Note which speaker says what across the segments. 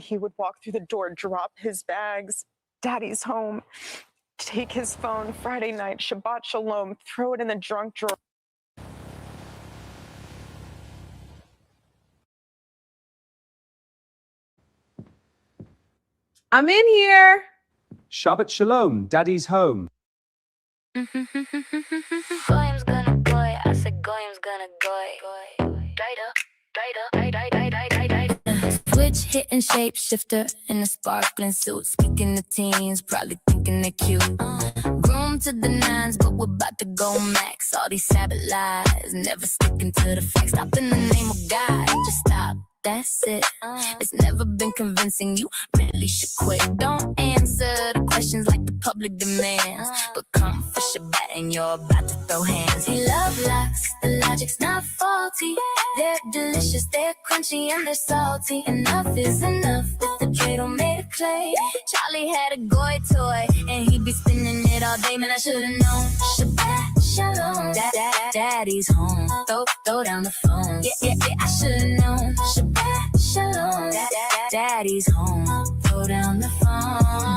Speaker 1: He would walk through the door, drop his bags, daddy's home, take his phone, Friday night, Shabbat Shalom, throw it in the drunk drawer.
Speaker 2: I'm in here.
Speaker 3: Shabbat Shalom, Daddy's home.
Speaker 4: Goyim's gonna goy, I said Goyim's gonna goy. Switch hitting shapeshifter in a sparkling suit, speaking to teens, probably thinking they're cute. Groom to the nines, but we're about to go max. All these Sabbath lies, never sticking to the facts. Stop in the name of God, just stop. That's it. It's never been convincing. You really should quit. Don't answer the questions like the public demands, but come for Shabbat and you're about to throw hands. He love locks, the logic's not faulty. They're delicious, they're crunchy, and they're salty. Enough is enough with the dreidel made of clay. Charlie had a goy toy, and he'd be spinning it all day. Man, I should've known. Shabbat Shalom, Daddy's home. Throw down the phone. Yeah, I should've known. Shabbat Shalom, Daddy's home. Throw down the phone.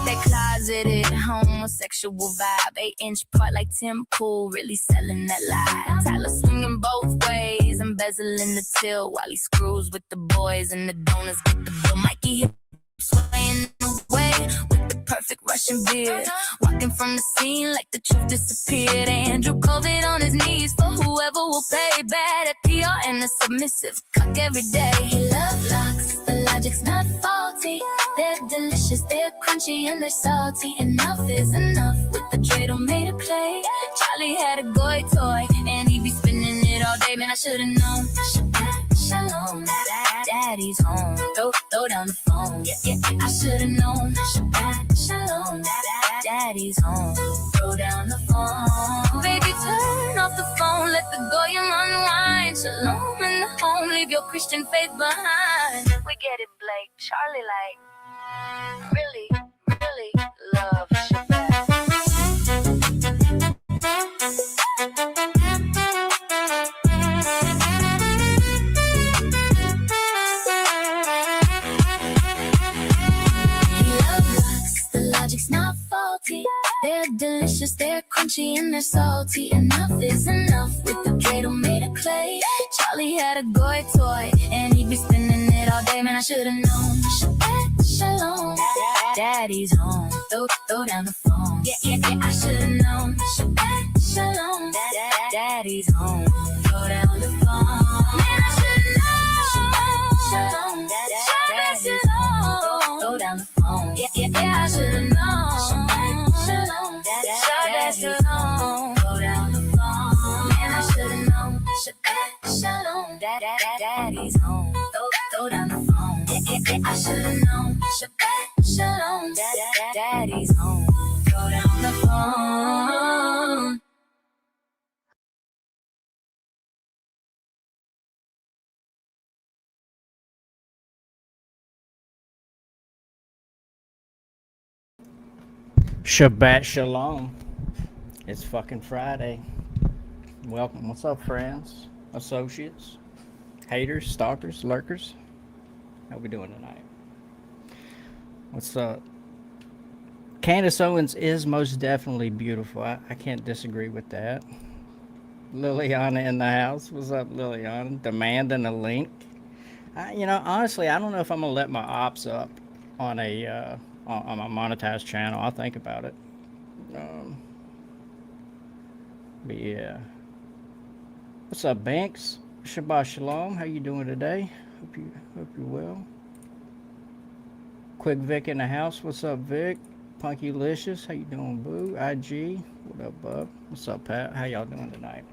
Speaker 4: That closeted homosexual vibe, 8-inch part like Tim Pool, really selling that lie. Tyler swinging both ways, embezzling the till while he screws with the boys and the donors get the bill. Mikey hip swaying away with the perfect Russian beard, walking from the scene like the truth disappeared. Andrew COVID on his knees for whoever will pay. Bad at PR and a submissive cuck every day. He love locks, the logic's not faulty. They're delicious, they're crunchy, and they're salty. Enough is enough with the dreidel made of clay. Charlie had a goy toy, and he'd be spinning it all day. Man, I should've known. Shabbat Shalom, Daddy's home. Throw down the phone. Yeah, I should've known. Shabbat Shalom, Daddy's home. Throw down the phone. Baby, turn off the phone. Let the goyim unwind. Shalom in the home. Leave your Christian faith behind. We get it, Blake. Charlie, like, really love Shabbat. Logic's not faulty. They're delicious, they're crunchy, and they're salty. Enough is enough with the dreidel made of clay. Charlie had a goy toy, and he'd be spinning it all day. Man, I should've known. Shabbat Shalom, Daddy's home. Throw down the phone. Yeah, I should've known. Shabbat Shalom, Daddy's home. Throw down the phone. Man, I should've known. Shalom, Daddy's home. Throw down the phone. Yeah, I should've known. Shalom, Daddy's home. Throw down the phone. Man, I should've known. Shabbat Shalom, Daddy's home. Throw down the phone. Yeah, I should've known. Shabbat Shalom, Daddy's home. Throw down the phone.
Speaker 5: Shabbat Shalom. It's fucking Friday. Welcome. What's up, friends, associates, haters, stalkers, lurkers? How we doing tonight? What's up? Candace Owens is most definitely beautiful. I can't disagree with that. Liliana in the house. What's up, Liliana? Demanding a link. Honestly, I don't know if I'm gonna let my ops up on a on my monetized channel. I'll think about it. But yeah. What's up, Banks? Shabbat Shalom. How you doing today? Hope you're well. Quick Vic in the house. What's up, Vic? Punkylicious. How you doing, Boo? IG. What up, Bub? What's up, Pat? How y'all doing tonight?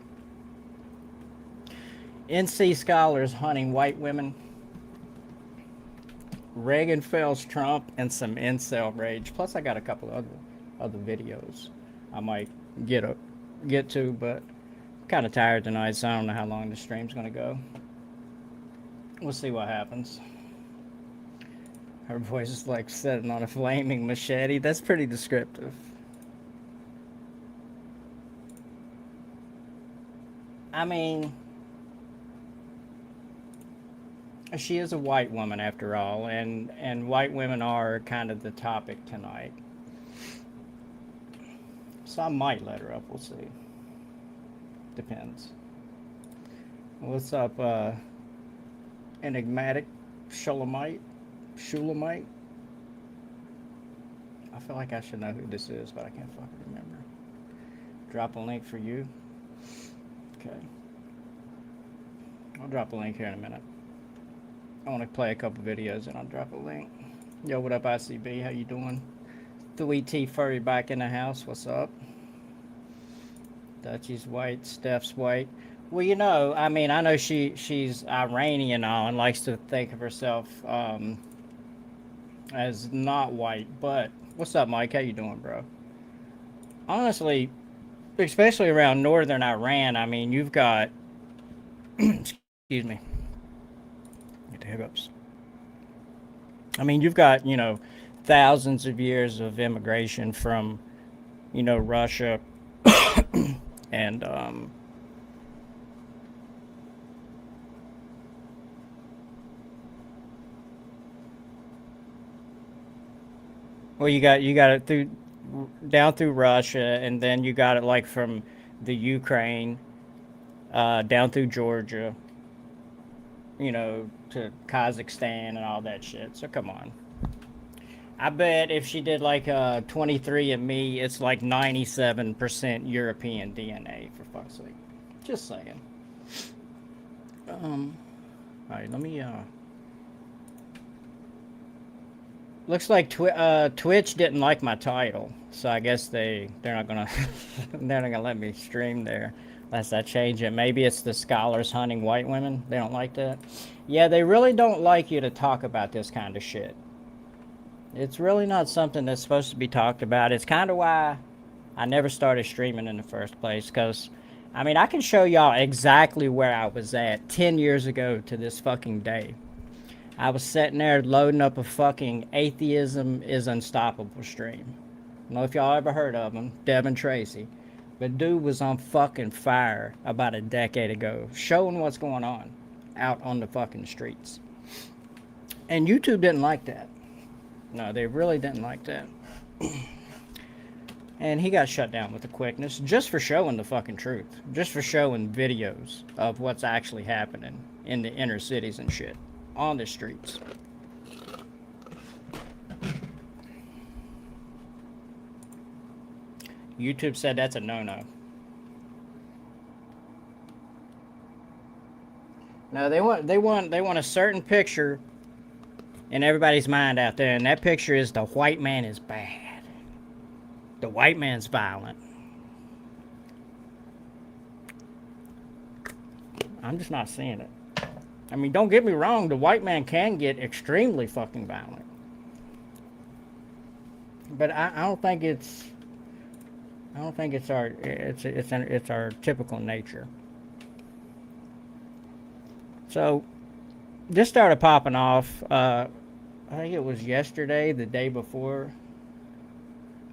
Speaker 5: NC scholars hunting white women. Reagan fails Trump, and some incel rage. Plus, I got a couple other videos I might get to, but I'm kind of tired tonight, so I don't know how long the stream's gonna go. We'll see what happens. Her voice is like sitting on a flaming machete. That's pretty descriptive. I mean, She is a white woman after all, and white women are kind of the topic tonight. So I might let her up. We'll see. Depends. What's up, enigmatic Shulamite? Shulamite? I feel like I should know who this is, but I can't fucking remember. Drop a link for you. Okay. I'll drop a link here in a minute. I want to play a couple videos and I'll drop a link. Yo, what up, ICB? How you doing? 3T Furry back in the house. What's up? Dutchie's white. Steph's white. Well, you know, I mean, I know she's Iranian now and likes to think of herself as not white. But what's up, Mike? How you doing, bro? Honestly, especially around northern Iran, I mean, you've got... excuse me. Get the hiccups. I mean, you've got, you know, thousands of years of immigration from, you know, Russia and well, you got it through down through Russia, and then you got it like from the Ukraine down through Georgia, you know, to Kazakhstan and all that shit. So come on. I bet if she did like 23andMe, it's like 97% European DNA, for fuck's sake. Just saying. Alright, let me looks like Twitch didn't like my title, so I guess they're not gonna they're not gonna let me stream there unless I change it. Maybe it's the scholars hunting white women. They don't like that. Yeah, they really don't like you to talk about this kind of shit. It's really not something that's supposed to be talked about. It's kind of why I never started streaming in the first place, because I mean, I can show y'all exactly where I was at 10 years ago to this fucking day. I was sitting there loading up a fucking Atheism is Unstoppable stream. I don't know if y'all ever heard of him, Devin Tracy. But dude was on fucking fire about a decade ago, showing what's going on out on the fucking streets. And YouTube didn't like that. No, they really didn't like that. And he got shut down with the quickness just for showing the fucking truth. Just for showing videos of what's actually happening in the inner cities and shit. On the streets. YouTube said that's a no-no. No, they want a certain picture in everybody's mind out there, and that picture is the white man is bad. The white man's violent. I'm just not seeing it. I mean, don't get me wrong, the white man can get extremely fucking violent. But I don't think it's our typical nature. So this started popping off I think it was yesterday, the day before.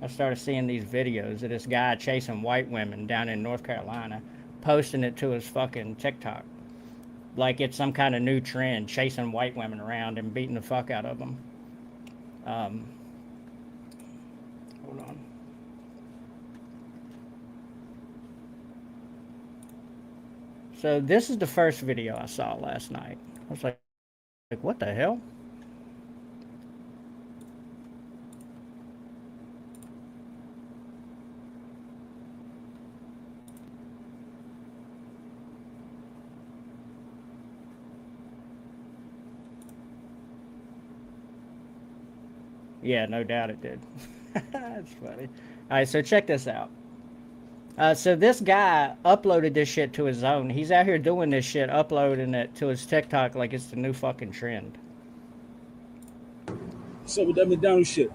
Speaker 5: I started seeing these videos of this guy chasing white women down in North Carolina, posting it to his fucking TikTok. Like it's some kind of new trend, chasing white women around and beating the fuck out of them. Hold on. So this is the first video I saw last night. I was like what the hell? Yeah, no doubt it did. That's funny. All right, so check this out. So this guy uploaded this shit to his own. He's out here doing this shit, uploading it to his TikTok like it's the new fucking trend.
Speaker 2: What's up with that McDonald's shit?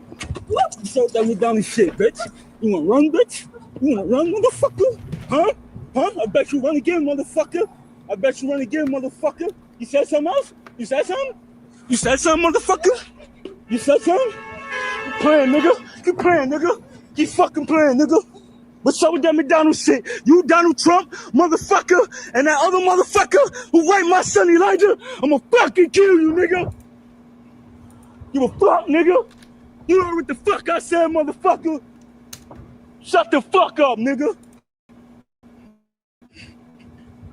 Speaker 2: What? What's up with that McDonald's shit, bitch? You wanna run, bitch? You wanna run, motherfucker? Huh? Huh? I bet you run again, motherfucker. I bet you run again, motherfucker. You said something else? You said something? You said something, motherfucker? You said something? You playing, nigga? You playing, nigga? You fucking playing, nigga? What's up with that McDonald's shit? You Donald Trump, motherfucker, and that other motherfucker who raped my son Elijah, I'ma fucking kill you, nigga. Give a fuck, nigga. You heard what the fuck I said, motherfucker. Shut the fuck up, nigga.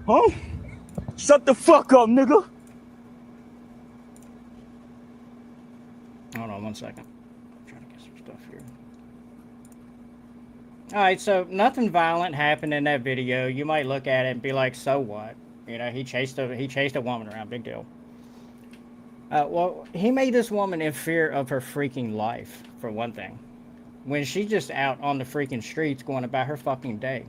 Speaker 2: Huh? Shut the fuck up, nigga.
Speaker 5: Hold on 1 second. I'm trying to get some stuff here. Alright, so nothing violent happened in that video. You might look at it and be like, so what? You know, he chased a woman around, big deal. Well, he made this woman in fear of her freaking life, for one thing. When she's just out on the freaking streets going about her fucking day.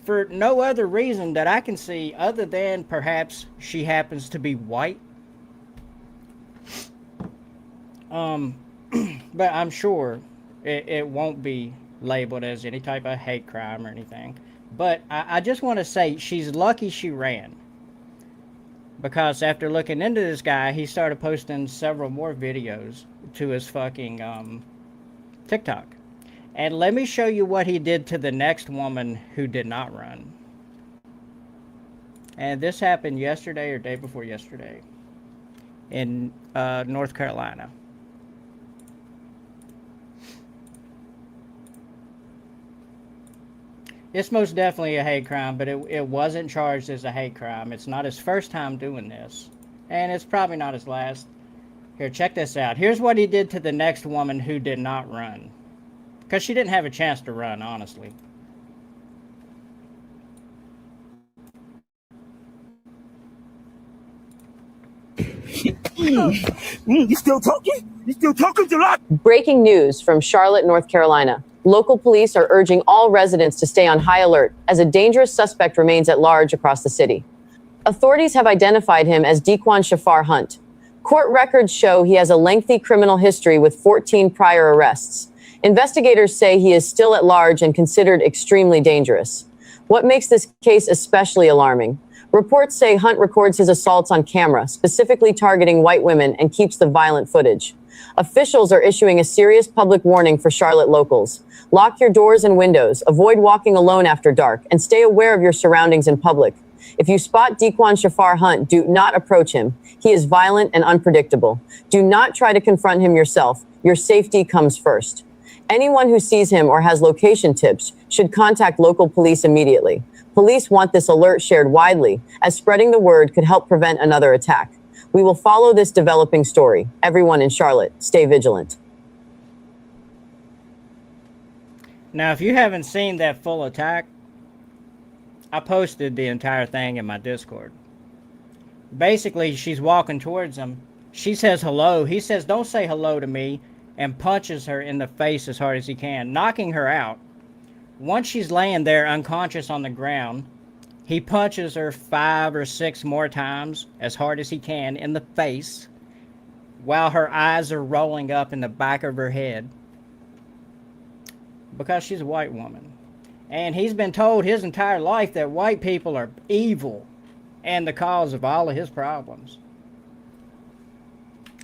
Speaker 5: For no other reason that I can see other than perhaps she happens to be white. But I'm sure it won't be labeled as any type of hate crime or anything. But I just want to say she's lucky she ran. Because after looking into this guy, he started posting several more videos to his fucking TikTok. And let me show you what he did to the next woman who did not run. And this happened yesterday or day before yesterday in North Carolina. It's most definitely a hate crime, but it wasn't charged as a hate crime. It's not his first time doing this. And it's probably not his last. Here, check this out. Here's what he did to the next woman who did not run. Because she didn't have a chance to run, honestly.
Speaker 2: You still talking? You still talking, July?
Speaker 6: Breaking news from Charlotte, North Carolina. Local police are urging all residents to stay on high alert as a dangerous suspect remains at large across the city. Authorities have identified him as Dequan Shafar Hunt. Court records show he has a lengthy criminal history with 14 prior arrests. Investigators say he is still at large and considered extremely dangerous. What makes this case especially alarming? Reports say Hunt records his assaults on camera, specifically targeting white women, and keeps the violent footage. Officials are issuing a serious public warning for Charlotte locals. Lock your doors and windows, avoid walking alone after dark, and stay aware of your surroundings in public. If you spot Dequan Shafar Hunt, do not approach him. He is violent and unpredictable. Do not try to confront him yourself. Your safety comes first. Anyone who sees him or has location tips should contact local police immediately. Police want this alert shared widely, as spreading the word could help prevent another attack. We will follow this developing story. Everyone in Charlotte, stay vigilant.
Speaker 5: Now, if you haven't seen that full attack, I posted the entire thing in my Discord. Basically, she's walking towards him. She says hello. He says, don't say hello to me, and punches her in the face as hard as he can, knocking her out. Once she's laying there unconscious on the ground, he punches her 5 or 6 more times as hard as he can in the face while her eyes are rolling up in the back of her head because she's a white woman. And he's been told his entire life that white people are evil and the cause of all of his problems.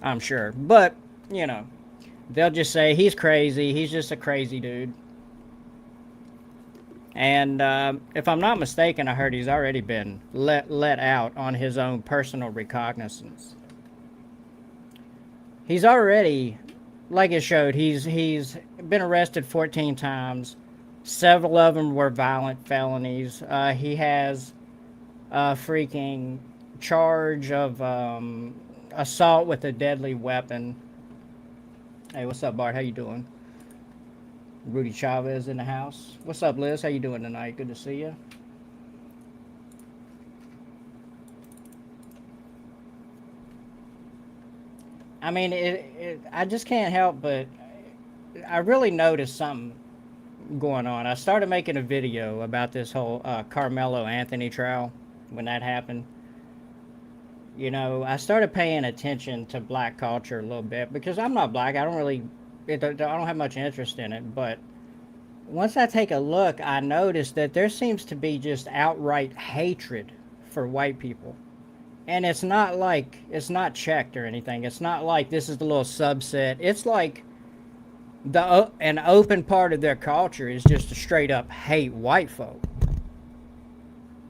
Speaker 5: I'm sure. But, you know, they'll just say he's crazy. He's just a crazy dude. And if I'm not mistaken, I heard he's already been let out on his own personal recognizance. He's already, like it showed, he's been arrested 14 times. Several of them were violent felonies. He has a freaking charge of assault with a deadly weapon. Hey, what's up, Bart? How you doing? Rudy Chavez in the house. What's up, Liz? How you doing tonight? Good to see you. I mean, I just can't help but I really noticed something going on. I started making a video about this whole Carmelo Anthony trial when that happened. You know, I started paying attention to black culture a little bit because I'm not black. I don't have much interest in it, but once I take a look, I notice that there seems to be just outright hatred for white people. And it's not like, it's not checked or anything. It's not like this is the little subset. It's like an open part of their culture is just to straight up hate white folk.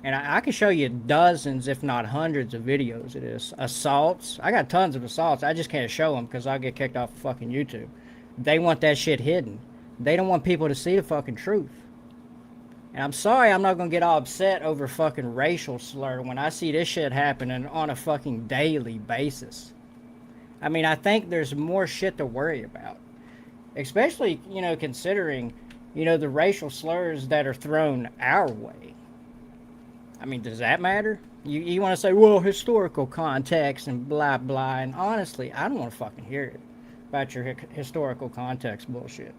Speaker 5: And I can show you dozens, if not hundreds, of videos of this. Assaults. I got tons of assaults. I just can't show them because I'll get kicked off of fucking YouTube. They want that shit hidden. They don't want people to see the fucking truth. And I'm sorry I'm not going to get all upset over fucking racial slur when I see this shit happening on a fucking daily basis. I mean, I think there's more shit to worry about. Especially, you know, considering, you know, the racial slurs that are thrown our way. I mean, does that matter? You want to say, well, historical context and blah, blah. And honestly, I don't want to fucking hear it about your historical context bullshit.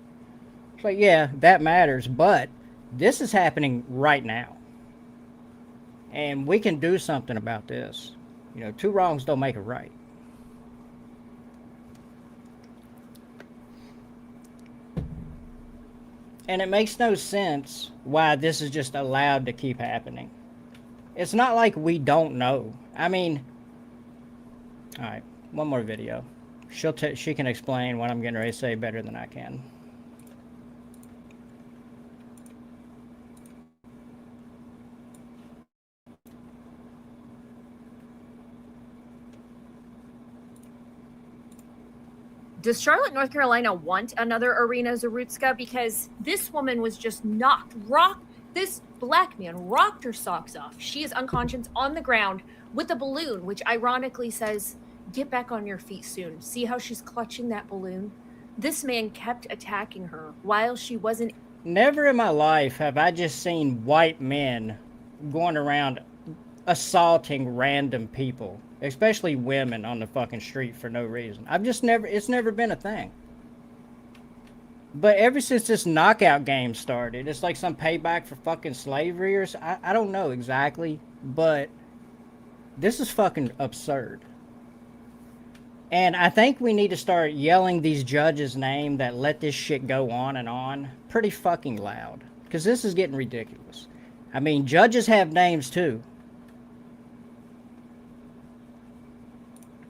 Speaker 5: It's like, yeah, that matters, but this is happening right now. And we can do something about this. You know, two wrongs don't make it right. And it makes no sense why this is just allowed to keep happening. It's not like we don't know. I mean, all right, one more video. She can explain what I'm getting ready to say better than I can.
Speaker 7: Does Charlotte, North Carolina want another Irina Zarutska? Because this woman was just this black man rocked her socks off. She is unconscious on the ground with a balloon, which ironically says, get back on your feet soon. See how she's clutching that balloon? This man kept attacking her while she wasn't.
Speaker 5: Never in my life have I just seen white men going around assaulting random people, especially women on the fucking street for no reason. It's never been a thing. But ever since this knockout game started, it's like some payback for fucking slavery or I don't know exactly, but this is fucking absurd. And I think we need to start yelling these judges' name that let this shit go on pretty fucking loud. Because this is getting ridiculous. I mean, judges have names too.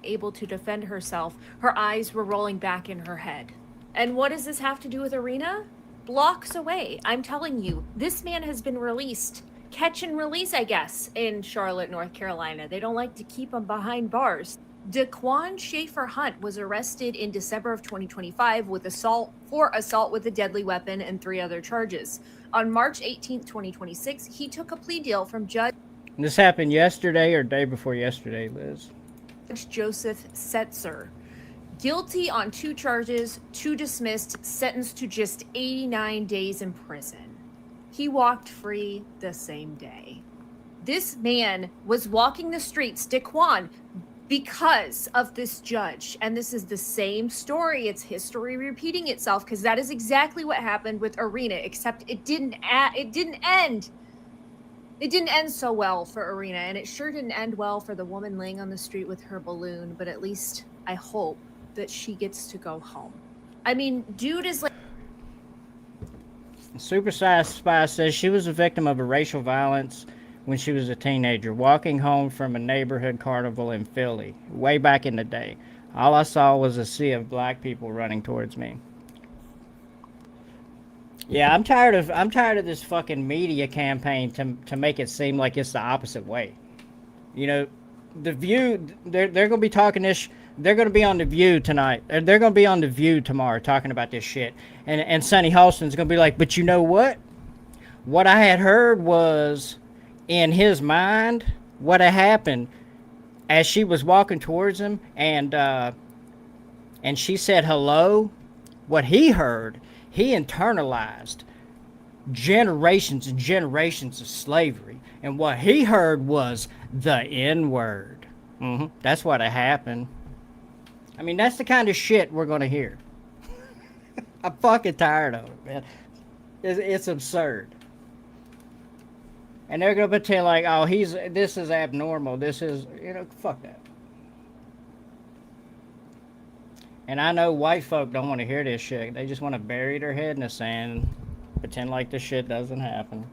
Speaker 7: Able to defend herself. Her eyes were rolling back in her head. And what does this have to do with Irina? Blocks away. I'm telling you, this man has been released. Catch and release, I guess, in Charlotte, North Carolina. They don't like to keep him behind bars. Daquan Schaefer Hunt was arrested in December of 2025 with assault with a deadly weapon and 3 other charges. On March 18th, 2026, he took a plea deal from Judge.
Speaker 5: This happened yesterday or day before yesterday, Liz.
Speaker 7: Joseph Setzer. Guilty on 2 charges, 2 dismissed, sentenced to just 89 days in prison. He walked free the same day. This man was walking the streets, Daquan, because of this judge. And this is the same story. It's history repeating itself, because that is exactly what happened with Irina, except it didn't end. It didn't end so well for Irina, and it sure didn't end well for the woman laying on the street with her balloon, but at least I hope that she gets to go home. I mean, dude is like...
Speaker 5: Super Spy says she was a victim of a racial violence when she was a teenager, walking home from a neighborhood carnival in Philly, way back in the day. All I saw was a sea of black people running towards me. Yeah, I'm tired of this fucking media campaign to make it seem like it's the opposite way. You know, The View, they're going to be talking this. They're going to be on The View tonight. They're going to be on The View tomorrow talking about this shit. And Sonny Halston's going to be like, but you know what? What I had heard was, in his mind, what had happened as she was walking towards him and she said hello, what he heard, he internalized generations and generations of slavery. And what he heard was the N-word. That's what had happened. I mean, that's the kind of shit we're going to hear. I'm fucking tired of it, man. It's absurd. And they're going to pretend like, oh, this is abnormal. This is, fuck that. And I know white folk don't want to hear this shit. They just want to bury their head in the sand, pretend like this shit doesn't happen.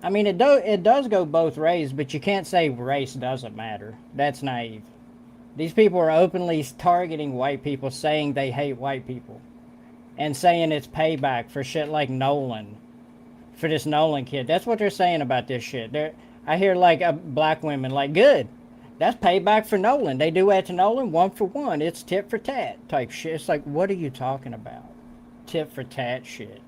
Speaker 5: I mean, it does go both ways, but you can't say race doesn't matter. That's naive. These people are openly targeting white people, saying they hate white people, and saying it's payback for shit like Nolan, for this Nolan kid. That's what they're saying about this shit. I hear like black women like, good, that's payback for Nolan. They do that to Nolan, 1 for 1. It's tit for tat type shit. It's like, what are you talking about? Tit for tat shit.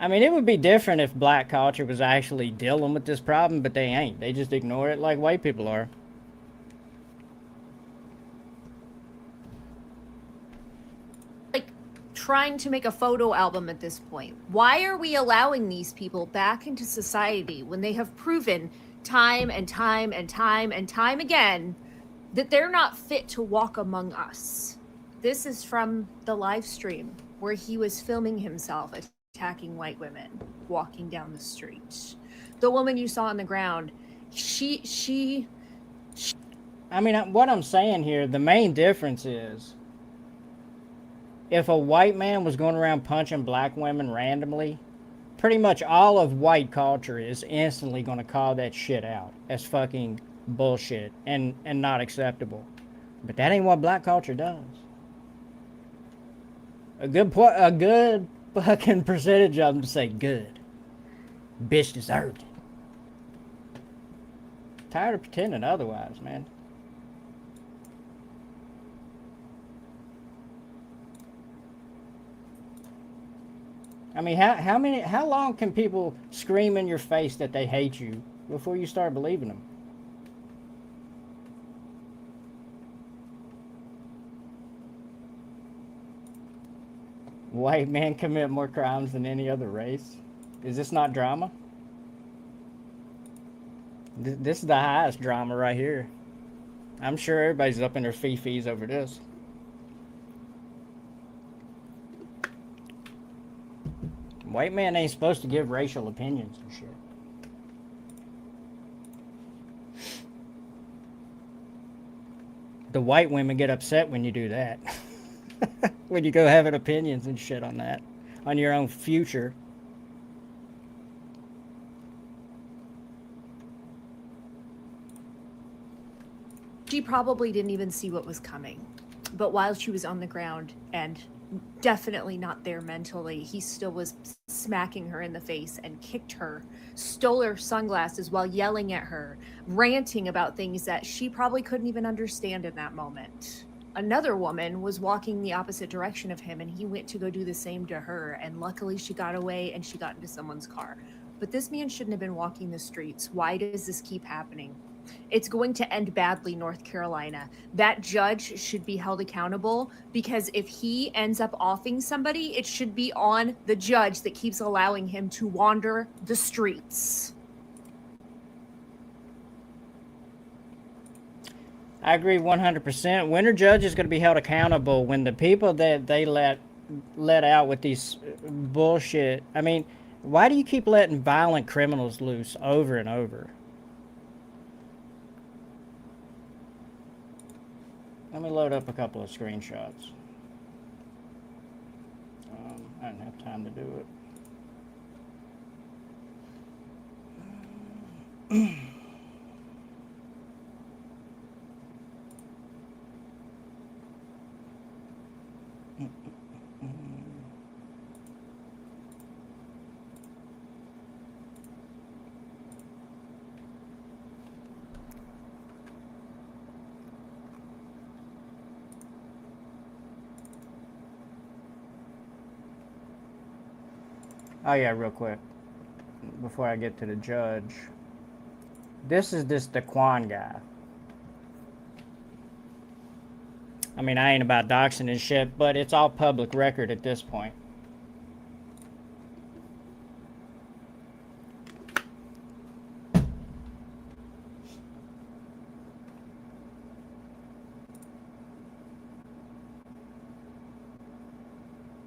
Speaker 5: I mean, it would be different if black culture was actually dealing with this problem, but they ain't. They just ignore it like white people are.
Speaker 7: Like trying to make a photo album at this point. Why are we allowing these people back into society when they have proven time and time and time and time again that they're not fit to walk among us? This is from the live stream where he was filming himself attacking white women walking down the street. The woman you saw on the ground, she
Speaker 5: I mean, what I'm saying here, the main difference is if a white man was going around punching black women randomly, pretty much all of white culture is instantly going to call that shit out as fucking bullshit and not acceptable. But that ain't what black culture does. A good fucking percentage of them say good. Bitch deserved it. Tired of pretending otherwise, man. I mean, how long can people scream in your face that they hate you before you start believing them? White men commit more crimes than any other race? Is this not drama? This is the highest drama right here. I'm sure everybody's up in their fee-fees over this. White man ain't supposed to give racial opinions and shit. The white women get upset when you do that. When you go having opinions and shit on that, on your own future.
Speaker 7: She probably didn't even see what was coming. But while she was on the ground and definitely not there mentally, he still was smacking her in the face and kicked her, stole her sunglasses while yelling at her, ranting about things that she probably couldn't even understand in that moment. Another woman was walking the opposite direction of him, and he went to go do the same to her, and luckily she got away and she got into someone's car. But this man shouldn't have been walking the streets. Why does this keep happening? It's going to end badly, North Carolina. That judge should be held accountable, because if he ends up offing somebody, it should be on the judge that keeps allowing him to wander the streets.
Speaker 5: I agree 100%. Winter judge is going to be held accountable when the people that they let out with these bullshit. I mean, why do you keep letting violent criminals loose over and over? Let me load up a couple of screenshots. I didn't have time to do it. Oh yeah, real quick, before I get to the judge. This is this Daquan guy. I mean, I ain't about doxing and shit, but it's all public record at this point.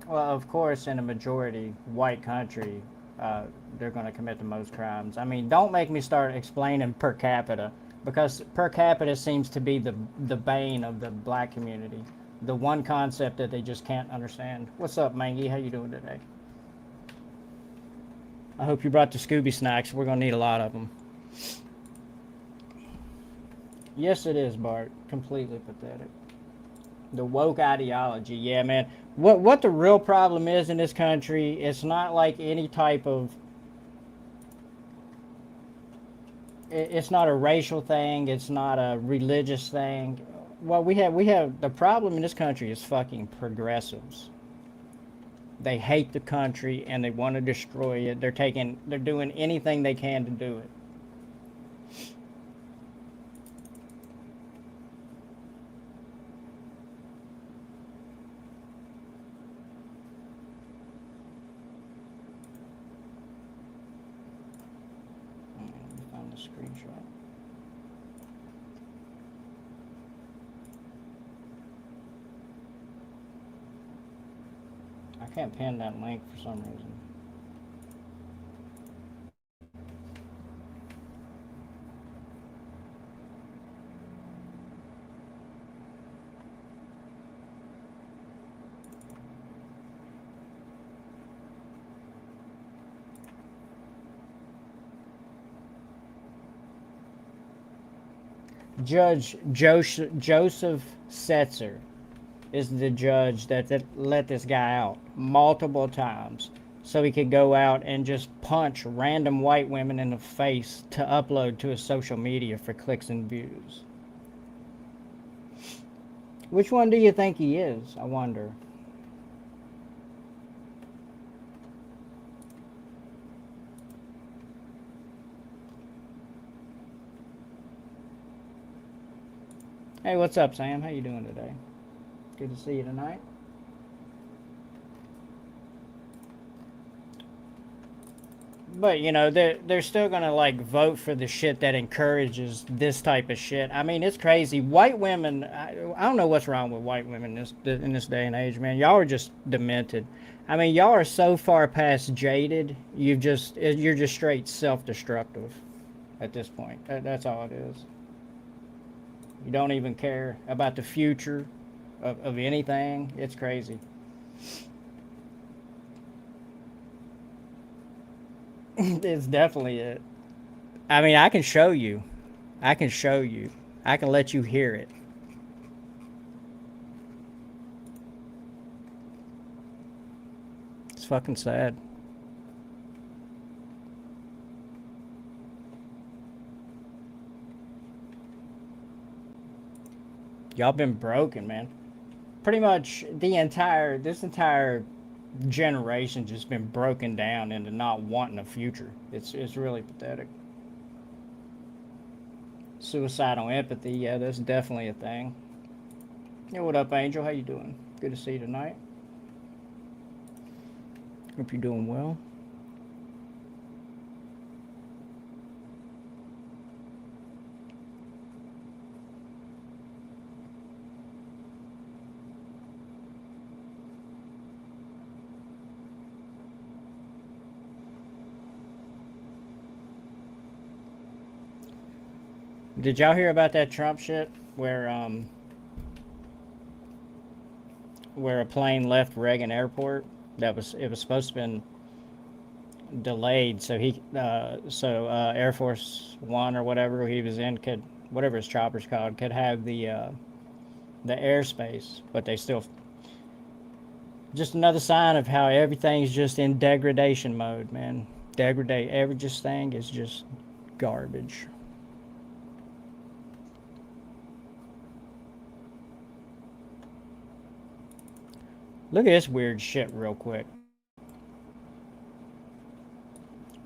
Speaker 5: Well, of course, in a majority white country, they're going to commit the most crimes. I mean, don't make me start explaining per capita, because per capita seems to be the bane of the black community. The one concept that they just can't understand. What's up, Mangy? How you doing today? I hope you brought the Scooby snacks. We're gonna need a lot of them. Yes, it is, Bart. Completely pathetic. The woke ideology, yeah, man. What the real problem is in this country, it's not like any type of. It's not a racial thing. It's not a religious thing. Well, we have the problem in this country is fucking progressives. They hate the country and they want to destroy it. They're doing anything they can to do it. Find the screenshot. I can't pin that link for some reason. Judge Joseph Setzer is the judge that let this guy out multiple times so he could go out and just punch random white women in the face to upload to his social media for clicks and views. Which one do you think he is, I wonder? Hey, what's up, Sam? How you doing today? Good to see you tonight. But, you know, they're still going to, like, vote for the shit that encourages this type of shit. I mean, it's crazy. White women, I don't know what's wrong with white women in this day and age, man. Y'all are just demented. I mean, y'all are so far past jaded, you're just straight self-destructive at this point. That's all it is. You don't even care about the future of anything. It's crazy. It's definitely it. I mean, I can show you. I can let you hear it. It's fucking sad. Y'all been broken, man. Pretty much this entire generation just been broken down into not wanting a future. It's really pathetic. Suicidal empathy, yeah, that's definitely a thing. Yeah, what up, Angel? How you doing? Good to see you tonight. Hope you're doing well. Did y'all hear about that Trump shit where a plane left Reagan Airport? It was supposed to have been delayed so Air Force One or whatever he was in could, whatever his chopper's called, could have the airspace, but they still, just another sign of how everything's just in degradation mode, man. Every just thing is just garbage. Look at this weird shit real quick.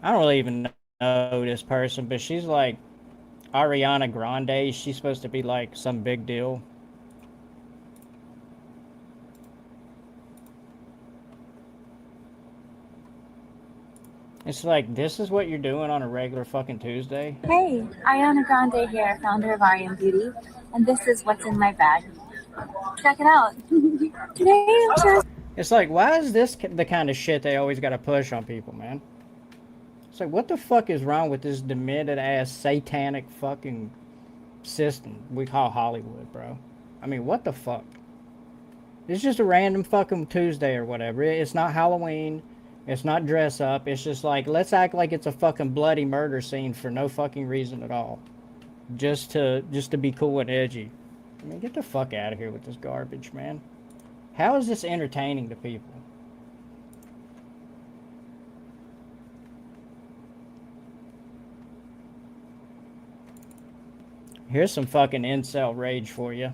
Speaker 5: I don't really even know this person, but she's like Ariana Grande. She's supposed to be like some big deal. It's like, this is what you're doing on a regular fucking Tuesday?
Speaker 8: Hey, Ariana Grande here, founder of Arian Beauty, and this is what's in my bag. Check it out. Today I'm just...
Speaker 5: It's like, why is this the kind of shit they always got to push on people, man? It's like, what the fuck is wrong with this demented-ass satanic fucking system we call Hollywood, bro? I mean, what the fuck? It's just a random fucking Tuesday or whatever. It's not Halloween. It's not dress up. It's just like, let's act like it's a fucking bloody murder scene for no fucking reason at all. Just to be cool and edgy. I mean, get the fuck out of here with this garbage, man. How is this entertaining to people? Here's some fucking incel rage for you.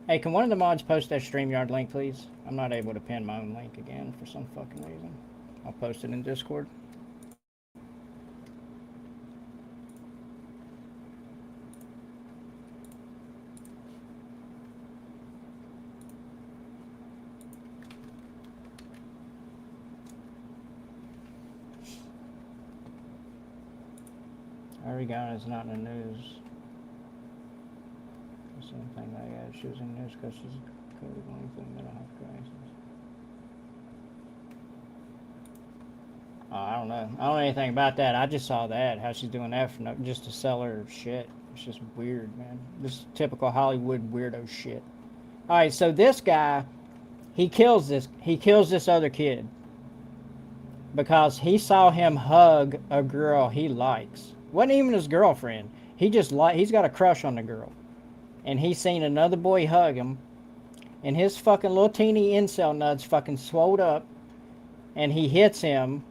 Speaker 5: Hey, can one of the mods post that StreamYard link, please? I'm not able to pin my own link again for some fucking reason. I'll post it in Discord. Reagan is not in the news. The same thing I had. She was in the news because she's going through a mental health crisis. Oh, I don't know. I don't know anything about that. I just saw that. How she's doing that for no, just to sell her shit. It's just weird, man. This typical Hollywood weirdo shit. All right, so this guy, he kills this other kid because he saw him hug a girl he likes. Wasn't even his girlfriend. He's got a crush on the girl. And he's seen another boy hug him. And his fucking little teeny incel nuts fucking swelled up. And he hits him.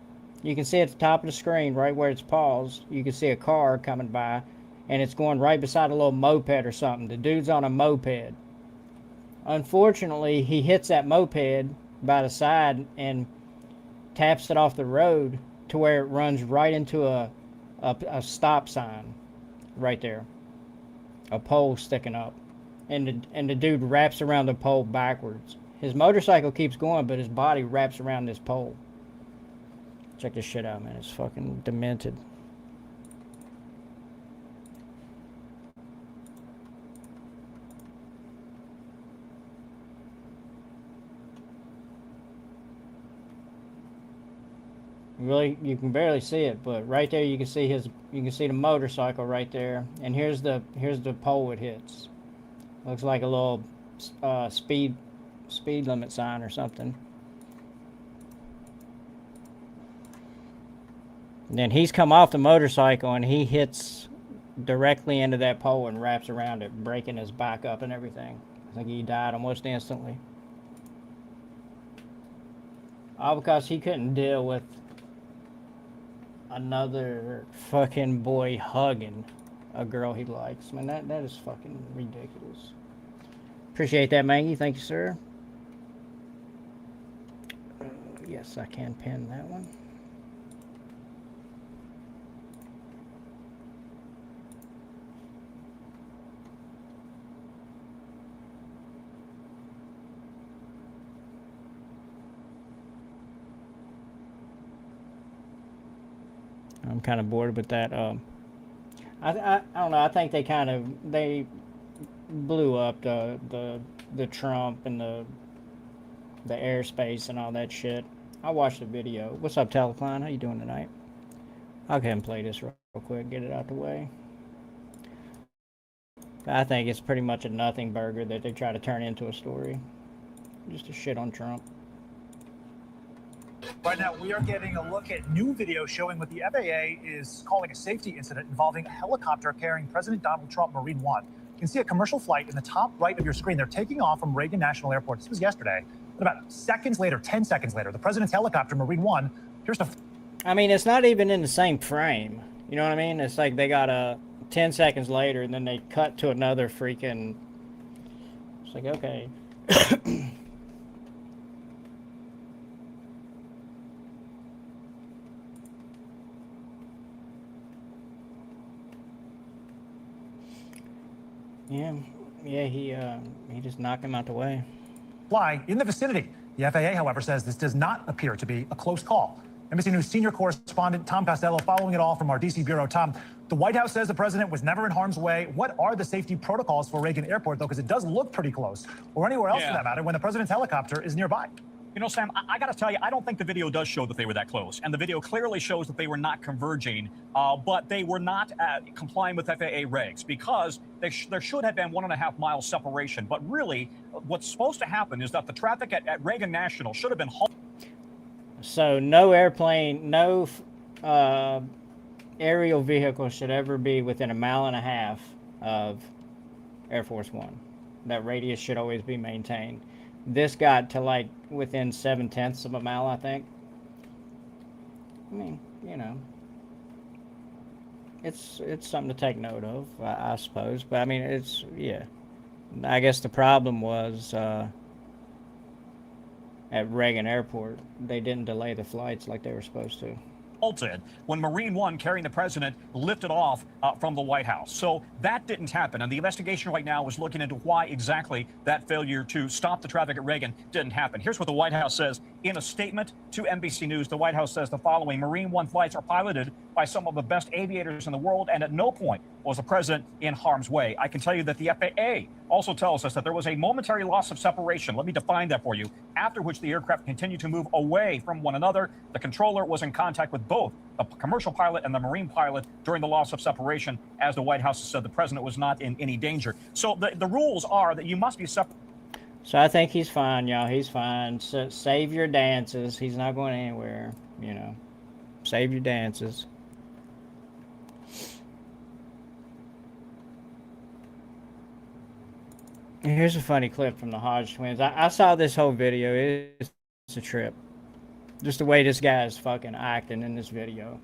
Speaker 5: You can see at the top of the screen, right where it's paused, you can see a car coming by. And it's going right beside a little moped or something. The dude's on a moped. Unfortunately, he hits that moped by the side and taps it off the road to where it runs right into a stop sign right there, a pole sticking up, and the dude wraps around the pole backwards. His motorcycle keeps going, but his body wraps around this pole. Check this shit out, man. It's fucking demented. Really, you can barely see it, but right there you can see the motorcycle right there, and here's the pole it hits. Looks like a little speed limit sign or something. And then he's come off the motorcycle and he hits directly into that pole and wraps around it, breaking his back up and everything. I think he died almost instantly. All because he couldn't deal with another fucking boy hugging a girl he likes. I mean, that is fucking ridiculous. Appreciate that, Maggie. Thank you, sir. Yes, I can pin that one. I'm kind of bored with that. I don't know. I think they blew up the Trump and the airspace and all that shit. I watched the video. What's up, Telecline? How you doing tonight? I'll go ahead and play this real quick. Get it out the way. I think it's pretty much a nothing burger that they try to turn into a story. Just a shit on Trump.
Speaker 9: Right now, we are getting a look at new video showing what the FAA is calling a safety incident involving a helicopter carrying President Donald Trump Marine One. You can see a commercial flight in the top right of your screen. They're taking off from Reagan National Airport. This was yesterday. But about seconds later, 10 seconds later, the president's helicopter, Marine One, appears to...
Speaker 5: I mean, it's not even in the same frame. You know what I mean? It's like they got a 10 seconds later, and then they cut to another freaking... It's like, okay. Yeah, he just knocked him out the way.
Speaker 9: Fly in the vicinity. The FAA, however, says this does not appear to be a close call. NBC News senior correspondent Tom Costello following it all from our D.C. bureau. Tom, the White House says the president was never in harm's way. What are the safety protocols for Reagan Airport, though? Because it does look pretty close, or anywhere else for that matter, when the president's helicopter is nearby.
Speaker 10: You know, Sam, I got to tell you, I don't think the video does show that they were that close. And the video clearly shows that they were not converging, but they were not complying with FAA regs because there should have been 1.5 mile separation. But really, what's supposed to happen is that the traffic at Reagan National should have been halted.
Speaker 5: So no airplane, no aerial vehicle should ever be within 1.5 miles of Air Force One. That radius should always be maintained. This got to like within 0.7 of a mile, I think. I mean, you know, it's something to take note of, I suppose. But I mean, yeah. I guess the problem was at Reagan Airport, they didn't delay the flights like they were supposed to.
Speaker 10: When Marine One carrying the president lifted off from the White House. So that didn't happen. And the investigation right now is looking into why exactly that failure to stop the traffic at Reagan didn't happen. Here's what the White House says in a statement to NBC News. The White House says the following: Marine One flights are piloted by some of the best aviators in the world, and at no point was the president in harm's way. I can tell you that the FAA also tells us that there was a momentary loss of separation. Let me define that for you. After which the aircraft continued to move away from one another. The controller was in contact with both the commercial pilot and the Marine pilot during the loss of separation. As the White House said, the president was not in any danger. So the rules are that you must be separate.
Speaker 5: So I think he's fine, y'all. He's fine. So save your dances. He's not going anywhere, you know. Save your dances. Here's a funny clip from the Hodge twins. I saw this whole video. It's a trip. Just the way this guy is fucking acting in this video.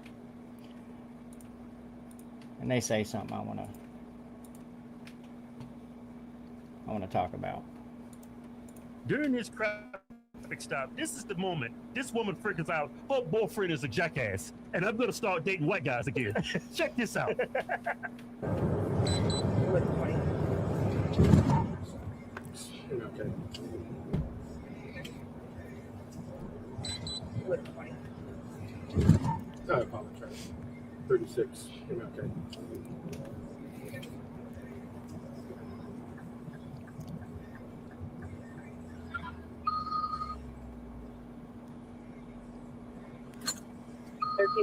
Speaker 5: And they say something I wanna talk about.
Speaker 11: During this traffic stop, this is the moment this woman figures out her boyfriend is a jackass, and I'm gonna start dating white guys again. Check this out.
Speaker 12: Okay. I apologize. 36. Okay.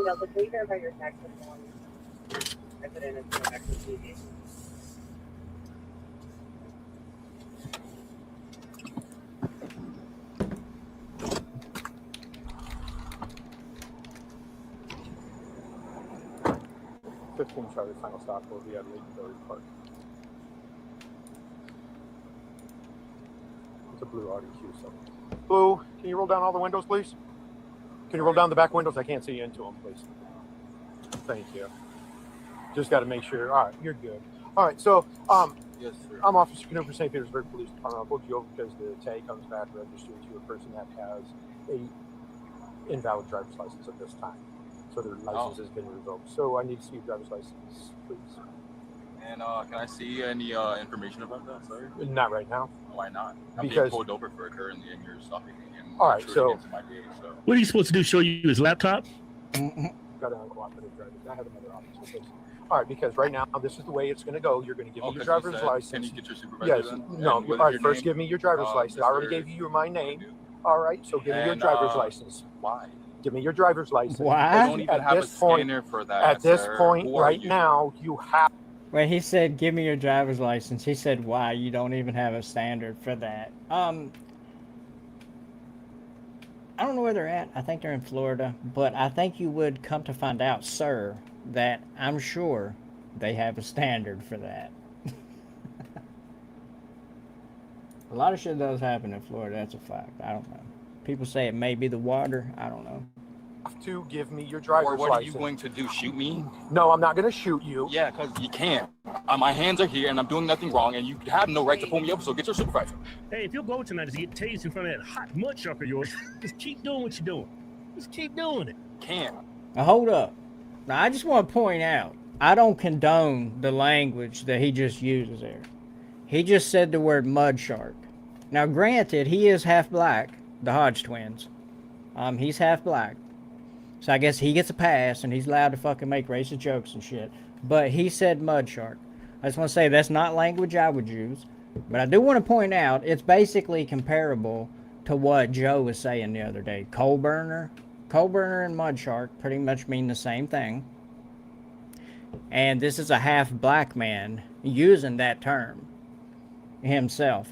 Speaker 6: Delta, can you verify your tax form? I put in a tax TV.
Speaker 12: Charlie, final stop will be at Lake Berry Park. It's a blue Audi Q7. Blue, can you roll down all the windows, please? Can you roll down the back windows? I can't see into them, please. Thank you. Just got to make sure. All right, you're good. All right, so yes, sir. I'm Officer Canoe for St. Petersburg Police Department. I pulled you over because the tag comes back registered to a person that has a invalid driver's license at this time. So their license has been revoked. So I need to see your driver's license, please.
Speaker 13: And can I see any information about that, sir?
Speaker 12: Not right now.
Speaker 13: Why not? I'm
Speaker 12: Because
Speaker 13: being pulled over for currently, and you're stopping me. And
Speaker 12: all right, so
Speaker 13: my day, so
Speaker 11: what are you supposed to do? Show you his laptop?
Speaker 12: got an uncooperative driver. I have another officer with this. All right, because right now this is the way it's going to go. You're going to give me your driver's license.
Speaker 13: Can you get your supervisor?
Speaker 12: Yes.
Speaker 13: Then?
Speaker 12: No.
Speaker 13: All
Speaker 12: right. First, give me your driver's license. I already gave you my name. All right. So give me your driver's license.
Speaker 13: Why?
Speaker 12: Give me your driver's license.
Speaker 5: Why?
Speaker 13: I don't even have a scanner for that.
Speaker 12: At this
Speaker 13: sir.
Speaker 12: point, right now, you have.
Speaker 5: Wait, he said, "Give me your driver's license." He said, "Why? You don't even have a standard for that." I don't know where they're at. I think they're in Florida, but I think you would come to find out, sir, that I'm sure they have a standard for that. A lot of shit does happen in Florida. That's a fact. I don't know. People say it may be the water. I don't know.
Speaker 12: To give me your driver's license.
Speaker 13: Or what are you going to do? Shoot me?
Speaker 12: No, I'm not going to shoot you.
Speaker 13: Yeah, because you can't. My hands are here, and I'm doing nothing wrong, and you have no right to pull me over, so get your supervisor.
Speaker 11: Hey, if your goal tonight is to get tased in front of that hot mud shark of yours, just keep doing what you're doing. Just keep doing it.
Speaker 13: Can't.
Speaker 5: Now, hold up. Now, I just want to point out, I don't condone the language that he just uses there. He just said the word mud shark. Now, granted, he is half black, the Hodge twins. He's half black. So I guess he gets a pass, and he's allowed to fucking make racist jokes and shit. But he said mud shark. I just want to say that's not language I would use. But I do want to point out, it's basically comparable to what Joe was saying the other day. Coal burner and mud shark pretty much mean the same thing. And this is a half black man using that term himself.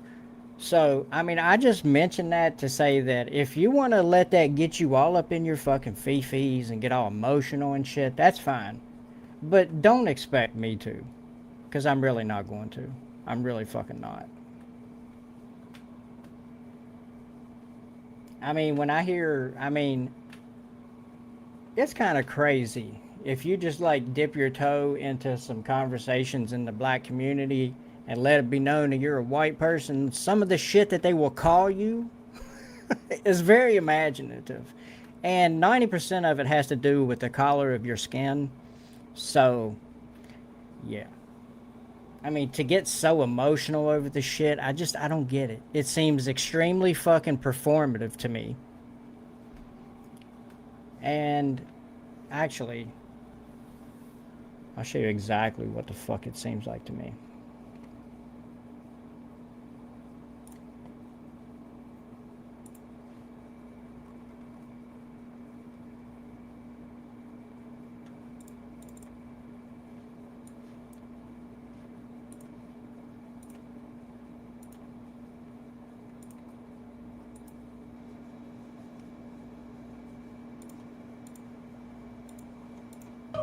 Speaker 5: So, I mean, I just mentioned that to say that if you want to let that get you all up in your fucking fee-fees and get all emotional and shit, that's fine. But don't expect me to. Because I'm really not going to. I'm really fucking not. I mean, when I hear, it's kind of crazy. If you just like dip your toe into some conversations in the black community and let it be known that you're a white person, some of the shit that they will call you is very imaginative. And 90% of it has to do with the color of your skin. So, yeah. I mean, to get so emotional over the shit, I don't get it. It seems extremely fucking performative to me. And, actually, I'll show you exactly what the fuck it seems like to me.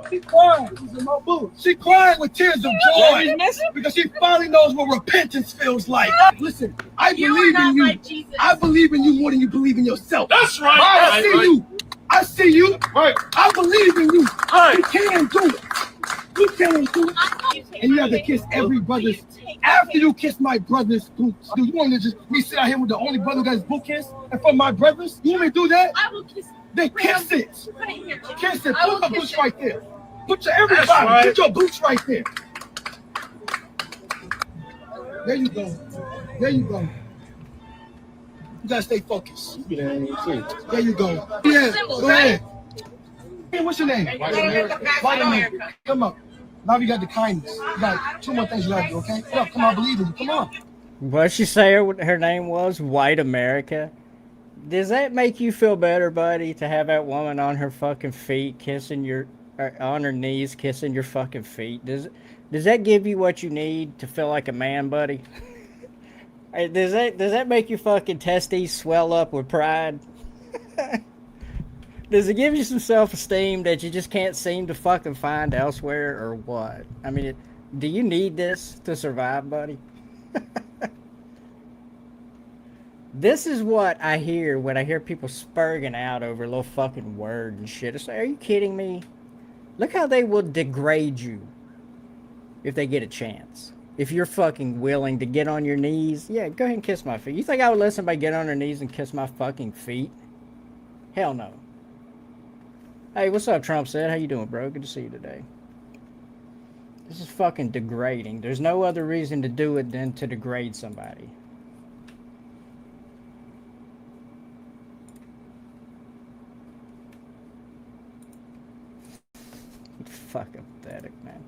Speaker 14: She crying. She's in my booth. She crying with tears of joy because she finally knows what repentance feels like. Listen, I believe in you. Like Jesus. I believe in you more than you believe in yourself. That's right. I see you. I see you. Right. I believe in you. Right. You can do it. You can do it. And you have to kiss every brother's. After you kiss my brother's boots, do you want to just me sit out here with the only brother that's boot kiss? And for my brothers, you want me to do that? I will kiss. Then kiss it. Kiss it. Put my boots right there. Put your everybody. Right. Put your boots right there. There you go. There you go. You gotta stay focused. There you go. Yeah, go ahead. Hey, what's your name? White America. Come up. Now you got the kindness. You got 2 more things you gotta do, okay? Come on, I believe in you. Come on.
Speaker 5: What'd she say her name was? White America? Does that make you feel better, buddy, to have that woman on her fucking feet kissing your... on her knees kissing your fucking feet? Does that give you what you need to feel like a man, buddy? Does that make your fucking testes swell up with pride? Does it give you some self-esteem that you just can't seem to fucking find elsewhere, or what? I mean, do you need this to survive, buddy? This is what I hear when I hear people spurging out over a little fucking word and shit. It's like, are you kidding me? Look how they will degrade you if they get a chance. If you're fucking willing to get on your knees, yeah, go ahead and kiss my feet. You think I would let somebody get on their knees and kiss my fucking feet? Hell no. Hey, what's up, Trump said? How you doing, bro? Good to see you today. This is fucking degrading. There's no other reason to do it than to degrade somebody. Fucking pathetic, man.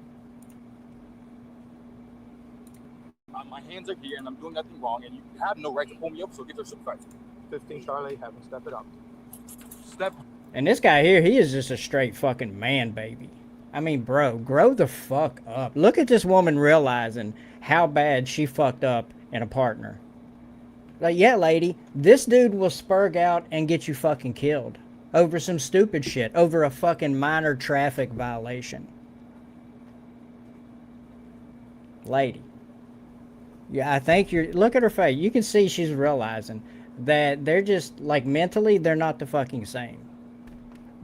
Speaker 13: My hands are here and I'm doing nothing wrong, and you have no right to pull me up, so get your supervisor.
Speaker 12: 15 Charlie, have him step it up.
Speaker 13: Step.
Speaker 5: And this guy here, he is just a straight fucking man baby. I mean, bro, grow the fuck up. Look at this woman realizing how bad she fucked up in a partner. Like, yeah, lady, this dude will spurg out and get you fucking killed over some stupid shit, over a fucking minor traffic violation. Lady. Yeah, I think look at her face. You can see she's realizing that they're just, like, mentally, they're not the fucking same.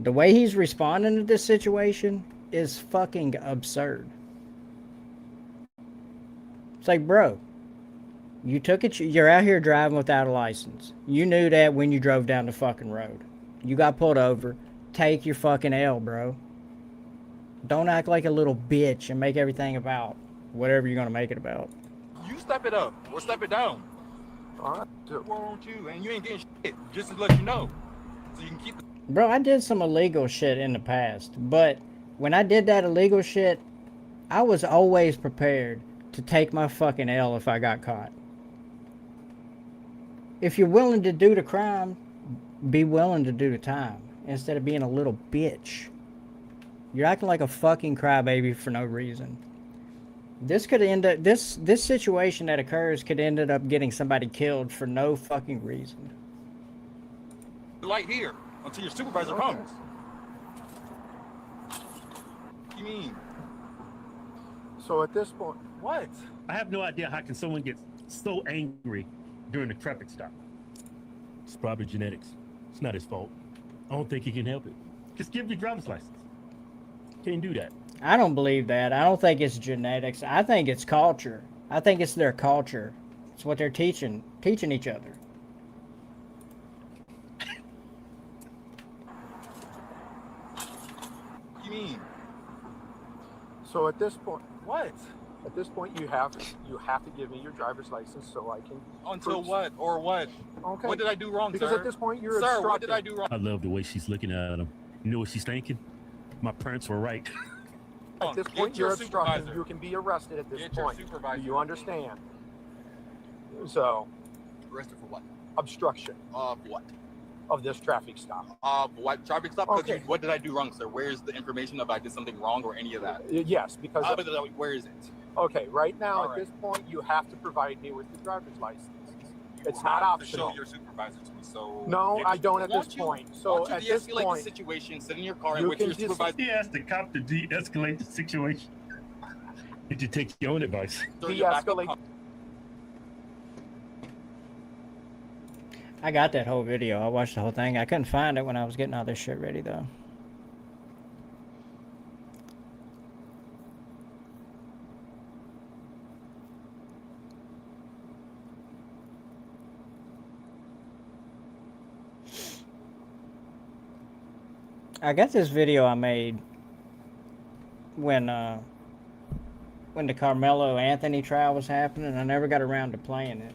Speaker 5: The way he's responding to this situation is fucking absurd. It's like, bro, you took it, you're out here driving without a license. You knew that when you drove down the fucking road. You got pulled over. Take your fucking L, bro. Don't act like a little bitch and make everything about whatever you're gonna make it about.
Speaker 13: You step it up or step it down.
Speaker 12: All right.
Speaker 13: What's wrong with you? And you ain't getting shit. Just to let you know, so you can keep.
Speaker 5: Bro, I did some illegal shit in the past, but when I did that illegal shit, I was always prepared to take my fucking L if I got caught. If you're willing to do the crime, be willing to do the time instead of being a little bitch. You're acting like a fucking crybaby for no reason. This could end up this situation that occurs could end up getting somebody killed for no fucking reason.
Speaker 13: The light here until your supervisor comes. What do you mean?
Speaker 12: So at this point,
Speaker 13: What?
Speaker 11: I have no idea how can someone get so angry during a traffic stop. It's probably genetics. It's not his fault. I don't think he can help it. Just give your driver's license. Can't do that.
Speaker 5: I don't believe that. I don't think it's genetics. I think it's culture. I think it's their culture. It's what they're teaching each other.
Speaker 13: What do you mean?
Speaker 12: so at this point,
Speaker 13: What?
Speaker 12: at this point, you have to give me your driver's license so I can.
Speaker 13: Until
Speaker 12: prove-
Speaker 13: what? Or what?
Speaker 12: Okay.
Speaker 13: What did I do wrong,
Speaker 12: Because
Speaker 13: sir?
Speaker 12: at this point, you're
Speaker 13: Sir, what
Speaker 12: obstructing.
Speaker 13: did I do wrong?
Speaker 11: I love the way she's looking at him. You know what she's thinking? My parents were right.
Speaker 12: At this
Speaker 13: Get
Speaker 12: point,
Speaker 13: your
Speaker 12: you're obstructing.
Speaker 13: supervisor.
Speaker 12: You can be arrested at this
Speaker 13: Get your
Speaker 12: point. Do
Speaker 13: supervisor.
Speaker 12: you understand? So,
Speaker 13: Arrested for what?
Speaker 12: obstruction
Speaker 13: Of what?
Speaker 12: of this traffic stop.
Speaker 13: Of what? Traffic stop? 'Cause
Speaker 12: Okay.
Speaker 13: what did I do wrong, sir? Where's the information if I did something wrong or any of that?
Speaker 12: Yes, because
Speaker 13: Where is it?
Speaker 12: okay, right now
Speaker 13: All
Speaker 12: at
Speaker 13: right.
Speaker 12: this point, you have to provide me with your driver's license.
Speaker 13: You
Speaker 12: It's
Speaker 13: will
Speaker 12: not
Speaker 13: have to
Speaker 12: optional.
Speaker 13: show your supervisor to me. So
Speaker 12: No,
Speaker 13: if
Speaker 12: I
Speaker 13: you
Speaker 12: don't at
Speaker 13: want
Speaker 12: this
Speaker 13: you-
Speaker 12: point. So
Speaker 13: want you
Speaker 12: at this
Speaker 13: de-escalate
Speaker 12: point,
Speaker 13: the situation, sit in your car
Speaker 12: you
Speaker 13: and wait for
Speaker 12: can
Speaker 13: your
Speaker 12: just-
Speaker 13: supervisor.
Speaker 11: He asked the cop to de-escalate the situation. Did you take your own advice?
Speaker 13: Throw your backup
Speaker 12: de-escalate.
Speaker 13: car.
Speaker 5: I got that whole video. I watched the whole thing. I couldn't find it when I was getting all this shit ready, though. I got this video I made when the Carmelo Anthony trial was happening. I never got around to playing it.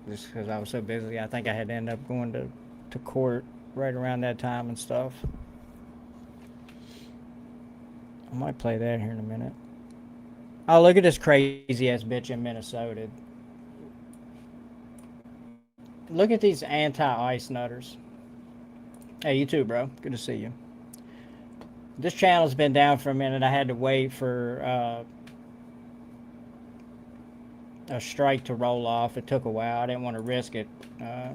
Speaker 5: Just because I was so busy. I think I had to end up going to court right around that time and stuff. I might play that here in a minute. Oh, look at this crazy ass bitch in Minnesota. Look at these anti-ice nutters. Hey, you too, bro. Good to see you. This channel's been down for a minute. I had to wait for a strike to roll off. It took a while. I didn't want to risk it. I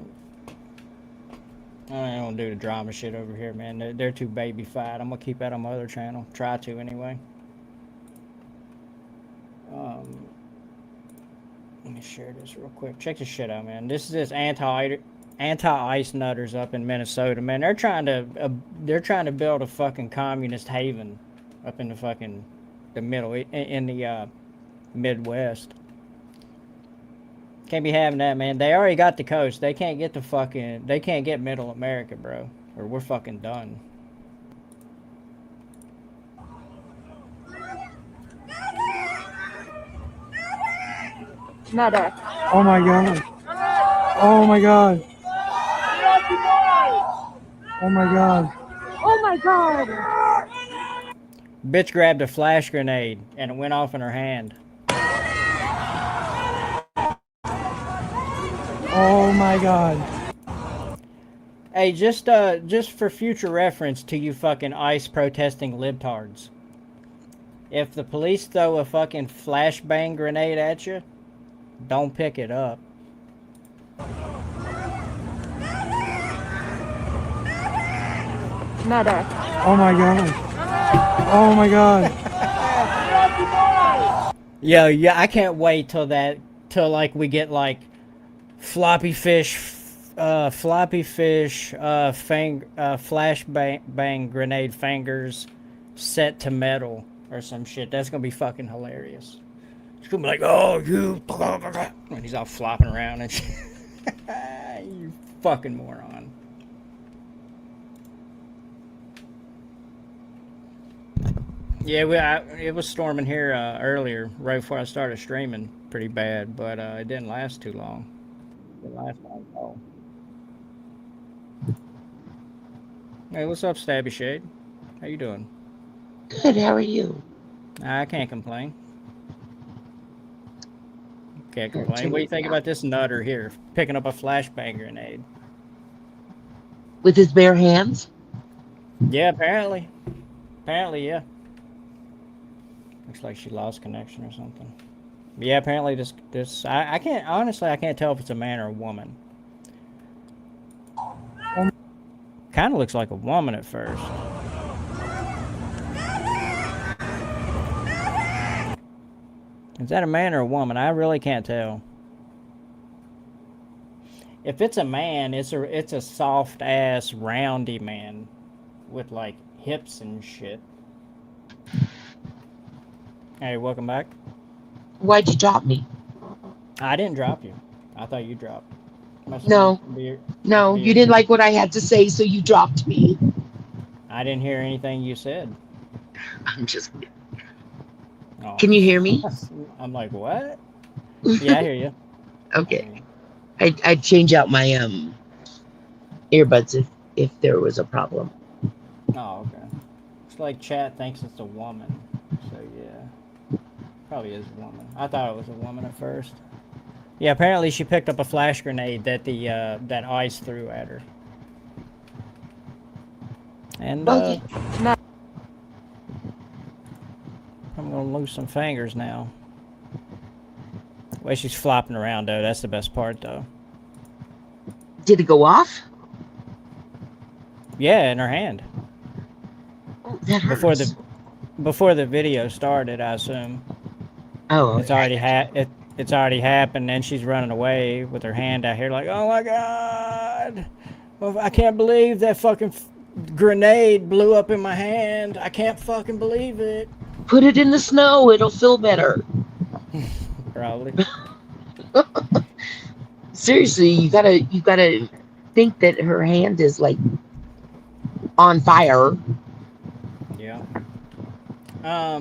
Speaker 5: don't do the drama shit over here, man. They're too baby-fied. I'm gonna keep that on my other channel. Try to, anyway. Let me share this real quick. Check this shit out, man. This is this anti-ice nutters up in Minnesota, man. They're trying to build a fucking communist haven up in the fucking middle in the Midwest. Can't be having that, man. They already got the coast. They can't get they can't get middle America, bro. Or we're fucking done.
Speaker 8: Medic.
Speaker 2: Oh my god. Oh my god. Oh my god.
Speaker 8: Oh my god.
Speaker 5: Bitch grabbed a flash grenade and it went off in her hand.
Speaker 2: Oh my god.
Speaker 5: Hey, just for future reference to you fucking ICE protesting libtards. If the police throw a fucking flashbang grenade at you, don't pick it up.
Speaker 8: Medic.
Speaker 2: Oh my god. Oh my god.
Speaker 5: Yo, yeah, I can't wait till like we get like floppy fish flashbang grenade fingers set to metal or some shit. That's gonna be fucking hilarious. It's gonna be like, oh, you, and he's all flopping around and shit. You fucking moron. Yeah, it was storming here earlier, right before I started streaming, pretty bad, but it didn't last too long. It lasted long at all. Hey, what's up, Stabby Shade? How you doing?
Speaker 15: Good, how are you?
Speaker 5: I can't complain. Can't complain. What do you think about this nutter here, picking up a flashbang grenade?
Speaker 15: With his bare hands?
Speaker 5: Yeah, apparently. Apparently, yeah. Looks like she lost connection or something. But yeah, apparently this I can't honestly I can't tell if it's a man or a woman. Kind of looks like a woman at first. Is that a man or a woman? I really can't tell. If it's a man, it's a soft ass roundy man with like hips and shit. Hey, welcome back.
Speaker 15: Why'd you drop me?
Speaker 5: I didn't drop you. I thought you dropped.
Speaker 15: No, you didn't like what I had to say, so you dropped me.
Speaker 5: I didn't hear anything you said.
Speaker 15: I'm just.
Speaker 5: Oh.
Speaker 15: Can you hear me?
Speaker 5: I'm like, what? Yeah, I hear you.
Speaker 15: Okay. I'd change out my earbuds if there was a problem.
Speaker 5: Oh, okay. It's like chat thinks it's a woman. So yeah. Probably is a woman. I thought it was a woman at first. Yeah, apparently she picked up a flash grenade that that ICE threw at her. And I'm gonna lose some fingers now. The way she's flopping around though, that's the best part though.
Speaker 15: Did it go off?
Speaker 5: Yeah, in her hand.
Speaker 15: Oh, that hurts.
Speaker 5: Before the video started, I assume.
Speaker 15: Oh,
Speaker 5: it's already it's already happened, and she's running away with her hand out here like, oh my god, well, I can't believe that fucking grenade blew up in my hand. I can't fucking believe it.
Speaker 15: Put it in the snow, it'll feel better.
Speaker 5: Probably.
Speaker 15: Seriously, you gotta think that her hand is like on fire.
Speaker 5: Yeah.
Speaker 15: Oh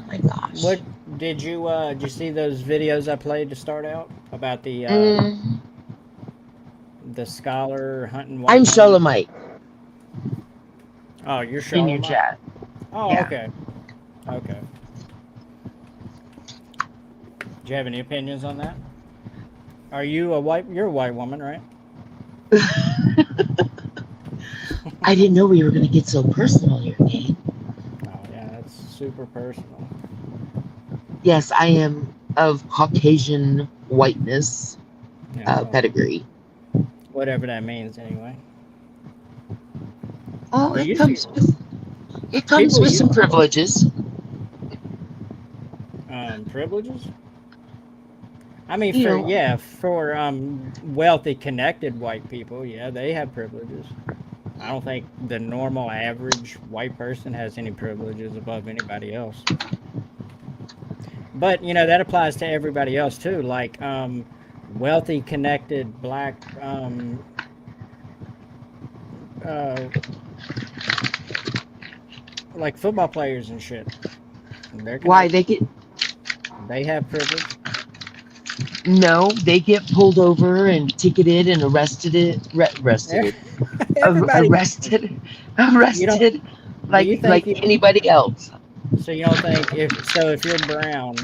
Speaker 15: my gosh.
Speaker 5: What did you see those videos I played to start out about the scholar hunting?
Speaker 15: I'm Shulamite.
Speaker 5: Oh, you're Shulamite?
Speaker 15: In your chat.
Speaker 5: Oh,
Speaker 15: yeah.
Speaker 5: Okay. Okay. Do you have any opinions on that? Are you you're a white woman, right?
Speaker 15: I didn't know we were gonna get so personal here, Gabe.
Speaker 5: Oh yeah, that's super personal.
Speaker 15: Yes, I am of Caucasian whiteness pedigree.
Speaker 5: Whatever that means, anyway.
Speaker 15: Oh, it comes with some privileges.
Speaker 5: Privileges? I mean, for wealthy, connected white people, yeah, they have privileges. I don't think the normal, average white person has any privileges above anybody else. But, you know, that applies to everybody else, too. Like, wealthy, connected, black, like football players and shit.
Speaker 15: Why
Speaker 5: they have privilege?
Speaker 15: No, they get pulled over and ticketed and arrested like anybody else.
Speaker 5: So you don't think if you're brown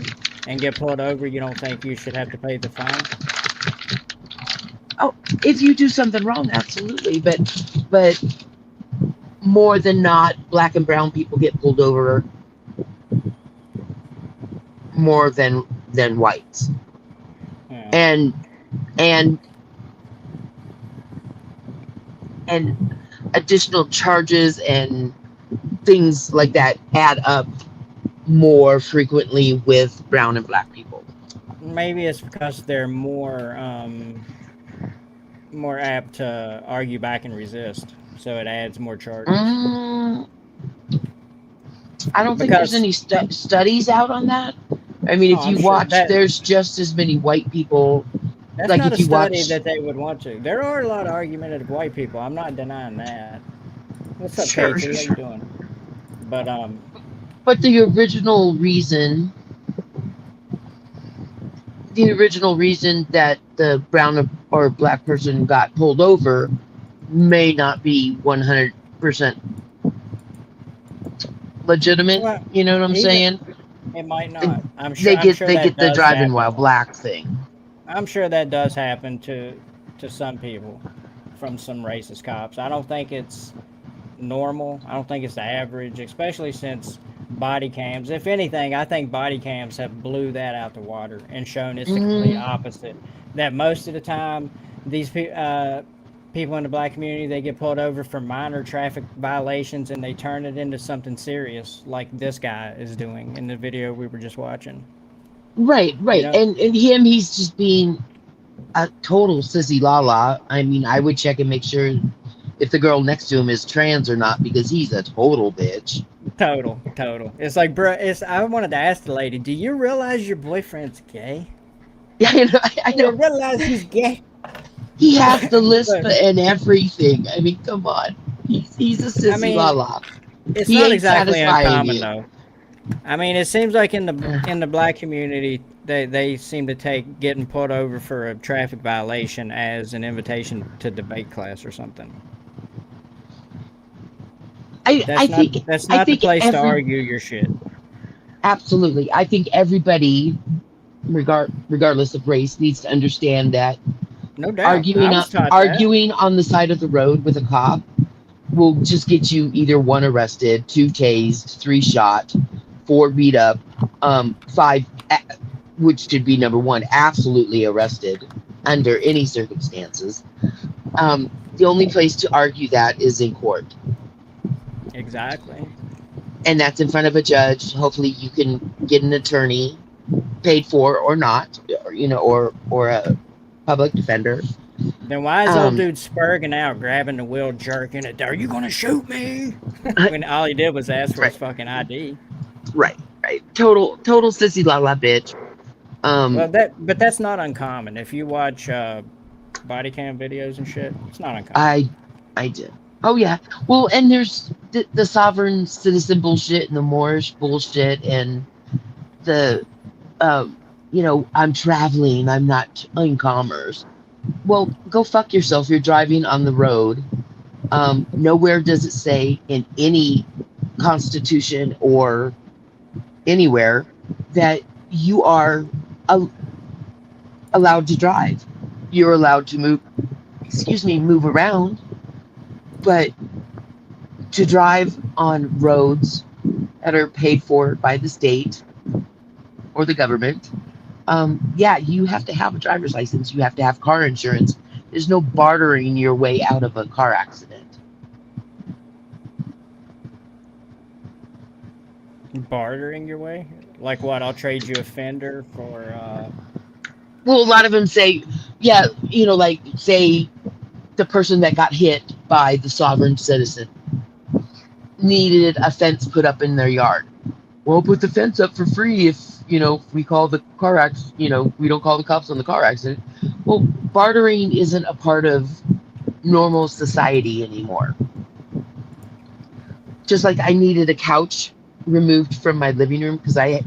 Speaker 5: and get pulled over, you don't think you should have to pay the fine?
Speaker 15: Oh, if you do something wrong, absolutely, but more than not, black and brown people get pulled over more than whites. Yeah. And additional charges and things like that add up more frequently with brown and black people.
Speaker 5: Maybe it's because they're more apt to argue back and resist, so it adds more charges.
Speaker 15: I don't think there's any studies out on that. I mean, if you watch, there's just as many white people.
Speaker 5: That's
Speaker 15: like
Speaker 5: not
Speaker 15: if
Speaker 5: a
Speaker 15: you
Speaker 5: study
Speaker 15: watch
Speaker 5: that they would want to. There are a lot of argumentative white people. I'm not denying that. What's up,
Speaker 15: Sure,
Speaker 5: Casey?
Speaker 15: sure.
Speaker 5: How you doing?
Speaker 15: But the original reason that the brown or black person got pulled over may not be 100% legitimate.
Speaker 5: Well,
Speaker 15: you know what I'm saying?
Speaker 5: It might not. I'm
Speaker 15: They
Speaker 5: sure
Speaker 15: they
Speaker 5: that
Speaker 15: get the
Speaker 5: does
Speaker 15: driving
Speaker 5: happen.
Speaker 15: while black thing.
Speaker 5: I'm sure that does happen to some people from some racist cops. I don't think it's normal. I don't think it's the average, especially since body cams. If anything, I think body cams have blew that out the water and shown it's the complete opposite. That most of the time, these people in the black community, they get pulled over for minor traffic violations and they turn it into something serious, like this guy is doing in the video we were just watching.
Speaker 15: Right.
Speaker 5: You know?
Speaker 15: And him, he's just being a total sissy la. I mean, I would check and make sure if the girl next to him is trans or not, because he's a total bitch.
Speaker 5: Total. It's like, bro, I wanted to ask the lady, do you realize your boyfriend's gay?
Speaker 15: Yeah, I know.
Speaker 5: You realize he's gay?
Speaker 15: He has the lisp and everything. I mean, come on. He's a sissy la.
Speaker 5: It's
Speaker 15: He
Speaker 5: not
Speaker 15: ain't
Speaker 5: exactly
Speaker 15: satisfying
Speaker 5: uncommon,
Speaker 15: you.
Speaker 5: though. I mean, it seems like in the black community, they seem to take getting pulled over for a traffic violation as an invitation to debate class or something.
Speaker 15: I think
Speaker 5: that's not the place to argue your shit.
Speaker 15: Absolutely. I think everybody, regardless of race, needs to understand that
Speaker 5: no doubt.
Speaker 15: Arguing on the side of the road with a cop will just get you either 1 arrested, 2 tased, 3 shot, 4 beat up, 5, which should be number 1, absolutely arrested under any circumstances. The only place to argue that is in court.
Speaker 5: Exactly.
Speaker 15: And that's in front of a judge. Hopefully you can get an attorney paid for or not, or a public defender.
Speaker 5: Then why is old dude spurging out, grabbing the wheel, jerking it? Are you gonna shoot me? When all he did was ask for his fucking ID.
Speaker 15: Right. Total sissy la bitch.
Speaker 5: Well, that's not uncommon. If you watch body cam videos and shit, it's not uncommon.
Speaker 15: I did. Oh yeah. Well, and there's the sovereign citizen bullshit and the Moorish bullshit and the I'm traveling, I'm not in commerce. Well, go fuck yourself. You're driving on the road. Nowhere does it say in any constitution or anywhere that you are allowed to drive. You're allowed to move around, but to drive on roads that are paid for by the state or the government, you have to have a driver's license. You have to have car insurance. There's no bartering your way out of a car accident.
Speaker 5: Bartering your way? Like what? I'll trade you a fender for
Speaker 15: Well, a lot of them say, like say the person that got hit by the sovereign citizen needed a fence put up in their yard. Well, put the fence up for free if we call the car accident, we don't call the cops on the car accident. Well, bartering isn't a part of normal society anymore. Just like I needed a couch removed from my living room because I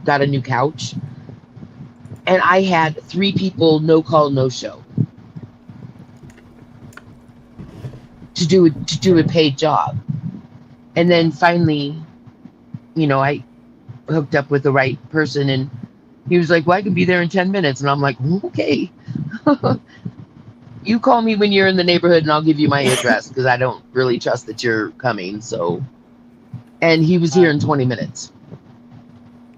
Speaker 15: got a new couch, and I had 3 people no call no show to do a paid job. And then finally, I hooked up with the right person, and he was like, well, I can be there in 10 minutes. And I'm like, okay. You call me when you're in the neighborhood and I'll give you my address because I don't really trust that you're coming. So, and he was here in 20 minutes.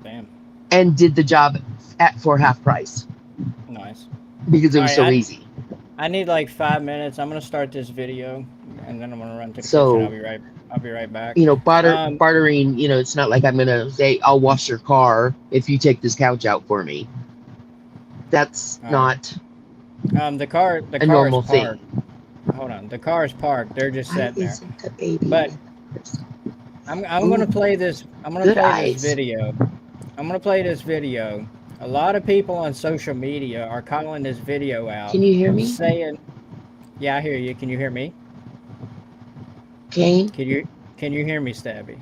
Speaker 5: Damn.
Speaker 15: And did the job for half price.
Speaker 5: Nice.
Speaker 15: Because it was so easy.
Speaker 5: I need like 5 minutes. I'm gonna start this video and then I'm gonna run to the
Speaker 15: So,
Speaker 5: kitchen. I'll be right back.
Speaker 15: Bartering, it's not like I'm gonna say I'll wash your car if you take this couch out for me. That's not
Speaker 5: the car
Speaker 15: a normal
Speaker 5: is parked. Hold on, the car is parked. They're just sitting there. But I'm gonna play this. I'm gonna play this video. I'm gonna play this video. A lot of people on social media are calling this video out.
Speaker 15: Can you hear me?
Speaker 5: Saying, yeah, I hear you. Can you hear me?
Speaker 15: Kane?
Speaker 5: Can you hear me, Stabby?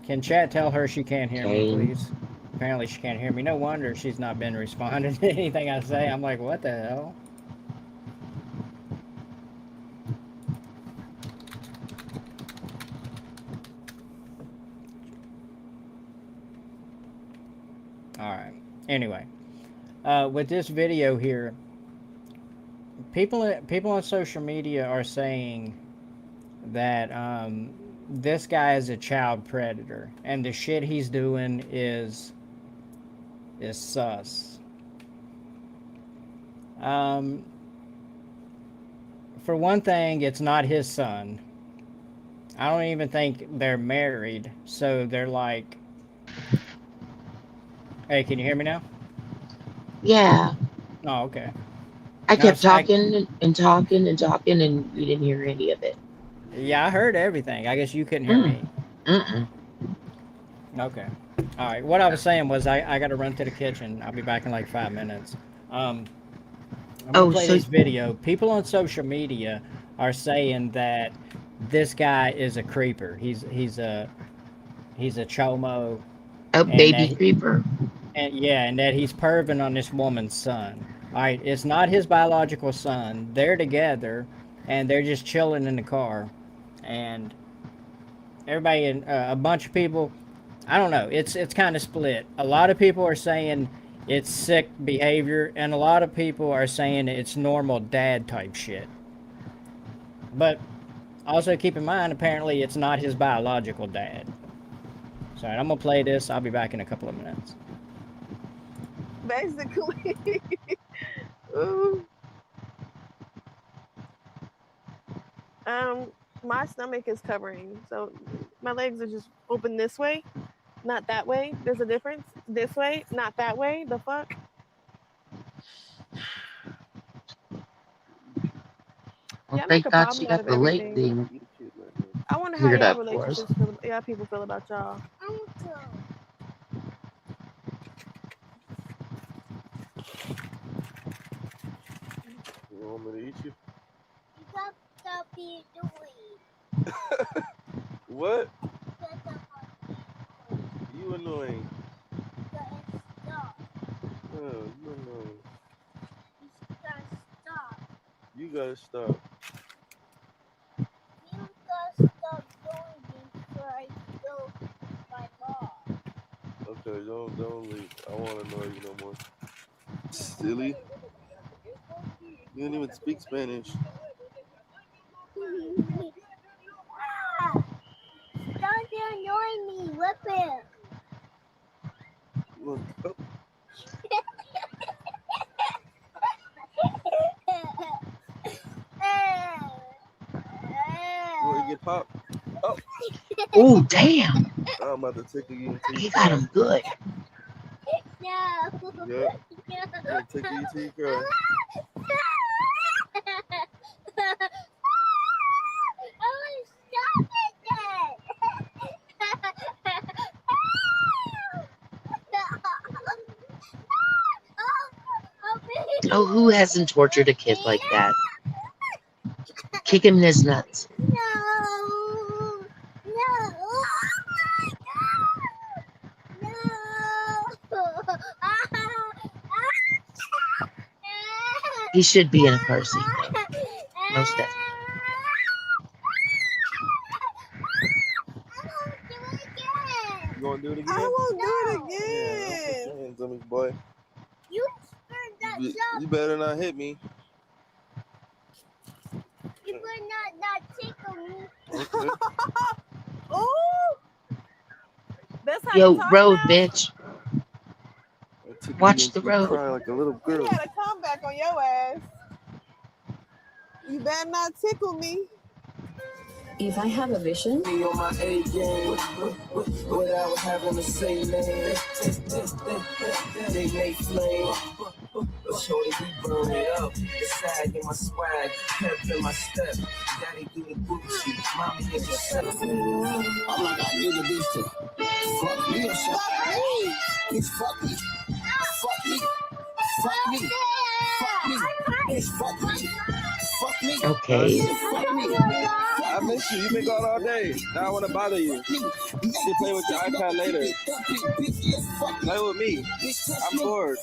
Speaker 5: Can chat tell her she can't hear me, please? Apparently she can't hear me. No wonder she's not been responding to anything I say. I'm like, what the hell? All right. Anyway, with this video here, people on social media are saying that this guy is a child predator, and the shit he's doing is sus. For one thing, it's not his son. I don't even think they're married, so they're like, hey, can you hear me now?
Speaker 15: Yeah.
Speaker 5: Oh, okay.
Speaker 15: I
Speaker 5: No,
Speaker 15: kept
Speaker 5: so
Speaker 15: talking and talking and talking, and you didn't hear any of it.
Speaker 5: yeah, I heard everything. I guess you couldn't hear me. Okay. All right. What I was saying was I got to run to the kitchen. I'll be back in like 5 minutes. I'm gonna play this video. People on social media are saying that this guy is a creeper. He's a chomo.
Speaker 15: A baby creeper.
Speaker 5: And yeah, and that he's perving on this woman's son. All right, it's not his biological son. They're together, and they're just chilling in the car, and everybody, a bunch of people, I don't know. It's kind of split. A lot of people are saying it's sick behavior, and a lot of people are saying it's normal dad type shit. But also keep in mind, apparently it's not his biological dad. So I'm gonna play this. I'll be back in a couple of minutes.
Speaker 16: Basically, ooh. My stomach is covering, so my legs are just open this way, not that way. There's a difference. This way, not that way. The fuck?
Speaker 15: Well, thank God she got the leg thing.
Speaker 16: I wonder how
Speaker 15: Cleared
Speaker 16: y'all
Speaker 15: up for us.
Speaker 16: relationships feel, y'all people feel about y'all.
Speaker 17: You want me to eat you? What? You annoying. Oh, you annoying. You gotta stop. Okay, don't leave. I won't annoy you no more. Silly. You don't even speak Spanish.
Speaker 18: Don't annoy me, whip it.
Speaker 17: Look, oh. You want to get popped? Oh.
Speaker 15: Oh, damn.
Speaker 17: I'm about to tickle you until
Speaker 15: He
Speaker 17: you
Speaker 15: got
Speaker 17: cry.
Speaker 15: him good.
Speaker 18: No.
Speaker 17: Yep. I'm going to tickle you until you cry.
Speaker 15: Oh, who hasn't tortured a kid like that? Kick him in his nuts. He should be in a car seat, though. Most definitely.
Speaker 17: You want to do it again?
Speaker 16: I won't do it
Speaker 17: Yeah,
Speaker 16: again.
Speaker 17: don't put your hands on me, boy.
Speaker 18: You spurned that job.
Speaker 17: You better not hit me.
Speaker 18: You better not tickle me.
Speaker 17: Okay.
Speaker 16: Ooh. That's how
Speaker 15: Yo,
Speaker 16: you talk
Speaker 15: road,
Speaker 16: now?
Speaker 15: bitch. Watch the road.
Speaker 17: Cry like a little girl.
Speaker 16: You got a comeback on your ass. You better not tickle me.
Speaker 19: If I have a vision,
Speaker 20: Me on my A game, without having to say name. They may flame, but shorty, we burn it up. The sag in my swag, pep in my step. Daddy do the Gucci, mommy get your seven. I'm like, I need a bitch to fuck me or something. Bitch, fuck me. Fuck me. Fuck me. Fuck me. Bitch, fuck me. Fuck me.
Speaker 15: Okay.
Speaker 20: Fuck me.
Speaker 17: I miss you. You've been gone all day. Now I want to bother you. You play with your iPad later. Play with me. I'm bored.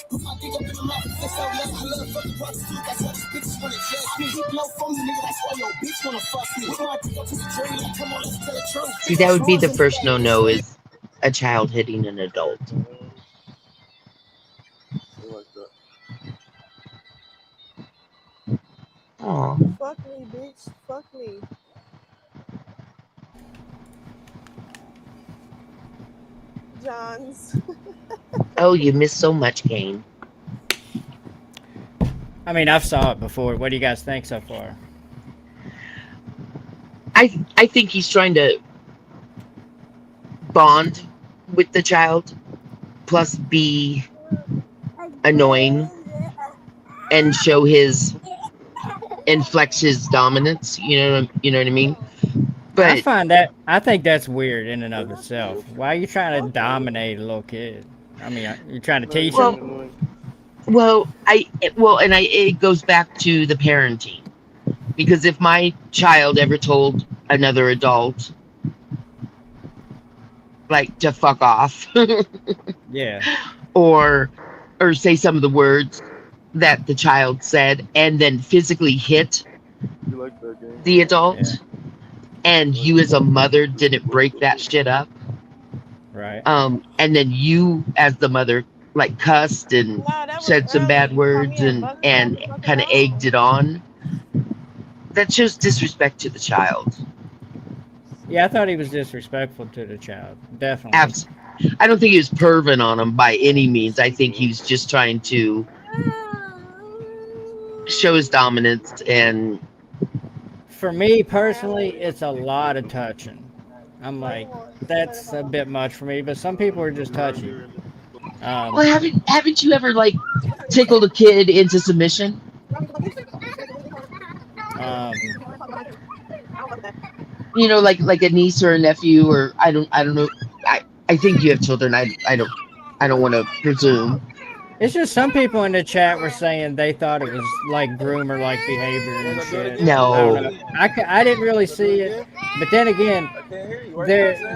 Speaker 15: See, that would be the first no-no is a child hitting an adult. Aw.
Speaker 16: Fuck me, bitch. Fuck me. Johns.
Speaker 15: Oh, you missed so much, Kane.
Speaker 5: I mean, I've saw it before. What do you guys think so far?
Speaker 15: I think he's trying to bond with the child, plus be annoying and show his and flex his dominance. You know what I mean? But
Speaker 5: I think that's weird in and of itself. Why are you trying to dominate a little kid? I mean, you're trying to teach him.
Speaker 15: It goes back to the parenting, because if my child ever told another adult like to fuck off,
Speaker 5: Yeah.
Speaker 15: or say some of the words that the child said, and then physically hit the adult, and you as a mother didn't break that shit up,
Speaker 5: right?
Speaker 15: And then you as the mother like cussed and said some bad words and kind of egged it on, that shows disrespect to the child.
Speaker 5: Yeah, I thought he was disrespectful to the child. Definitely.
Speaker 15: I don't think he was perving on him by any means. I think he was just trying to show his dominance. And
Speaker 5: for me personally, it's a lot of touching. I'm like, that's a bit much for me, but some people are just touchy.
Speaker 15: Well, haven't you ever like tickled a kid into submission? You know, like a niece or a nephew, or I don't know. I think you have children. I don't want to presume.
Speaker 5: It's just some people in the chat were saying they thought it was like groomer like behavior and shit.
Speaker 15: No.
Speaker 5: I don't know. I didn't really see it, but then again,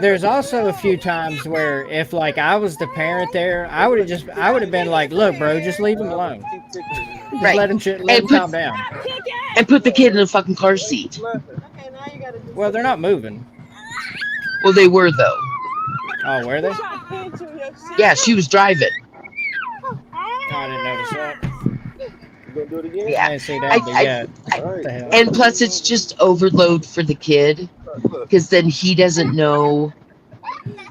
Speaker 5: there's also a few times where if like I was the parent there, I would have been like, look, bro, just leave him alone. Just let him calm down.
Speaker 15: And put the kid in a fucking car seat.
Speaker 5: Well, they're not moving.
Speaker 15: Well, they were though.
Speaker 5: Oh, were they?
Speaker 15: Yeah, she was driving.
Speaker 5: I didn't notice that.
Speaker 15: Yeah.
Speaker 5: I didn't see that, but yeah. What the hell?
Speaker 15: And plus, it's just overload for the kid, because then he doesn't know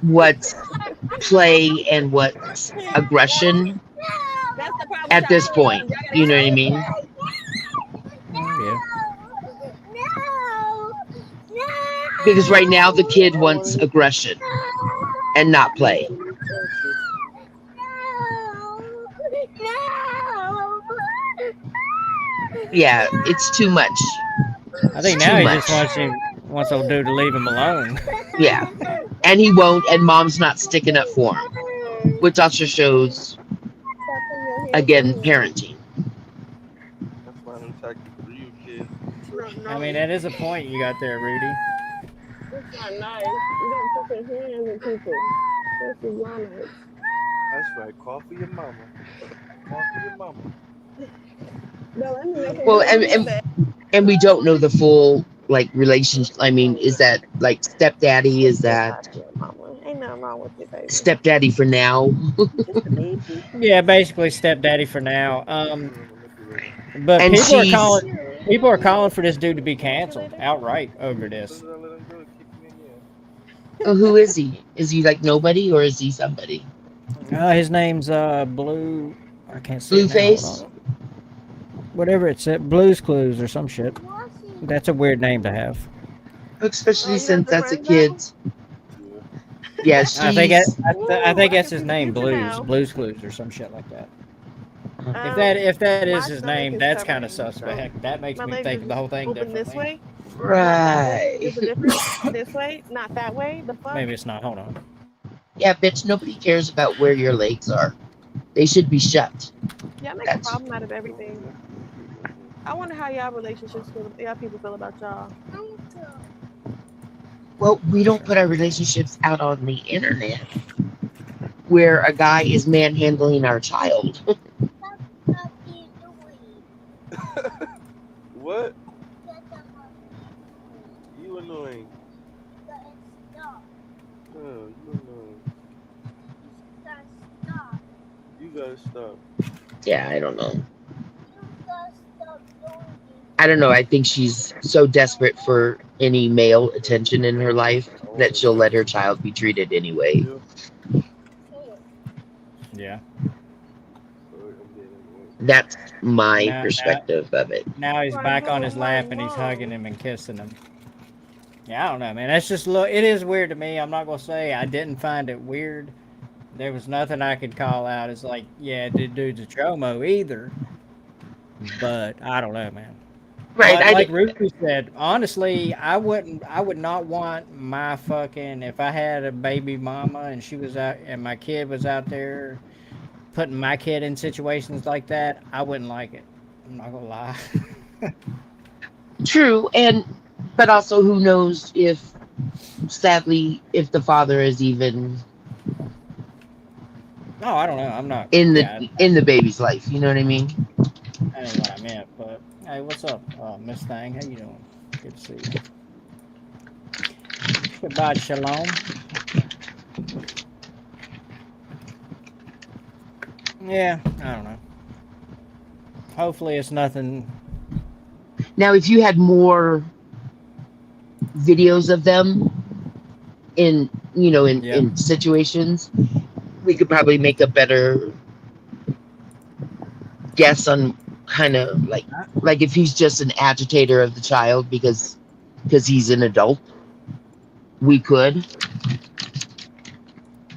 Speaker 15: what's play and what's aggression at this point. You know what I mean?
Speaker 5: Yeah.
Speaker 15: Because right now the kid wants aggression and not play. Yeah, it's too much.
Speaker 5: I think now he just wants old dude to leave him alone.
Speaker 15: Yeah, and he won't, and mom's not sticking up for him, which also shows, again, parenting.
Speaker 5: I mean, that is a point you got there, Rudy.
Speaker 16: It's not nice. You don't put your hands in people. Especially grown-ups.
Speaker 17: That's right. Call for your mama. Call for your mama.
Speaker 15: Well, and we don't know the full like relationship. I mean, is that like stepdaddy? Is that
Speaker 16: Ain't nothing wrong with it, baby.
Speaker 15: stepdaddy for now?
Speaker 5: Yeah, basically stepdaddy for now. But
Speaker 15: And
Speaker 5: people are calling for this dude to be canceled outright over this.
Speaker 15: Oh, who is he? Is he like nobody, or is he somebody?
Speaker 5: His name's Blue. I can't see.
Speaker 15: Blueface.
Speaker 5: Whatever it's at, Blue's Clues or some shit. That's a weird name to have.
Speaker 15: Especially since that's a kid. Yeah,
Speaker 5: I think that's his name, Blue's Clues or some shit like that. If that is his name, that's kind of suspect. That makes me think of the whole thing
Speaker 16: Open this
Speaker 5: differently.
Speaker 16: way.
Speaker 15: Right.
Speaker 16: There's a difference. This way, not that way. The fuck.
Speaker 5: Maybe it's not. Hold on.
Speaker 15: Yeah, bitch. Nobody cares about where your legs are. They should be shut.
Speaker 16: Y'all make a problem out of everything. I wonder how y'all people feel about y'all.
Speaker 15: Well, we don't put our relationships out on the internet where a guy is manhandling our child.
Speaker 17: What? You annoying. Oh, you annoying. You gotta stop.
Speaker 15: Yeah, I don't know. I don't know. I think she's so desperate for any male attention in her life that she'll let her child be treated anyway.
Speaker 5: Yeah.
Speaker 15: That's my
Speaker 5: Now,
Speaker 15: perspective of it.
Speaker 5: now he's back on his lap and he's hugging him and kissing him. Yeah, I don't know, man. That's just look. It is weird to me. I'm not gonna say I didn't find it weird. There was nothing I could call out as like, yeah, dude's a chomo either. But I don't know, man.
Speaker 15: Right.
Speaker 5: But like Ruby said, honestly, I would not want my fucking, if I had a baby mama and she was out and my kid was out there putting my kid in situations like that, I wouldn't like it. I'm not gonna lie.
Speaker 15: True, but also who knows if, sadly, if the father is even
Speaker 5: No, I don't know. I'm not.
Speaker 15: in
Speaker 5: Yeah,
Speaker 15: the baby's life. You know what I mean?
Speaker 5: that ain't what I meant. But hey, what's up, Miss Thang? How you doing? Good to see you. Goodbye, Shalom. Yeah, I don't know. Hopefully, it's nothing.
Speaker 15: Now, if you had more videos of them in situations, we could probably make a better guess on kind of like if he's just an agitator of the child because he's an adult, we could.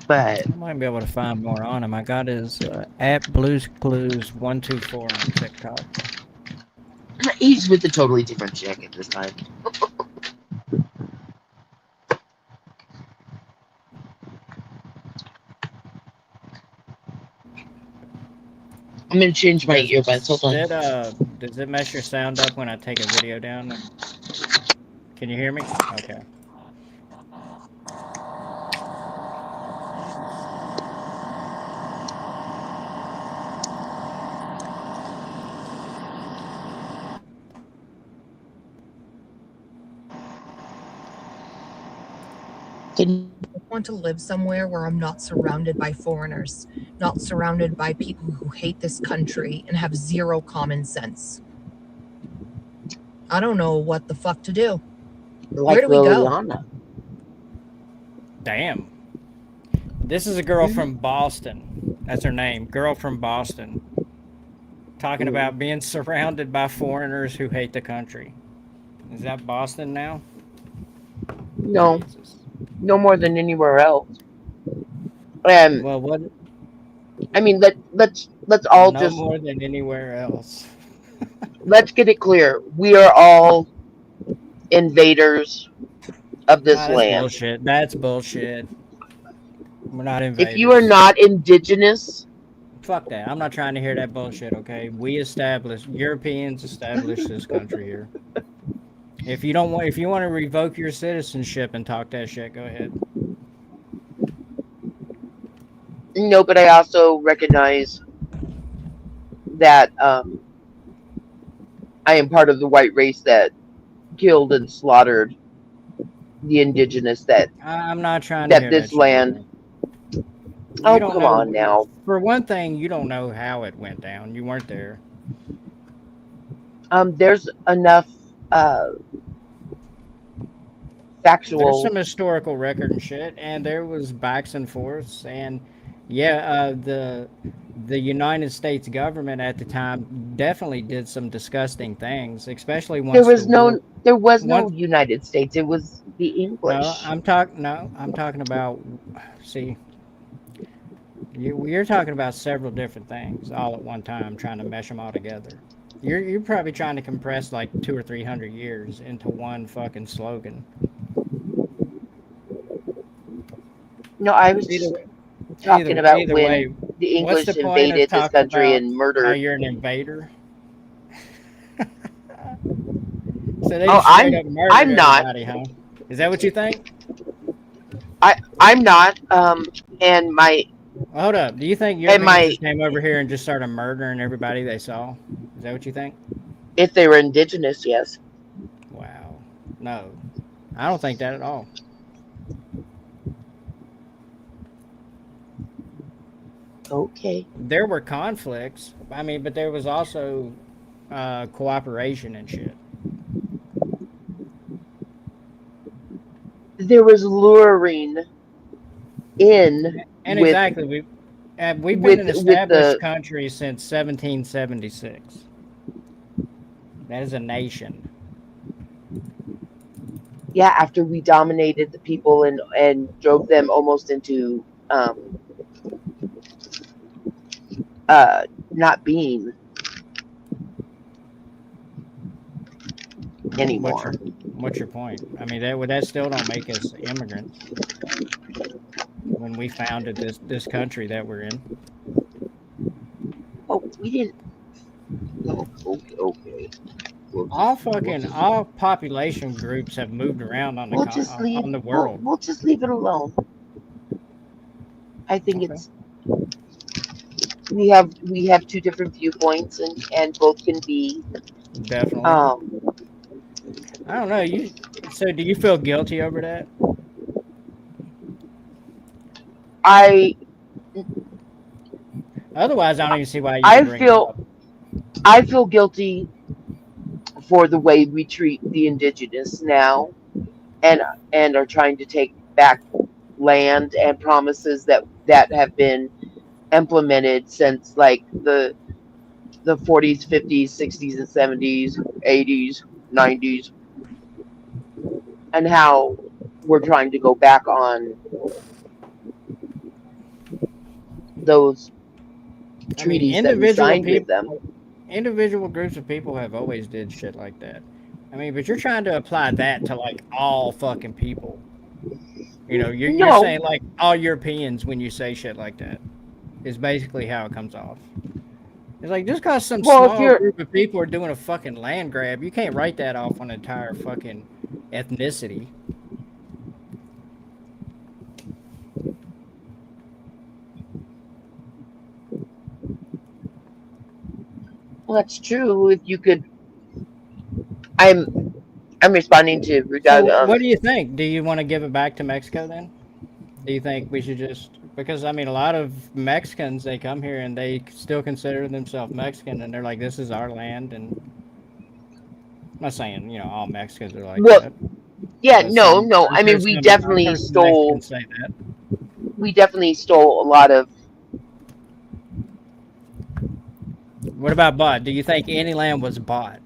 Speaker 15: But
Speaker 5: I might be able to find more on him. I got his at Blues Clues 124 on TikTok.
Speaker 15: he's with a totally different chick at this time. I'm gonna change my earbuds. Hold on.
Speaker 5: Does it mess your sound up when I take a video down? Can you hear me? Okay.
Speaker 21: I want to live somewhere where I'm not surrounded by foreigners, not surrounded by people who hate this country and have zero common sense. I don't know what the fuck to do. Where do we go?
Speaker 5: Damn. This is a girl from Boston. That's her name. Girl from Boston. Talking about being surrounded by foreigners who hate the country. Is that Boston now?
Speaker 15: No. No more than anywhere else. Well,
Speaker 5: what?
Speaker 15: I mean, let's all
Speaker 5: no
Speaker 15: just
Speaker 5: more than anywhere else.
Speaker 15: let's get it clear. We are all invaders of this
Speaker 5: That's
Speaker 15: land.
Speaker 5: bullshit. That's bullshit. We're not invaders.
Speaker 15: If you are not indigenous,
Speaker 5: fuck that. I'm not trying to hear that bullshit. Okay, Europeans established this country here. If you want to revoke your citizenship and talk that shit, go ahead.
Speaker 15: no, but I also recognize that I am part of the white race that killed and slaughtered the indigenous
Speaker 5: I'm not trying to hear
Speaker 15: this
Speaker 5: that
Speaker 15: land.
Speaker 5: Shit,
Speaker 15: oh, come on now.
Speaker 5: For one thing, you don't know how it went down. You weren't there.
Speaker 15: There's enough factual.
Speaker 5: There's some historical record and shit, and there was backs and forths, and the United States government at the time definitely did some disgusting things, especially once
Speaker 15: there was no United States. It was the English.
Speaker 5: No, I'm talking about. See, you're talking about several different things all at one time, trying to mesh them all together. You're probably trying to compress like 200 or 300 years into one fucking slogan.
Speaker 15: No, I was talking about when the English invaded this country and murdered.
Speaker 5: How you're an invader. So they
Speaker 15: I'm not.
Speaker 5: Huh? Is that what you think?
Speaker 15: I'm not. And my.
Speaker 5: Hold up. Do you think Europeans came over here and just started murdering everybody they saw? Is that what you think?
Speaker 15: If they were indigenous, yes.
Speaker 5: Wow. No, I don't think that at all.
Speaker 15: Okay.
Speaker 5: There were conflicts. I mean, but there was also cooperation and shit.
Speaker 15: There was luring in
Speaker 5: And
Speaker 15: with
Speaker 5: exactly, we've been an
Speaker 15: with
Speaker 5: established
Speaker 15: the
Speaker 5: country since 1776. That is a nation.
Speaker 15: yeah, after we dominated the people and drove them almost into not being anymore.
Speaker 5: What's your point? I mean, that still don't make us immigrants when we founded this country that we're in.
Speaker 15: Oh, we didn't. No, okay.
Speaker 5: All population groups have moved around on the
Speaker 15: We'll just leave.
Speaker 5: on the world.
Speaker 15: We'll just leave it alone. I think it's we have two different viewpoints and both can be
Speaker 5: Definitely. I don't know. So do you feel guilty over that? Otherwise, I don't even see why you bring it up.
Speaker 15: I feel guilty for the way we treat the indigenous now, and are trying to take back land and promises that have been implemented since like the 40s, 50s, 60s, and 70s, 80s, 90s, and how we're trying to go back on those treaties that we signed with them.
Speaker 5: Individual groups of people have always did shit like that. I mean, but you're trying to apply that to like all fucking people. You know, you're saying like all Europeans when you say shit like that. Is basically how it comes off. It's like just because some small group of people are doing a fucking land grab, you can't write that off on an entire fucking ethnicity.
Speaker 15: Well, that's true. If you could, I'm responding to
Speaker 5: So what do you think? Do you want to give it back to Mexico then? Do you think we should just because I mean a lot of Mexicans they come here and they still consider themselves Mexican and they're like this is our land and I'm not saying all Mexicans are like that.
Speaker 15: Yeah, no. I mean we definitely stole.
Speaker 5: Say that.
Speaker 15: We definitely stole a lot of.
Speaker 5: What about bought? Do you think any land was bought?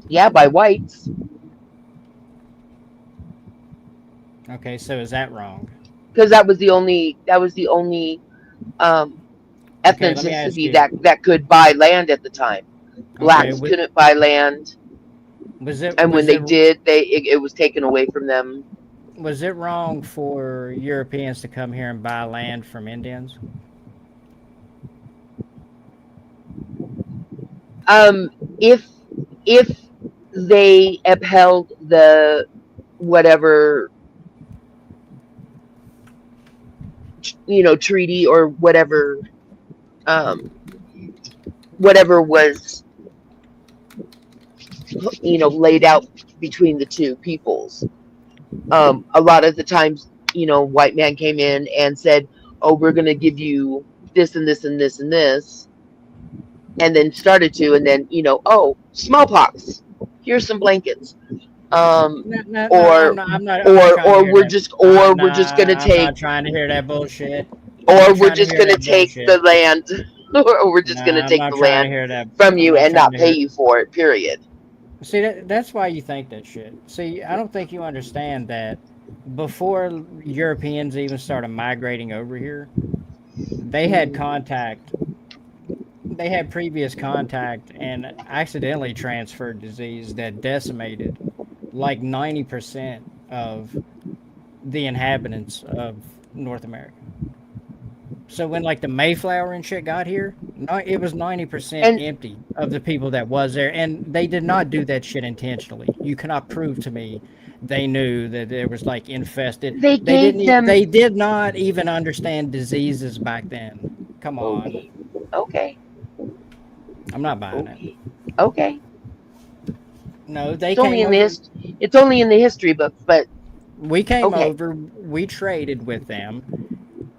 Speaker 15: Yeah, by whites.
Speaker 5: Okay, so is that wrong?
Speaker 15: Because that was the only ethnicity that could buy land at the time. Blacks couldn't buy land. And when they did, it was taken away from them.
Speaker 5: Was it wrong for Europeans to come here and buy land from Indians?
Speaker 15: If they upheld the whatever treaty or whatever was laid out between the two peoples, a lot of the times white man came in and said, oh, we're going to give you this and this and this and this, and then started to, and then oh, smallpox, here's some blankets, or we're just gonna take.
Speaker 5: I'm not trying to hear that bullshit.
Speaker 15: Or we're just gonna take the land, or we're just gonna take the land from you and not pay you for it. Period.
Speaker 5: See, that's why you think that shit. See, I don't think you understand that before Europeans even started migrating over here, they had contact. They had previous contact and accidentally transferred disease that decimated like 90% of the inhabitants of North America. So when like the Mayflower and shit got here, it was 90% empty of the people that was there, and they did not do that shit intentionally. You cannot prove to me they knew that there was like infested. They did not even understand diseases back then. Come on.
Speaker 15: Okay.
Speaker 5: I'm not buying it.
Speaker 15: Okay.
Speaker 5: No, they
Speaker 15: it's only in the it's only in the history book, but
Speaker 5: we came over, we traded with them,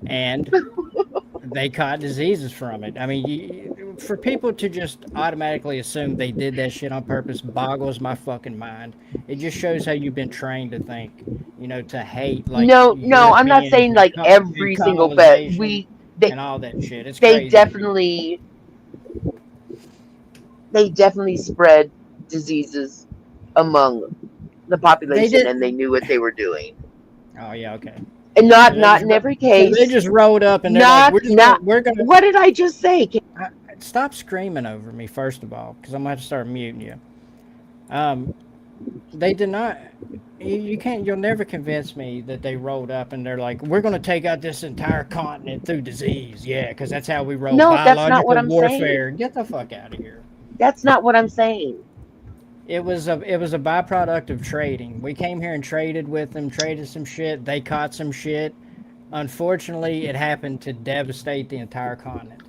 Speaker 5: and they caught diseases from it. I mean, for people to just automatically assume they did that shit on purpose boggles my fucking mind. It just shows how you've been trained to think, to hate like
Speaker 15: No, I'm not
Speaker 5: Europeans
Speaker 15: saying like
Speaker 5: and
Speaker 15: every single, but
Speaker 5: colonization
Speaker 15: they
Speaker 5: and all that shit. It's
Speaker 15: they
Speaker 5: crazy to me.
Speaker 15: definitely spread diseases among the
Speaker 5: They
Speaker 15: population,
Speaker 5: did.
Speaker 15: and they knew what they were doing.
Speaker 5: Oh yeah, okay.
Speaker 15: And
Speaker 5: So they
Speaker 15: not
Speaker 5: just
Speaker 15: in every
Speaker 5: so they
Speaker 15: case.
Speaker 5: just rolled up and they're like, we're gonna.
Speaker 15: What did I just say?
Speaker 5: Stop screaming over me, first of all, because I'm gonna have to start muting you. They did not. You can't. You'll never convince me that they rolled up and they're like, we're gonna take out this entire continent through disease. Yeah, because that's how we roll.
Speaker 15: No, that's not what
Speaker 5: Biological
Speaker 15: I'm
Speaker 5: warfare.
Speaker 15: saying.
Speaker 5: Get the fuck out of here.
Speaker 15: That's not what I'm saying.
Speaker 5: It was a byproduct of trading. We came here and traded with them, traded some shit. They caught some shit. Unfortunately, it happened to devastate the entire continent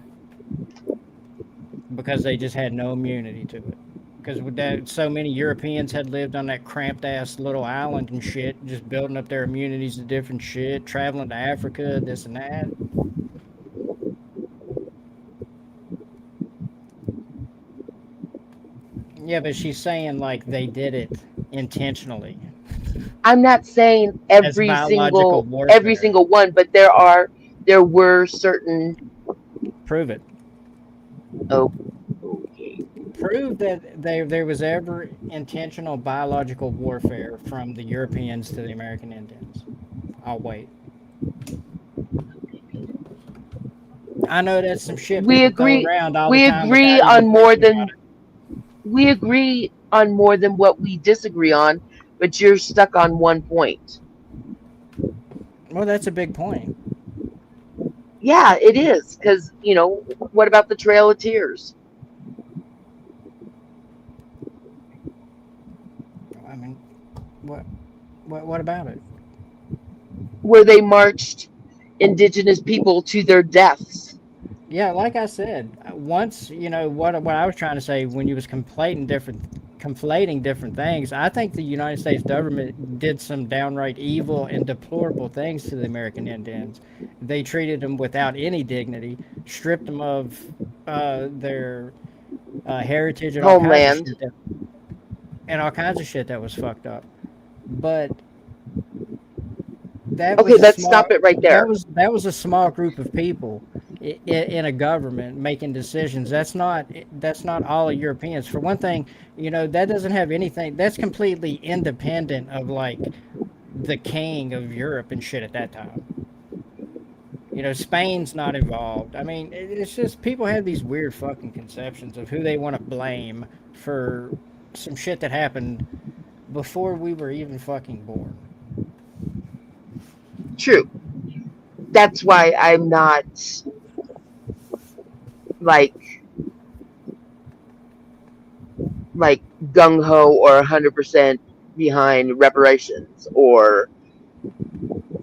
Speaker 5: because they just had no immunity to it. Because so many Europeans had lived on that cramped ass little island and shit, just building up their immunities to different shit, traveling to Africa, this and that. Yeah, but she's saying like they did it intentionally.
Speaker 15: I'm not saying every single one, but there were certain.
Speaker 5: Prove it.
Speaker 15: Oh.
Speaker 5: Prove that there was ever intentional biological warfare from the Europeans to the American Indians. I'll wait. I know that's some shit
Speaker 15: We
Speaker 5: people throw
Speaker 15: agree.
Speaker 5: around all
Speaker 15: We
Speaker 5: the time
Speaker 15: agree
Speaker 5: without
Speaker 15: on
Speaker 5: even
Speaker 15: more
Speaker 5: thinking
Speaker 15: than.
Speaker 5: about it.
Speaker 15: We agree on more than what we disagree on, but you're stuck on one point.
Speaker 5: Well, that's a big point.
Speaker 15: Yeah, it is. Because, what about the Trail of Tears?
Speaker 5: I mean, what about it?
Speaker 15: Where they marched indigenous people to their deaths.
Speaker 5: Yeah, like I said, once what I was trying to say when you was conflating different things. I think the United States government did some downright evil and deplorable things to the American Indians. They treated them without any dignity, stripped them of their heritage and all kinds of
Speaker 15: Homeland.
Speaker 5: shit that was fucked up. But
Speaker 15: Okay, let's stop it right there.
Speaker 5: That was a small group of people in a government making decisions. That's not all Europeans. For one thing, that doesn't have anything. That's completely independent of like the king of Europe and shit at that time. Spain's not involved. I mean, it's just people have these weird fucking conceptions of who they want to blame for some shit that happened before we were even fucking born.
Speaker 15: True. That's why I'm not like gung-ho or 100% behind reparations or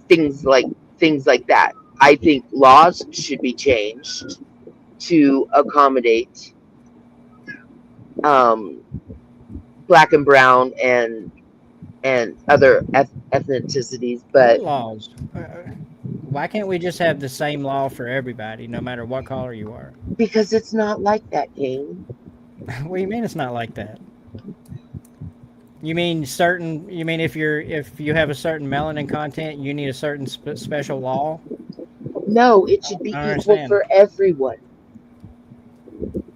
Speaker 15: things like that. I think laws should be changed to accommodate black and brown and other ethnicities, but
Speaker 5: What laws? Why can't we just have the same law for everybody, no matter what color you are?
Speaker 15: because it's not like that, King.
Speaker 5: What do you mean it's not like that? You mean if you have a certain melanin content, you need a certain special law?
Speaker 15: No, it should be equal for everyone.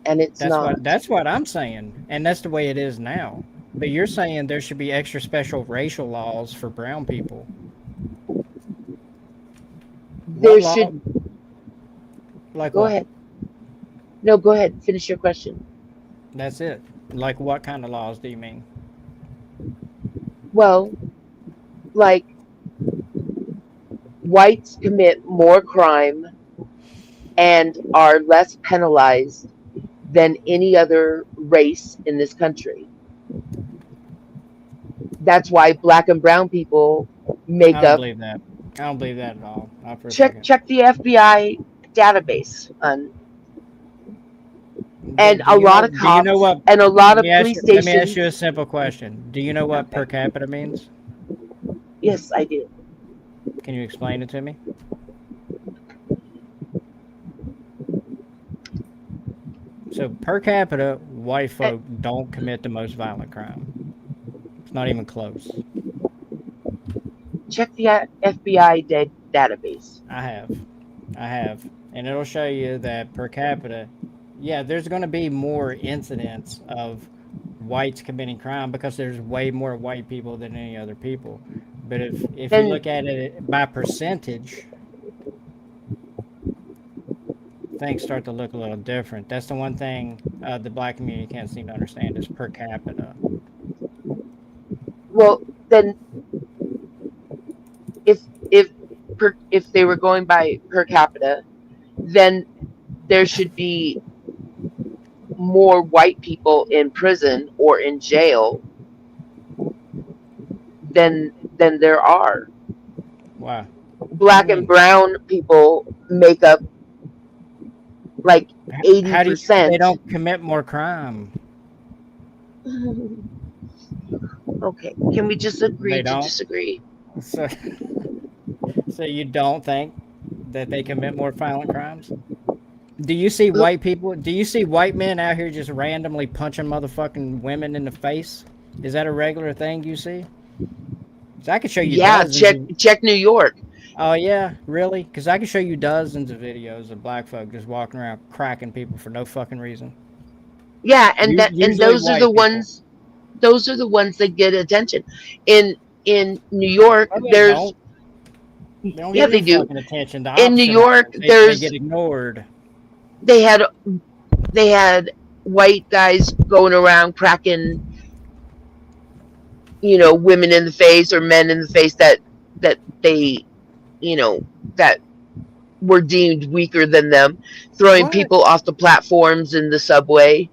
Speaker 15: And it's not.
Speaker 5: That's what I'm saying, and that's the way it is now. But you're saying there should be extra special racial laws for brown people.
Speaker 15: There should.
Speaker 5: Like
Speaker 15: go
Speaker 5: what?
Speaker 15: ahead. No, go ahead. Finish your question.
Speaker 5: That's it. Like what kind of laws do you mean?
Speaker 15: Well, like whites commit more crime and are less penalized than any other race in this country. That's why black and brown people make
Speaker 5: I don't
Speaker 15: up.
Speaker 5: believe that. I don't believe that at all. Not for a
Speaker 15: Check the FBI database and a lot of cops and a lot of police stations.
Speaker 5: Let me ask you a simple question. Do you know what per capita means?
Speaker 15: Yes, I do.
Speaker 5: Can you explain it to me? So per capita, white folk don't commit the most violent crime. It's not even close.
Speaker 15: Check the FBI database.
Speaker 5: I have, and it'll show you that per capita, yeah, there's going to be more incidents of whites committing crime because there's way more white people than any other people. But if you look at it by percentage, things start to look a little different. That's the one thing the black community can't seem to understand is per capita.
Speaker 15: Well, then, if they were going by per capita, then there should be more white people in prison or in jail than there are.
Speaker 5: Wow.
Speaker 15: Black and brown people make up like 80%.
Speaker 5: How do you think they don't commit more crime?
Speaker 15: Okay, can we just agree
Speaker 5: They
Speaker 15: to
Speaker 5: don't?
Speaker 15: disagree?
Speaker 5: So you don't think that they commit more violent crimes? Do you see white people? Do you see white men out here just randomly punching motherfucking women in the face? Is that a regular thing you see? So I could show you.
Speaker 15: Yeah, check New York.
Speaker 5: Oh yeah, really? Because I can show you dozens of videos of black folk just walking around cracking people for no fucking reason.
Speaker 15: Yeah, and those are the ones. Those are the ones that get attention. In New York, there's.
Speaker 5: They don't
Speaker 15: Yeah,
Speaker 5: get
Speaker 15: they
Speaker 5: any
Speaker 15: do.
Speaker 5: fucking attention. The
Speaker 15: In New
Speaker 5: opposite
Speaker 15: York,
Speaker 5: happens. They
Speaker 15: there's.
Speaker 5: get ignored.
Speaker 15: They had white guys going around cracking, women in the face or men in the face that they, that were deemed weaker than them, throwing people off the platforms in the subway.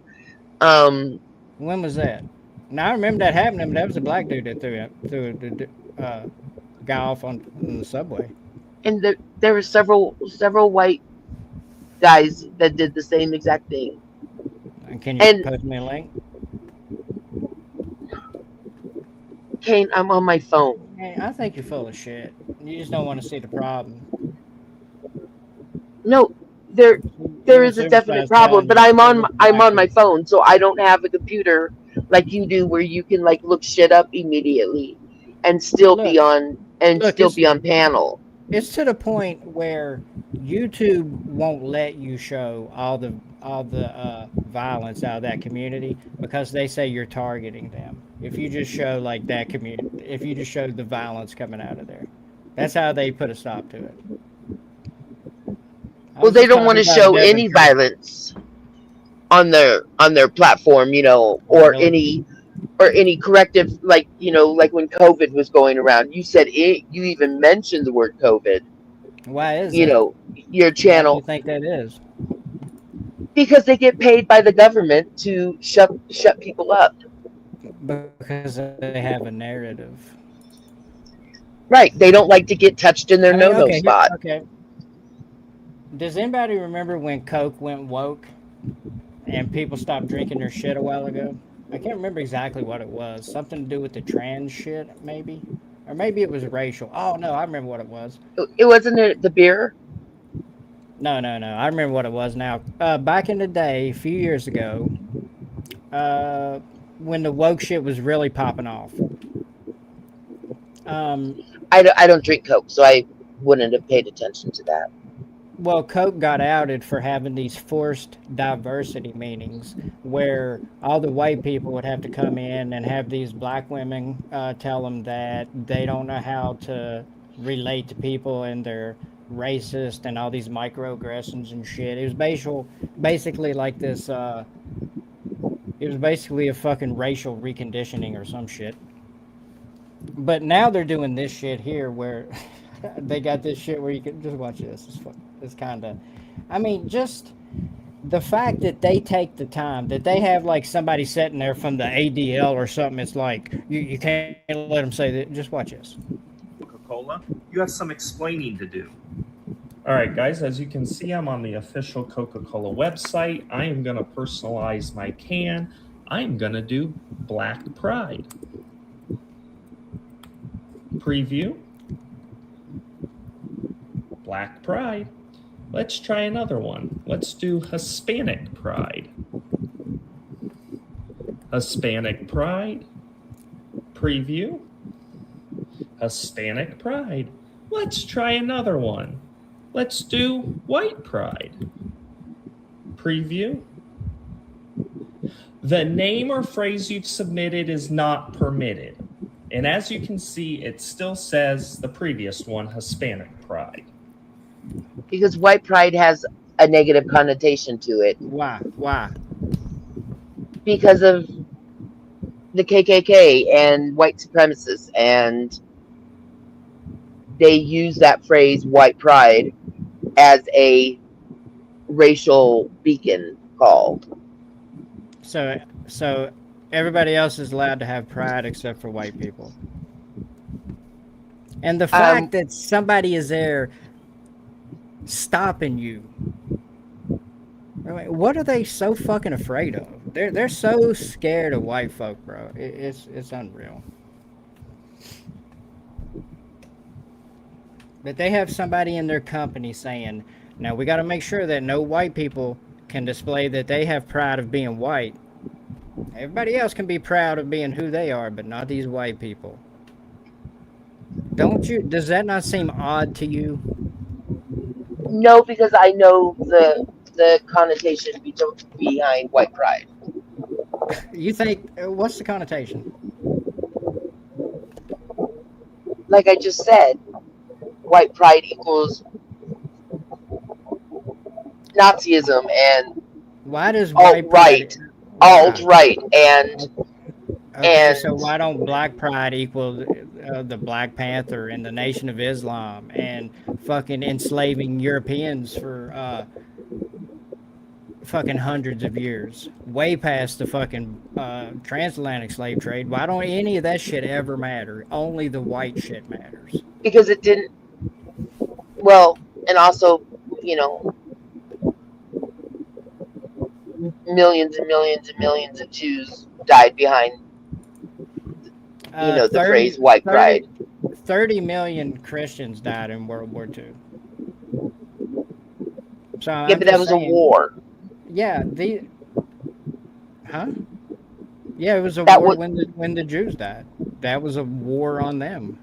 Speaker 5: When was that? Now I remember that happening, but that was a black dude that threw a guy off on the subway.
Speaker 15: And there were several white guys that did the same exact thing.
Speaker 5: And can you post me a link?
Speaker 15: Kane, I'm on my phone.
Speaker 5: Man, I think you're full of shit. You just don't want to see the problem.
Speaker 15: No, there is a definite problem, but I'm on my phone, so I don't have a computer like you do where you can like look shit up immediately and still be on panel.
Speaker 5: It's to the point where YouTube won't let you show all the violence out of that community because they say you're targeting them. If you just show like that community, if you just show the violence coming out of there, that's how they put a stop to it.
Speaker 15: Well, they don't want to show any violence on their platform, or any corrective, like like when COVID was going around. You said it. You even mentioned the word COVID.
Speaker 5: Why is
Speaker 15: your channel?
Speaker 5: Why do you think that is?
Speaker 15: Because they get paid by the government to shut people up.
Speaker 5: Because they have a narrative.
Speaker 15: Right. They don't like to get touched in their no-no spot.
Speaker 5: Okay. Does anybody remember when Coke went woke and people stopped drinking their shit a while ago? I can't remember exactly what it was. Something to do with the trans shit, maybe? Or maybe it was racial. Oh, no, I remember what it was.
Speaker 15: It wasn't the beer?
Speaker 5: No. I remember what it was now. Back in the day, a few years ago, when the woke shit was really popping off.
Speaker 15: I don't drink Coke, so I wouldn't have paid attention to that.
Speaker 5: Well, Coke got outed for having these forced diversity meetings where all the white people would have to come in and have these black women tell them that they don't know how to relate to people and they're racist and all these microaggressions and shit. It was basically like this, it was basically a fucking racial reconditioning or some shit. But now they're doing this shit here where they got this shit where you can just watch this. It's kind of, I mean, just the fact that they take the time, that they have like somebody sitting there from the ADL or something. It's like, you can't let them say that. Just watch this.
Speaker 1: Coca-Cola, you have some explaining to do. All right, guys, as you can see, I'm on the official Coca-Cola website. I am going to personalize my can. I'm going to do Black Pride. Preview. Black Pride. Let's try another one. Let's do Hispanic Pride. Hispanic pride. Preview. Hispanic pride. Let's try another one. Let's do white pride. Preview. The name or phrase you've submitted is not permitted. And as you can see, it still says the previous one, Hispanic pride.
Speaker 15: Because white pride has a negative connotation to it.
Speaker 5: Why? Why?
Speaker 15: Because of the KKK and white supremacists, and they use that phrase white pride as a racial beacon call.
Speaker 5: So everybody else is allowed to have pride except for white people. And the fact that somebody is there stopping you, what are they so fucking afraid of? They're so scared of white folk, bro. It's unreal. But they have somebody in their company saying, now we got to make sure that no white people can display that they have pride of being white. Everybody else can be proud of being who they are, but not these white people. Does that not seem odd to you?
Speaker 15: No, because I know the connotation behind white pride.
Speaker 5: You think, what's the connotation?
Speaker 15: Like I just said, white pride equals Nazism and
Speaker 5: why does white pride
Speaker 15: alt-right and
Speaker 5: okay, so why don't black pride equal the Black Panther and the Nation of Islam and fucking enslaving Europeans for fucking hundreds of years, way past the fucking transatlantic slave trade? Why don't any of that shit ever matter? Only the white shit matters.
Speaker 15: Because it didn't. Well, and also, you know, millions and millions and millions of Jews died behind, the phrase white pride.
Speaker 5: 30 million Christians died in World War II. So
Speaker 15: yeah, but that was a war.
Speaker 5: Yeah, Yeah, it was a war when the Jews died. That was a war on them.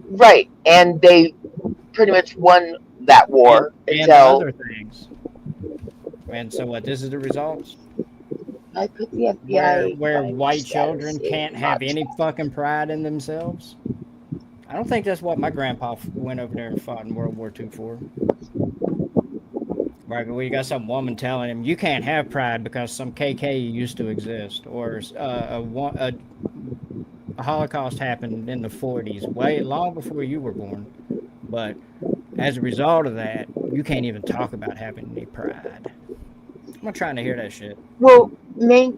Speaker 15: Right, and they pretty much won that war
Speaker 5: and
Speaker 15: until
Speaker 5: other things. And so what? This is the results.
Speaker 15: I put the FBI
Speaker 5: where white children can't have any fucking pride in themselves. I don't think that's what my grandpa went over there and fought in World War II for. Right, but we got some woman telling him you can't have pride because some KK used to exist, or a Holocaust happened in the 40s, way long before you were born. But as a result of that, you can't even talk about having any pride. I'm not trying to hear that shit.
Speaker 15: Well, Mangy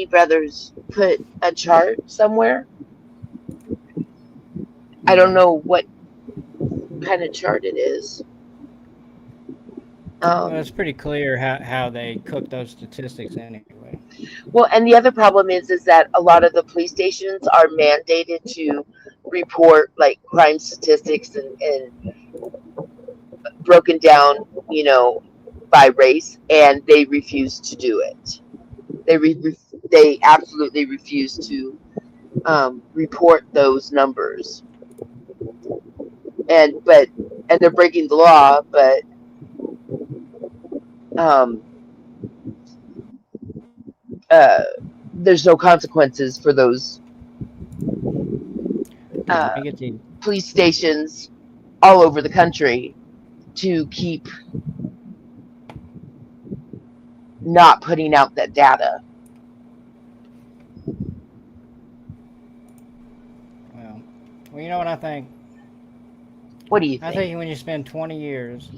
Speaker 15: Brothers put a chart somewhere. I don't know what kind of chart it is.
Speaker 5: Well, it's pretty clear how they cook those statistics anyway.
Speaker 15: Well, and the other problem is that a lot of the police stations are mandated to report like crime statistics and broken down, by race, and they refuse to do it. They absolutely refuse to report those numbers. And they're breaking the law, but there's no consequences for those police stations all over the country to keep not putting out that data.
Speaker 5: Well, you know what I think?
Speaker 15: What do you think?
Speaker 5: I think when you spend 20 years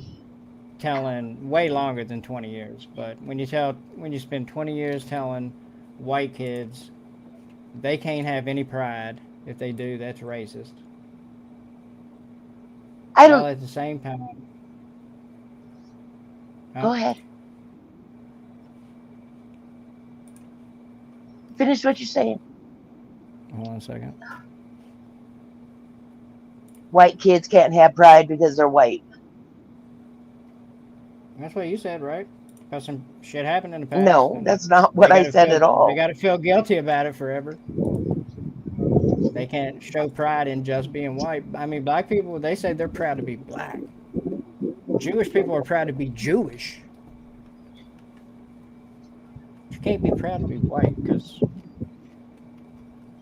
Speaker 5: telling, way longer than 20 years, but when you spend 20 years telling white kids they can't have any pride, if they do, that's racist. While at the same time.
Speaker 15: Go ahead. Finish what you're saying.
Speaker 5: Hold on a second.
Speaker 15: White kids can't have pride because they're white.
Speaker 5: That's what you said, right? because some shit happened in the past.
Speaker 15: No,
Speaker 5: and
Speaker 15: that's not
Speaker 5: they
Speaker 15: what I
Speaker 5: gotta
Speaker 15: said
Speaker 5: feel,
Speaker 15: at
Speaker 5: They
Speaker 15: all.
Speaker 5: got to feel guilty about it forever. They can't show pride in just being white. I mean, black people, they say they're proud to be black. Jewish people are proud to be Jewish. You can't be proud to be white because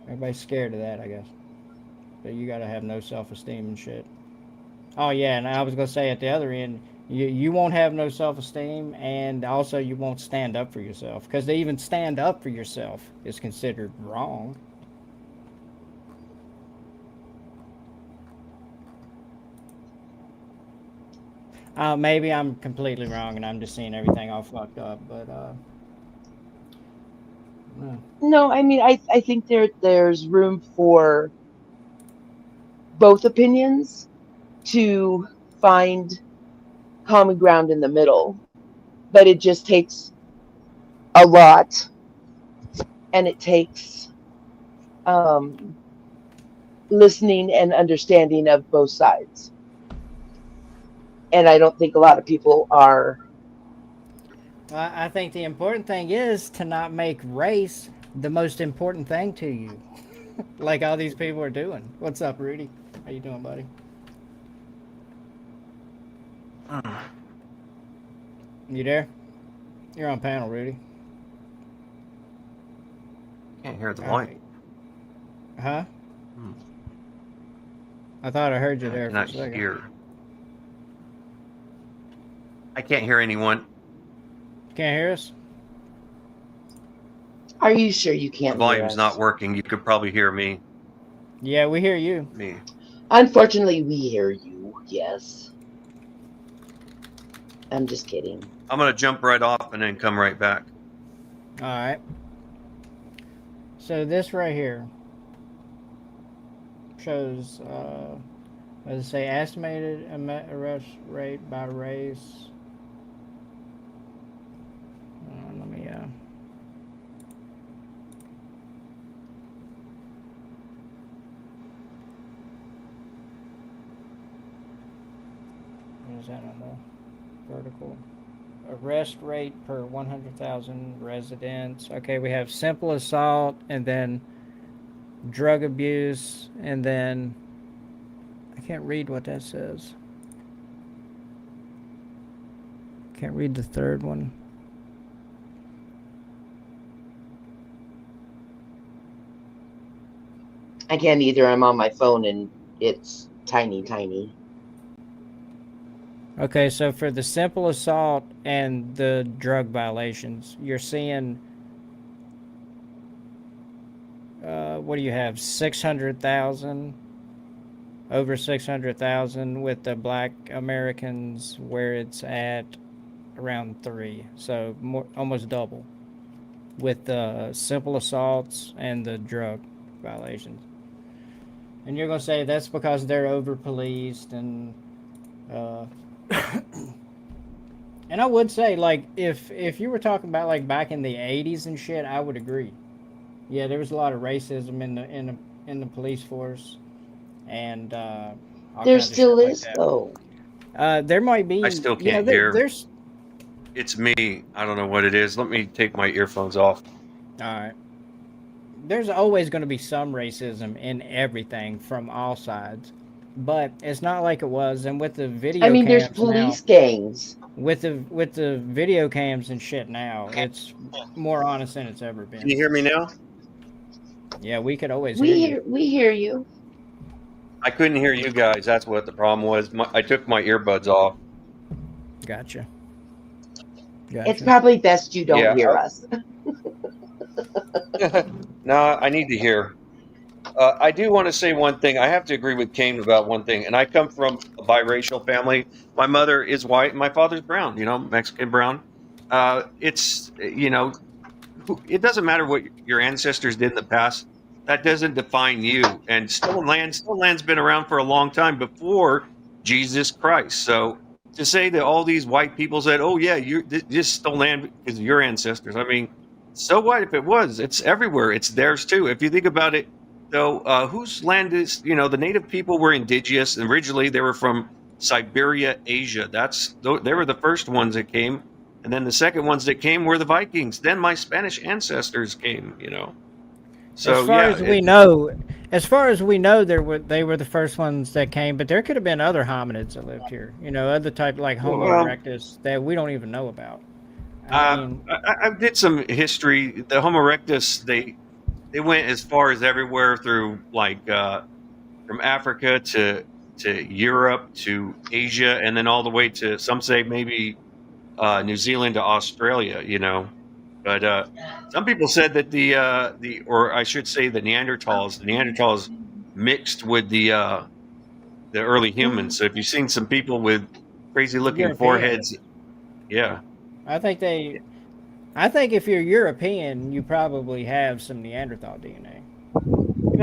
Speaker 5: everybody's scared of that, I guess. But you got to have no self-esteem and shit. Oh, yeah, and I was going to say at the other end, you won't have no self-esteem, and also you won't stand up for yourself. Because to even stand up for yourself is considered wrong. Maybe I'm completely wrong, and I'm just seeing everything all fucked up, but...
Speaker 15: No, I mean, I think there's room for both opinions to find common ground in the middle, but it just takes a lot, and it takes listening and understanding of both sides. And I don't think a lot of people are.
Speaker 5: I think the important thing is to not make race the most important thing to you. Like all these people are doing. What's up, Rudy? How you doing, buddy? You there? You're on panel, Rudy.
Speaker 3: Can't hear the
Speaker 5: All
Speaker 3: mic.
Speaker 5: right. Huh? I thought I heard you
Speaker 3: I
Speaker 5: there for a
Speaker 3: cannot
Speaker 5: second.
Speaker 3: hear. I can't hear anyone.
Speaker 5: Can't hear us?
Speaker 15: Are you sure you
Speaker 3: The
Speaker 15: can't hear
Speaker 3: volume's
Speaker 15: us?
Speaker 3: not working. You could probably hear me.
Speaker 5: Yeah, we hear you.
Speaker 3: Me.
Speaker 15: Unfortunately, we hear you. Yes. I'm just kidding.
Speaker 3: I'm gonna jump right off and then come right back.
Speaker 5: All right. So this right here shows, what does it say, estimated arrest rate by race. Let me, what is that on the vertical? Arrest rate per 100,000 residents. Okay, we have simple assault and then drug abuse and then I can't read what that says. Can't read the third one.
Speaker 15: I can't either. I'm on my phone and it's tiny, tiny.
Speaker 5: Okay, so for the simple assault and the drug violations, you're seeing, what do you have, 600,000, over 600,000 with the black Americans where it's at around 3, so more, almost double with the simple assaults and the drug violations. And you're going to say that's because they're over-policed and... And I would say, like, if you were talking about like back in the 80s and shit, I would agree. Yeah, there was a lot of racism in the police force, and all
Speaker 15: There
Speaker 5: kinds of
Speaker 15: still
Speaker 5: shit
Speaker 15: is,
Speaker 5: like
Speaker 15: though.
Speaker 5: There might be.
Speaker 3: I still
Speaker 5: Yeah,
Speaker 3: can't hear.
Speaker 5: there's.
Speaker 3: It's me. I don't know what it is. Let me take my earphones off.
Speaker 5: All right. There's always going to be some racism in everything from all sides, but it's not like it was. And with the video,
Speaker 15: I mean, there's
Speaker 5: cams
Speaker 15: police
Speaker 5: now,
Speaker 15: gangs.
Speaker 5: with the video cams and shit now, it's more honest than it's ever been.
Speaker 3: Can you hear me now?
Speaker 5: Yeah, we could always hear you.
Speaker 15: We hear you.
Speaker 3: I couldn't hear you guys. That's what the problem was. I took my earbuds off.
Speaker 5: Gotcha.
Speaker 15: It's probably best you don't hear us.
Speaker 3: No, I need to hear. I do want to say one thing. I have to agree with Kane about one thing. And I come from a biracial family. My mother is white and my father's brown, Mexican brown. It's, it doesn't matter what your ancestors did in the past. That doesn't define you. And stolen land's been around for a long time before Jesus Christ. So to say that all these white people said, oh, yeah, you just stole land because of your ancestors. I mean, so what if it was? It's everywhere. It's theirs, too. If you think about it, though, whose land is, the native people were indigenous. And originally, they were from Siberia, Asia. They were the first ones that came. And then the second ones that came were the Vikings. Then my Spanish ancestors came, So
Speaker 5: as far as we know, they were the first ones that came, but there could have been other hominids that lived here. Other type like Homo erectus that we don't even know about.
Speaker 3: I did some history. The Homo erectus, they went as far as everywhere through from Africa to Europe to Asia, and then all the way to, some say, maybe New Zealand to Australia. But some people said that or I should say, the Neanderthals mixed with the early humans. So if you've seen some people with crazy looking
Speaker 5: European
Speaker 3: foreheads, yeah.
Speaker 5: I think if you're European, you probably have some Neanderthal DNA.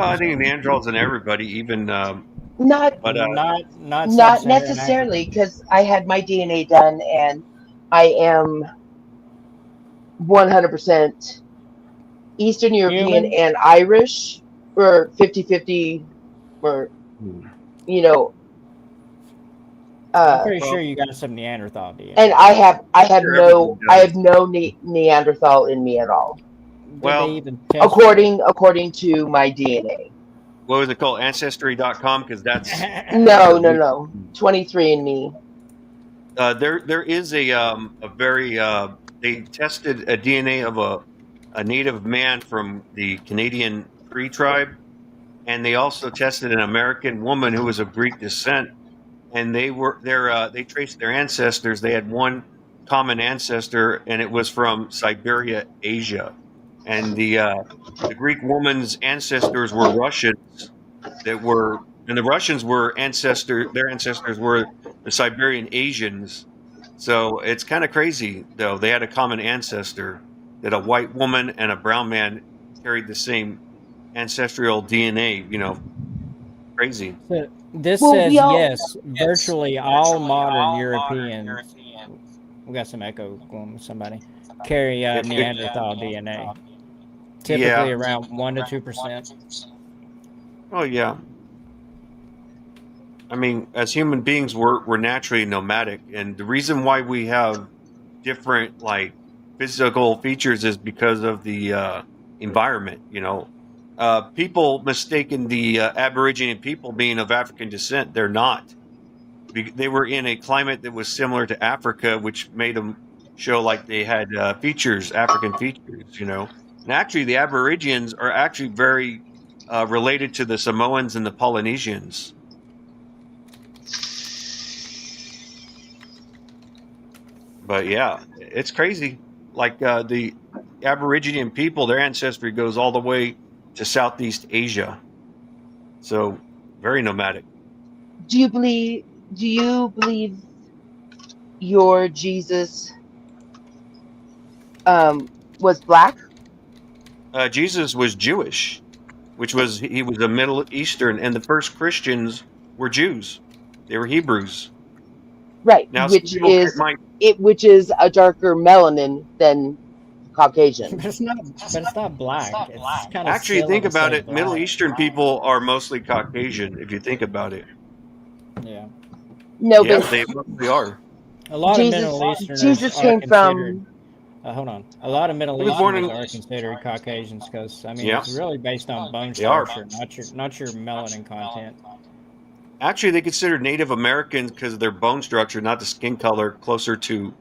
Speaker 3: I think Neanderthals in everybody, even
Speaker 15: not
Speaker 5: not
Speaker 15: necessarily, because I had my DNA done and I am 100% Eastern European
Speaker 5: Human?
Speaker 15: and Irish, or 50-50, or
Speaker 5: I'm pretty sure you got some Neanderthal DNA.
Speaker 15: and I have no Neanderthal in me at all.
Speaker 5: Did they even test
Speaker 15: according to my DNA.
Speaker 3: What was it called? Ancestry.com, because that's
Speaker 15: No. 23andMe.
Speaker 3: There is a very they tested a DNA of a native man from the Canadian Cree tribe, and they also tested an American woman who was of Greek descent, and they traced their ancestors. They had one common ancestor, and it was from Siberia, Asia, and the Greek woman's ancestors were Russians and the Russians were their ancestors were the Siberian Asians. So it's kind of crazy, though. They had a common ancestor, that a white woman and a brown man carried the same ancestral DNA, crazy.
Speaker 5: This says yes, virtually all modern Europeans. We got some echo going with somebody. Carry Neanderthal DNA. Typically around 1 to 2%.
Speaker 3: Oh yeah. I mean, as human beings, we're naturally nomadic, and the reason why we have different physical features is because of the environment. People mistaken the Aborigine people being of African descent. They're not. They were in a climate that was similar to Africa, which made them show like they had African features. And actually, the Aborigines are actually very related to the Samoans and the Polynesians. But yeah, it's crazy. The Aborigine people, their ancestry goes all the way to Southeast Asia. So very nomadic.
Speaker 15: Do you believe your Jesus was black?
Speaker 3: Jesus was Jewish, he was a Middle Eastern, and the first Christians were Jews. They were Hebrews.
Speaker 15: Right,
Speaker 3: Now,
Speaker 15: which is a darker melanin than Caucasian.
Speaker 5: But it's not black. It's kind of
Speaker 3: actually, think about it. Middle Eastern people are mostly Caucasian, if you think about it.
Speaker 5: Yeah.
Speaker 15: No,
Speaker 3: yeah,
Speaker 15: but
Speaker 3: they mostly are.
Speaker 5: A lot of Middle Easterners
Speaker 15: Jesus
Speaker 5: are
Speaker 15: came
Speaker 5: considered,
Speaker 15: from.
Speaker 5: Hold on. A lot of Middle Easterners are considered Caucasians because it's really based on bone structure, not your melanin content.
Speaker 3: Actually, they consider Native Americans because of their bone structure, not the skin color, closer to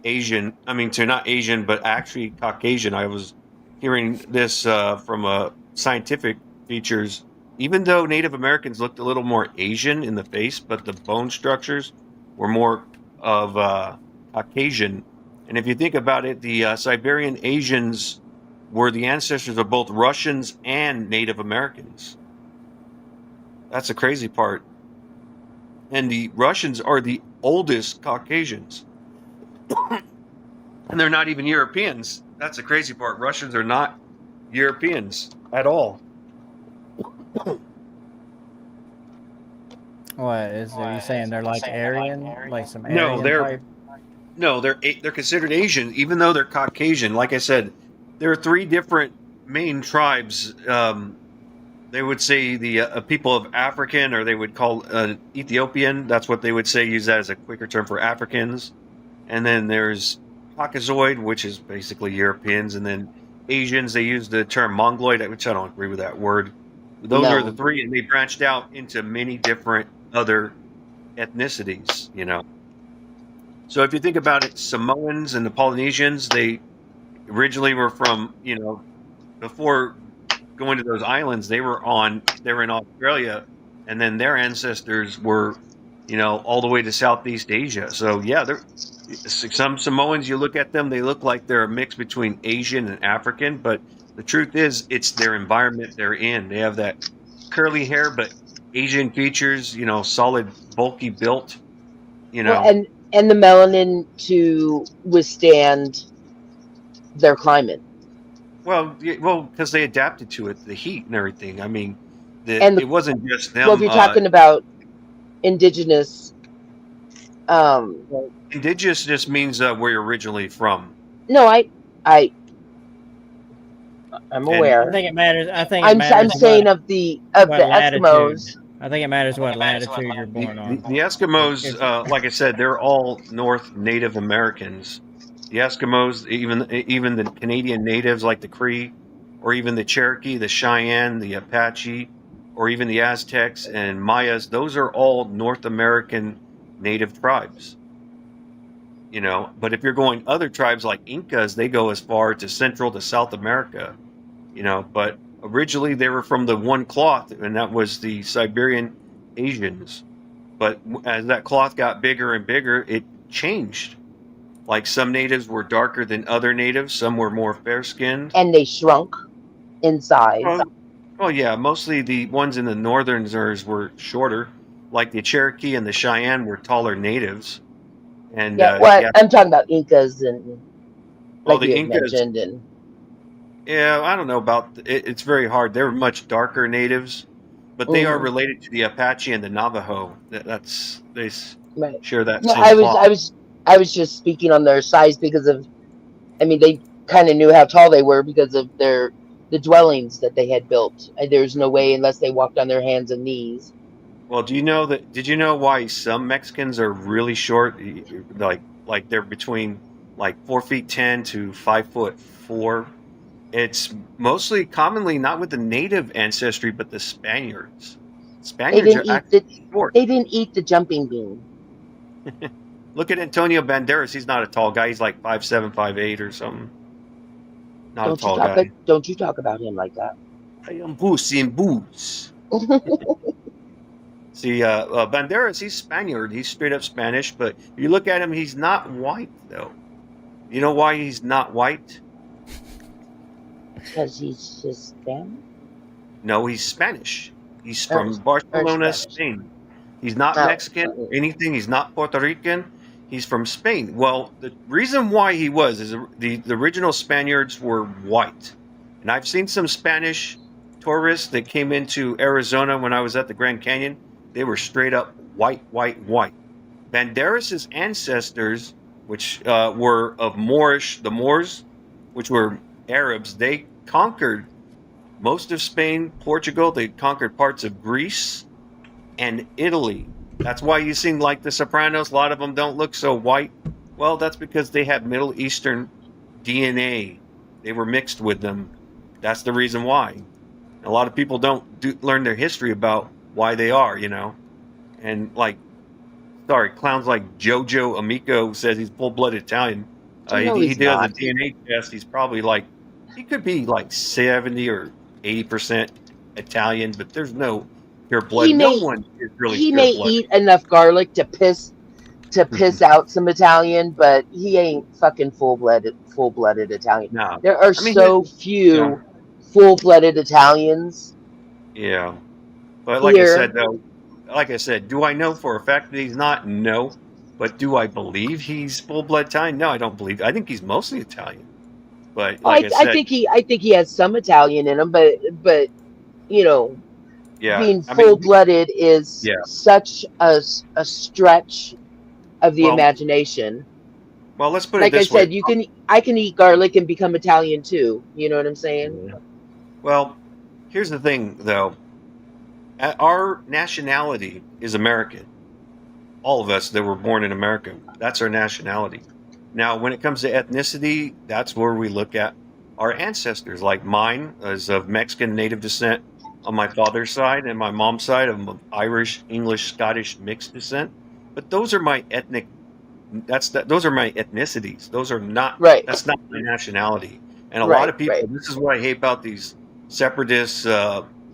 Speaker 3: Asian. I mean, to not Asian, but actually Caucasian. I was hearing this from scientific features. Even though Native Americans looked a little more Asian in the face, but the bone structures were more of Caucasian. And if you think about it, the Siberian Asians were the ancestors of both Russians and Native Americans. That's the crazy part. And the Russians are the oldest Caucasians. And they're not even Europeans. That's the crazy part. Russians are not Europeans at all.
Speaker 5: What is it? Are you saying they're like Aryan? Like some Aryan type?
Speaker 3: No, they're considered Asian, even though they're Caucasian. Like I said, there are three different main tribes. They would say the people of African, or they would call Ethiopian. That's what they would say, use that as a quicker term for Africans. And then there's Caucasoid, which is basically Europeans, and then Asians. They use the term Mongoloid, which I don't agree with that word. Those are the
Speaker 15: No.
Speaker 3: three, and they branched out into many different other ethnicities. So if you think about it, Samoans and the Polynesians, they originally were from, before going to those islands, they were in Australia, and then their ancestors were, all the way to Southeast Asia. So yeah, some Samoans, you look at them, they look like they're a mix between Asian and African, but the truth is it's their environment they're in. They have that curly hair, but Asian features, solid, bulky built,
Speaker 15: Well, and the melanin to withstand their climate.
Speaker 3: Well, because they adapted to it, the heat and everything. I mean,
Speaker 15: And
Speaker 3: it wasn't just them.
Speaker 15: well, if you're talking about indigenous,
Speaker 3: indigenous just means where you're originally from.
Speaker 15: no, I'm aware.
Speaker 5: I think it matters.
Speaker 15: I'm saying of the Eskimos.
Speaker 5: I think it matters what latitude you're born on.
Speaker 3: The Eskimos, like I said, they're all North Native Americans. The Eskimos, even the Canadian natives like the Cree, or even the Cherokee, the Cheyenne, the Apache, or even the Aztecs and Mayas, those are all North American native tribes. But if you're going other tribes like Incas, they go as far to Central to South America. But originally they were from the one cloth, and that was the Siberian Asians. But as that cloth got bigger and bigger, it changed. Like some natives were darker than other natives, some were more fair-skinned.
Speaker 15: And they shrunk in size.
Speaker 3: Well, yeah, mostly the ones in the northerners were shorter. Like the Cherokee and the Cheyenne were taller natives. And
Speaker 15: I'm talking about Incas and
Speaker 3: well,
Speaker 15: like
Speaker 3: the
Speaker 15: you
Speaker 3: Incas,
Speaker 15: mentioned, and
Speaker 3: yeah, I don't know about it. It's very hard. They're much darker natives, but they are related to the Apache and the Navajo. They share that
Speaker 15: no,
Speaker 3: same
Speaker 15: I was just speaking on their size because of, they kind of knew how tall they were because of the dwellings that they had built. There's no way unless they walked on their hands and knees.
Speaker 3: Well, did you know why some Mexicans are really short? Like they're between like 4'10" to 5'4". It's mostly commonly not with the native ancestry, but the Spaniards. Spaniards are actually short.
Speaker 15: They didn't eat the jumping bean.
Speaker 3: Look at Antonio Banderas. He's not a tall guy. He's like 5'7", 5'8" or something. Not a tall guy.
Speaker 15: Don't you talk about him like that.
Speaker 3: I am Puss in Boots. See, Banderas, he's Spaniard. He's straight up Spanish, but if you look at him, he's not white, though. You know why he's not white?
Speaker 15: Because he's just Spanish?
Speaker 3: No, he's Spanish. He's from Barcelona, Spain. He's not Mexican or anything. He's not Puerto Rican. He's from Spain. Well, the reason why he was is the original Spaniards were white. And I've seen some Spanish tourists that came into Arizona when I was at the Grand Canyon. They were straight up white. Banderas' ancestors, which were of the Moors, which were Arabs, they conquered most of Spain, Portugal. They conquered parts of Greece and Italy. That's why you see like the Sopranos, a lot of them don't look so white. Well, that's because they have Middle Eastern DNA. They were mixed with them. That's the reason why. A lot of people don't learn their history about why they are, And clowns like Jojo Amico says he's full-blooded Italian. He does a DNA test. He's probably he could be like 70 or 80% Italian, but there's no pure blood. No one is really
Speaker 15: He
Speaker 3: pure
Speaker 15: may
Speaker 3: blood.
Speaker 15: eat enough garlic to piss out some Italian, but he ain't fucking full-blooded Italian.
Speaker 3: No.
Speaker 15: There are so few full-blooded Italians.
Speaker 3: Yeah. But like I said, do I know for a fact that he's not? No. But do I believe he's full-blood Italian? No, I don't believe. I think he's mostly Italian. But like I said,
Speaker 15: I think he has some Italian in him, but
Speaker 3: yeah,
Speaker 15: being full-blooded is such a stretch of the imagination.
Speaker 3: Well, let's put it
Speaker 15: like
Speaker 3: this
Speaker 15: I said,
Speaker 3: way.
Speaker 15: I can eat garlic and become Italian too. You know what I'm saying?
Speaker 3: Well, here's the thing, though. Our nationality is American. All of us that were born in America, that's our nationality. Now, when it comes to ethnicity, that's where we look at our ancestors. Like mine is of Mexican native descent on my father's side, and my mom's side of Irish, English, Scottish mixed descent. But those are my ethnic. Those are my ethnicities. Those are not.
Speaker 15: Right.
Speaker 3: That's not my nationality. And a lot
Speaker 15: Right,
Speaker 3: of people.
Speaker 15: right.
Speaker 3: This is what I hate about these separatists,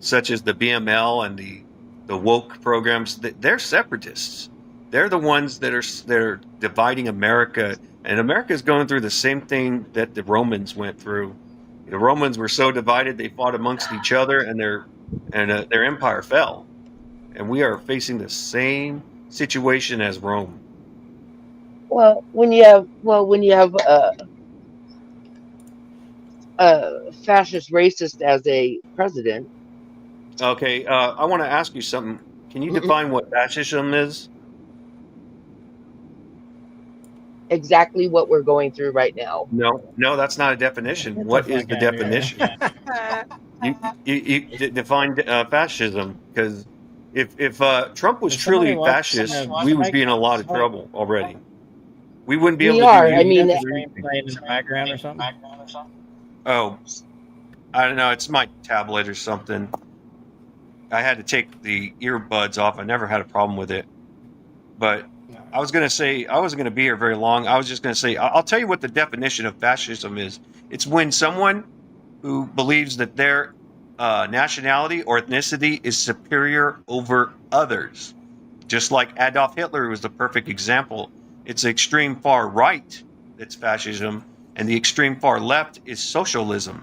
Speaker 3: such as the BML and the woke programs. They're separatists. They're the ones that are dividing America, and America is going through the same thing that the Romans went through. The Romans were so divided; they fought amongst each other, and their empire fell. And we are facing the same situation as Rome.
Speaker 15: Well, when you have a fascist racist as a president,
Speaker 3: Okay, I want to ask you something. Can you define what fascism is?
Speaker 15: exactly what we're going through right now.
Speaker 3: No, that's not a definition.
Speaker 5: Get
Speaker 3: What
Speaker 5: the
Speaker 3: is
Speaker 5: fuck
Speaker 3: the
Speaker 5: out of here.
Speaker 3: definition? You define fascism, because if Trump was
Speaker 5: If somebody
Speaker 3: truly
Speaker 5: wants
Speaker 3: fascist,
Speaker 5: to
Speaker 3: we would
Speaker 5: make-
Speaker 3: be in a lot of trouble already. We wouldn't be
Speaker 15: We
Speaker 3: able to
Speaker 15: are.
Speaker 3: do
Speaker 15: I mean,
Speaker 3: anything.
Speaker 5: playing in the background or something.
Speaker 3: Oh, I don't know. It's my tablet or something. I had to take the earbuds off. I never had a problem with it. But I was going to say, I wasn't going to be here very long. I was just going to say, I'll tell you what the definition of fascism is. It's when someone who believes that their nationality or ethnicity is superior over others. Just like Adolf Hitler was the perfect example. It's the extreme far right that's fascism, and the extreme far left is socialism.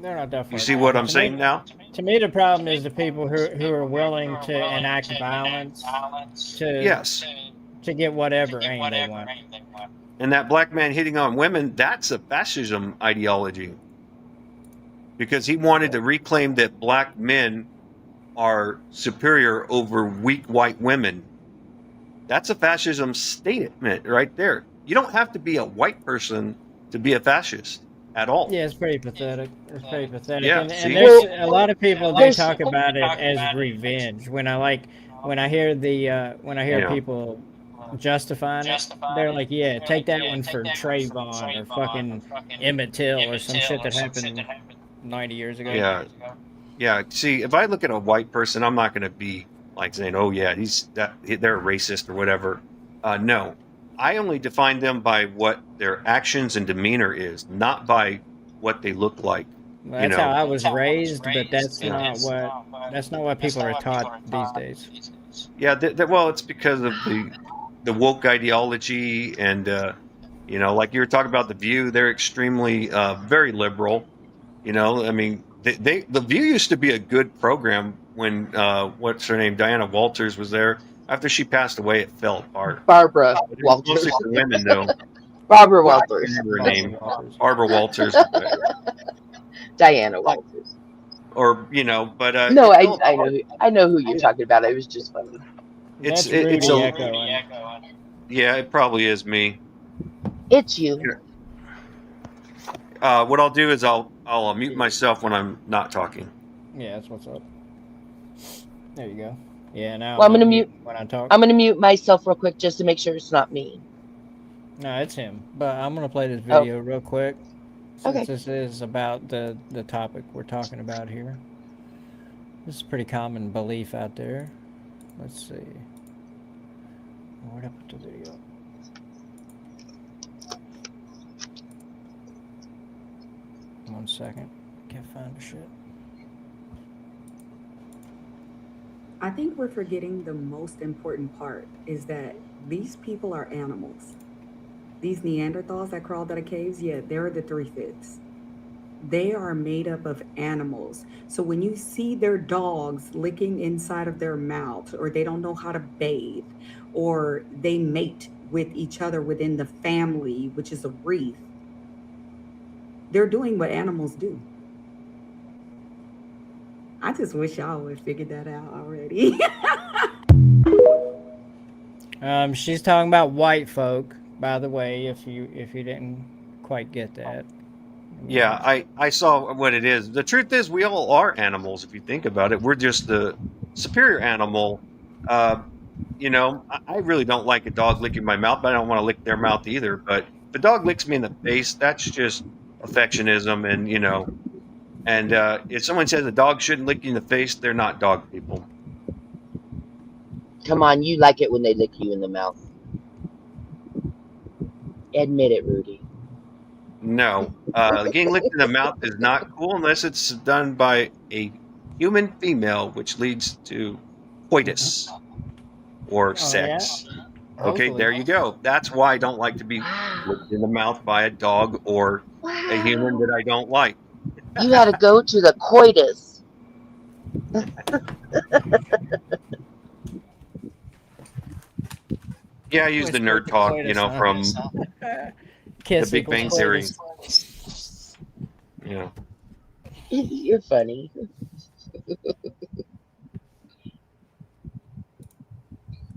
Speaker 5: They're not that far.
Speaker 3: You see what I'm saying now?
Speaker 5: To me, the problem is the people who are willing to enact violence to
Speaker 3: Yes.
Speaker 5: to get whatever aim they want.
Speaker 3: And that black man hitting on women, that's a fascism ideology. Because he wanted to reclaim that black men are superior over weak white women. That's a fascism statement right there. You don't have to be a white person to be a fascist at all.
Speaker 5: Yeah, it's pretty pathetic. It's pretty pathetic.
Speaker 3: Yeah,
Speaker 5: and
Speaker 3: see?
Speaker 5: there's a lot of people they
Speaker 15: There's-
Speaker 5: talk about it as revenge. When I hear
Speaker 3: Yeah.
Speaker 5: people justifying it, they're like, yeah, take that one for Trayvon or fucking Emmett Till or some shit that happened 90 years ago.
Speaker 3: Yeah. Yeah. See, if I look at a white person, I'm not going to be like saying, oh, yeah, they're a racist or whatever. No. I only define them by what their actions and demeanor is, not by what they look like.
Speaker 5: Well, that's how I was raised, but that's
Speaker 3: Yeah.
Speaker 5: not what people are taught these days.
Speaker 3: Yeah, well, it's because of the woke ideology, and like you were talking about the View. They're extremely very liberal. I mean, the View used to be a good program when what's her name, Diana Walters, was there. After she passed away, it fell apart.
Speaker 15: Barbara
Speaker 3: But it was
Speaker 15: Walters.
Speaker 3: mostly for women, though.
Speaker 15: Barbara
Speaker 3: I
Speaker 15: Walters.
Speaker 3: can't remember her name. Barbara Walters,
Speaker 15: Diana Walters.
Speaker 3: or but
Speaker 15: No,
Speaker 3: it fell apart.
Speaker 15: I know who you're talking about. It was just funny.
Speaker 5: That's
Speaker 3: It's
Speaker 5: Rudy
Speaker 3: a
Speaker 5: echoing.
Speaker 3: yeah, it probably is me.
Speaker 15: It's you.
Speaker 3: What I'll do is I'll mute myself when I'm not talking.
Speaker 5: Yeah, that's what's up. There you go. Yeah, now
Speaker 15: Well, I'm gonna
Speaker 5: not
Speaker 15: mute.
Speaker 5: when I talk.
Speaker 15: I'm gonna mute myself real quick just to make sure it's not me.
Speaker 5: No, it's him. But I'm gonna play this video real quick. Since
Speaker 15: Okay.
Speaker 5: this is about the topic we're talking about here. This is a pretty common belief out there. Let's see. Where'd I put the video? One second. Can't find the shit.
Speaker 4: I think we're forgetting the most important part is that these people are animals. These Neanderthals that crawled out of caves, yeah, they're the 3/5. They are made up of animals. So when you see their dogs licking inside of their mouths, or they don't know how to bathe, or they mate with each other within the family, which is a wreath, they're doing what animals do. I just wish y'all would figure that out already.
Speaker 5: She's talking about white folk, by the way, if you didn't quite get that.
Speaker 3: Yeah, I saw what it is. The truth is, we all are animals. If you think about it, we're just the superior animal. I really don't like a dog licking my mouth, but I don't want to lick their mouth either. But if a dog licks me in the face, that's just affectionism, and if someone says a dog shouldn't lick you in the face, they're not dog people.
Speaker 15: Come on, you like it when they lick you in the mouth. Admit it, Rudy.
Speaker 3: No, getting licked in the mouth is not cool unless it's done by a human female, which leads to coitus or sex.
Speaker 5: Yeah.
Speaker 3: Okay,
Speaker 5: Hopefully.
Speaker 3: there you go. That's why I don't like to be licked in the mouth by a dog or a human that I don't like.
Speaker 15: You got to go to the coitus.
Speaker 3: Yeah, I use the nerd talk, from the Big Bang Theory. Yeah.
Speaker 15: You're funny.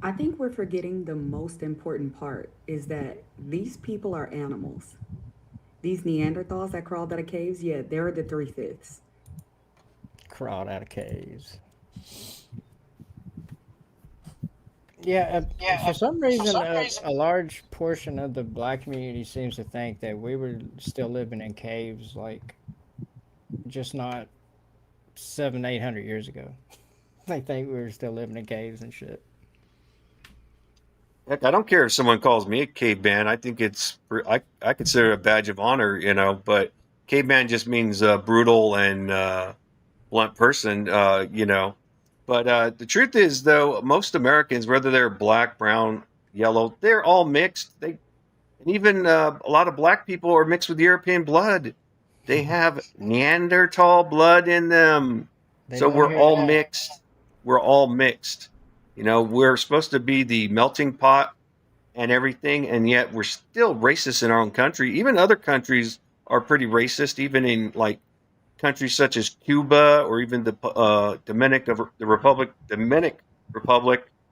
Speaker 4: I think we're forgetting the most important part is that these people are animals. These Neanderthals that crawled out of caves, yeah, they're the 3/5.
Speaker 5: Crawled out of caves. Yeah, for some reason, a large portion of the black community seems to think that we were still living in caves, like, just not 700-800 years ago. They think we were still living in caves and shit.
Speaker 3: Heck, I don't care if someone calls me a caveman. I think I consider it a badge of honor, but caveman just means brutal and blunt person, But the truth is, though, most Americans, whether they're black, brown, yellow, they're all mixed. And even a lot of black people are mixed with European blood. They have Neanderthal blood in them. So we're all mixed. We're all mixed. We're supposed to be the melting pot and everything, and yet we're still racist in our own country. Even other countries are pretty racist, even in like countries such as Cuba or even the Dominican Republic,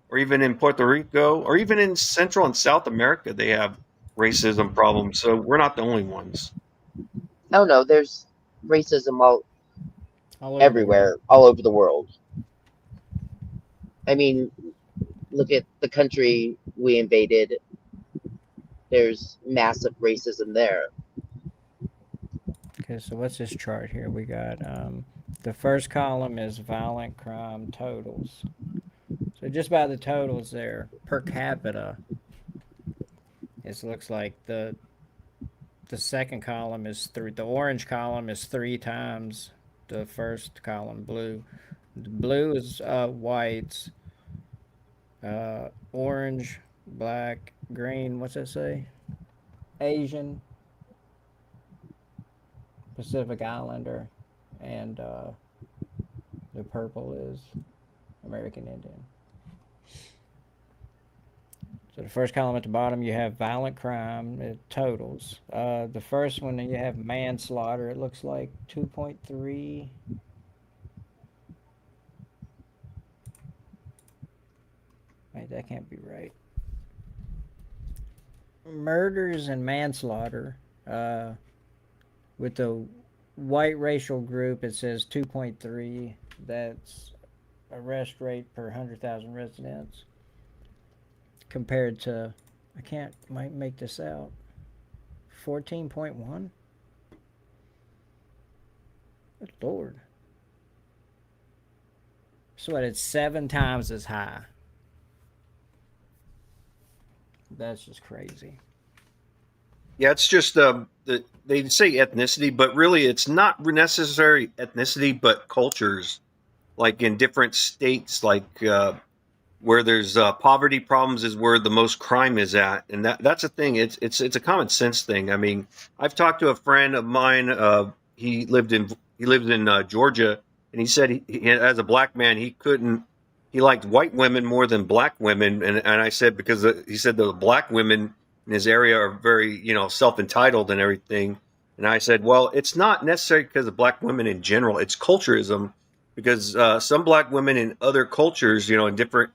Speaker 3: or even in Puerto Rico, or even in Central and South America, they have racism problems. So we're not the only ones.
Speaker 15: Oh no, there's racism
Speaker 5: all
Speaker 15: everywhere, all over the world. I mean, look at the country we invaded. There's massive racism there.
Speaker 5: Okay, so what's this chart here? We got the first column is violent crime totals. So just by the totals there, per capita, it looks like the second column is the orange column is 3 times the first column, blue. The blue is whites, orange, black, green, what's that say? Asian, Pacific Islander, and the purple is American Indian. So the first column at the bottom, you have violent crime, it totals. The first one, you have manslaughter. It looks like 2.3. Wait, that can't be right. Murders and manslaughter. With the white racial group, it says 2.3. That's arrest rate per 100,000 residents. Compared to, might make this out, 14.1? Good Lord. So it's 7 times as high. That's just crazy.
Speaker 3: Yeah, it's just they say ethnicity, but really it's not necessarily ethnicity, but cultures. Like in different states, like where there's poverty problems is where the most crime is at, and that's a thing. It's a common sense thing. I mean, I've talked to a friend of mine. He lived in Georgia, and he said he as a black man he liked white women more than black women, and I said because he said the black women in his area are very self-entitled and everything, and I said, well, it's not necessarily because of black women in general. It's culturism, because some black women in other cultures, in different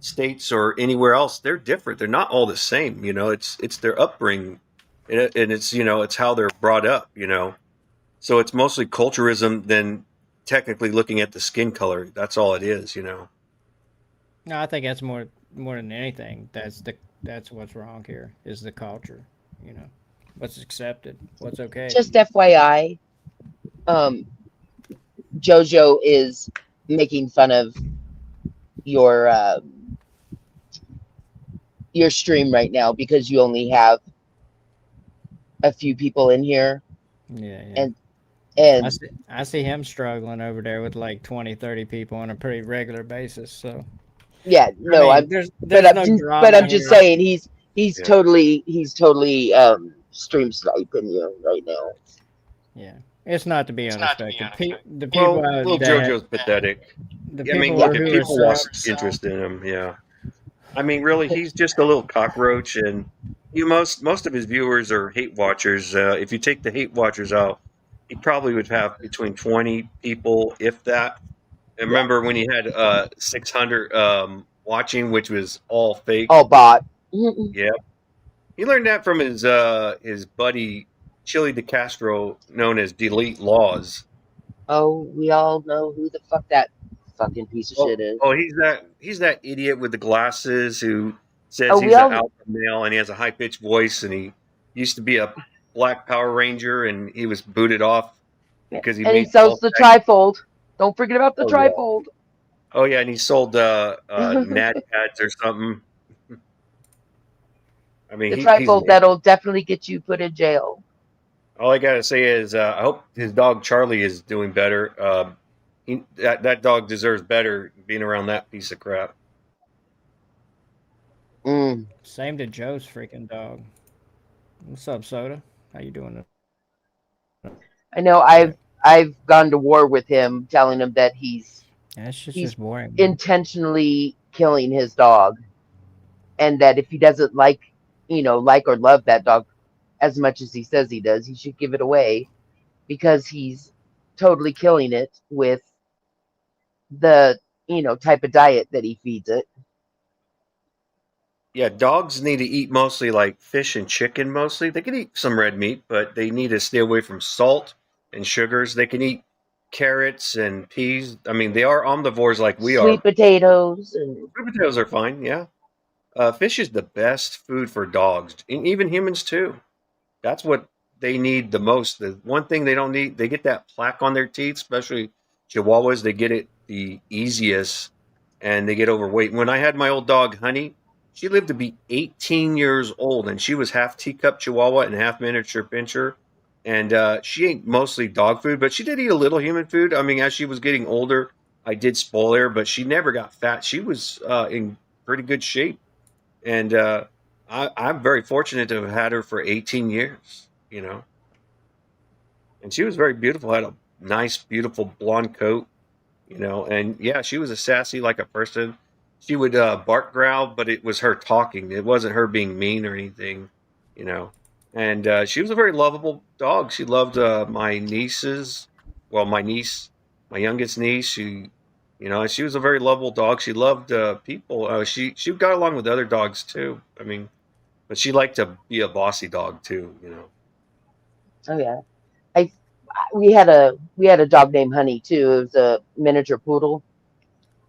Speaker 3: states or anywhere else, they're different. They're not all the same. It's their upbringing, and it's how they're brought up. So it's mostly culturism than technically looking at the skin color. That's all it is.
Speaker 5: No, I think that's more than anything. That's what's wrong here is the culture. You know, what's accepted, what's okay.
Speaker 15: Just FYI, um, JoJo is making fun of your your stream right now because you only have a few people in here,
Speaker 5: Yeah, yeah.
Speaker 15: and and
Speaker 5: I see him struggling over there with like 20, 30 people on a pretty regular basis. So
Speaker 15: yeah,
Speaker 5: I
Speaker 15: no,
Speaker 5: mean,
Speaker 15: I'm
Speaker 5: there's no
Speaker 15: but
Speaker 5: drama
Speaker 15: I'm just
Speaker 5: here.
Speaker 15: saying he's
Speaker 3: Yeah.
Speaker 15: totally stream sniping you right now.
Speaker 5: Yeah, it's not to be unexpected. The people
Speaker 3: Well, little
Speaker 5: that
Speaker 3: JoJo's pathetic.
Speaker 5: the
Speaker 3: I mean,
Speaker 5: people
Speaker 3: look,
Speaker 15: Yeah,
Speaker 3: if
Speaker 5: who are
Speaker 3: people
Speaker 5: so
Speaker 3: lost interest in him, yeah. I mean, really, he's just a little cockroach, and most of his viewers are hate watchers. If you take the hate watchers out, he probably would have between 20 people, if that. And
Speaker 15: yeah,
Speaker 3: remember when he had 600 watching, which was all fake.
Speaker 15: all bot. Mm-mm.
Speaker 3: Yeah, he learned that from his buddy Chili De Castro, known as Delete Laws.
Speaker 15: Oh, we all know who the fuck that fucking piece of shit
Speaker 3: Oh,
Speaker 15: is.
Speaker 3: oh, he's that idiot with the glasses who says
Speaker 15: Oh, we
Speaker 3: he's an
Speaker 15: all
Speaker 3: alpha male and he has a high pitched voice and he used to be a Black Power Ranger and he was booted off
Speaker 15: yeah.
Speaker 3: because he
Speaker 15: And he
Speaker 3: made
Speaker 15: sells
Speaker 3: false
Speaker 15: the
Speaker 3: tag.
Speaker 15: trifold. Don't forget about the
Speaker 3: Oh yeah,
Speaker 15: trifold.
Speaker 3: oh yeah, and he sold
Speaker 15: The
Speaker 3: NAD pads or something. I mean, he's an
Speaker 15: trifold
Speaker 3: idiot.
Speaker 15: that'll definitely get you put in jail.
Speaker 3: All I gotta say is I hope his dog Charlie is doing better. That dog deserves better being around that piece of crap.
Speaker 15: Mm.
Speaker 5: same to Joe's freaking dog. What's up, Soda? How you doing?
Speaker 15: I know I've gone to war with him, telling him that
Speaker 5: That's
Speaker 15: he's
Speaker 5: just boring.
Speaker 15: intentionally killing his dog, and that if he doesn't like or love that dog as much as he says he does, he should give it away because he's totally killing it with the type of diet that he feeds it.
Speaker 3: Yeah, dogs need to eat mostly like fish and chicken mostly. They can eat some red meat, but they need to stay away from salt and sugars. They can eat carrots and peas. I mean, they are omnivores like we
Speaker 15: Sweet
Speaker 3: are.
Speaker 15: potatoes and
Speaker 3: Sweet potatoes are fine, yeah. Fish is the best food for dogs, and even humans too. That's what they need the most. The one thing they don't need, they get that plaque on their teeth, especially Chihuahuas. They get it the easiest, and they get overweight. When I had my old dog Honey, she lived to be 18 years old, and she was half teacup Chihuahua and half miniature pincher. And she ate mostly dog food, but she did eat a little human food. I mean, as she was getting older, I did spoil her, but she never got fat. She was in pretty good shape, and I'm very fortunate to have had her for 18 years. And she was very beautiful. Had a nice, beautiful blonde coat. And yeah, she was a sassy like a person. She would bark growl, but it was her talking. It wasn't her being mean or anything. You know. And she was a very lovable dog. She loved my nieces. Well, my niece, my youngest niece. She was a very lovable dog. She loved people. She got along with other dogs too. I mean, but she liked to be a bossy dog too.
Speaker 15: oh yeah, I we had a dog named Honey too. It was a miniature poodle.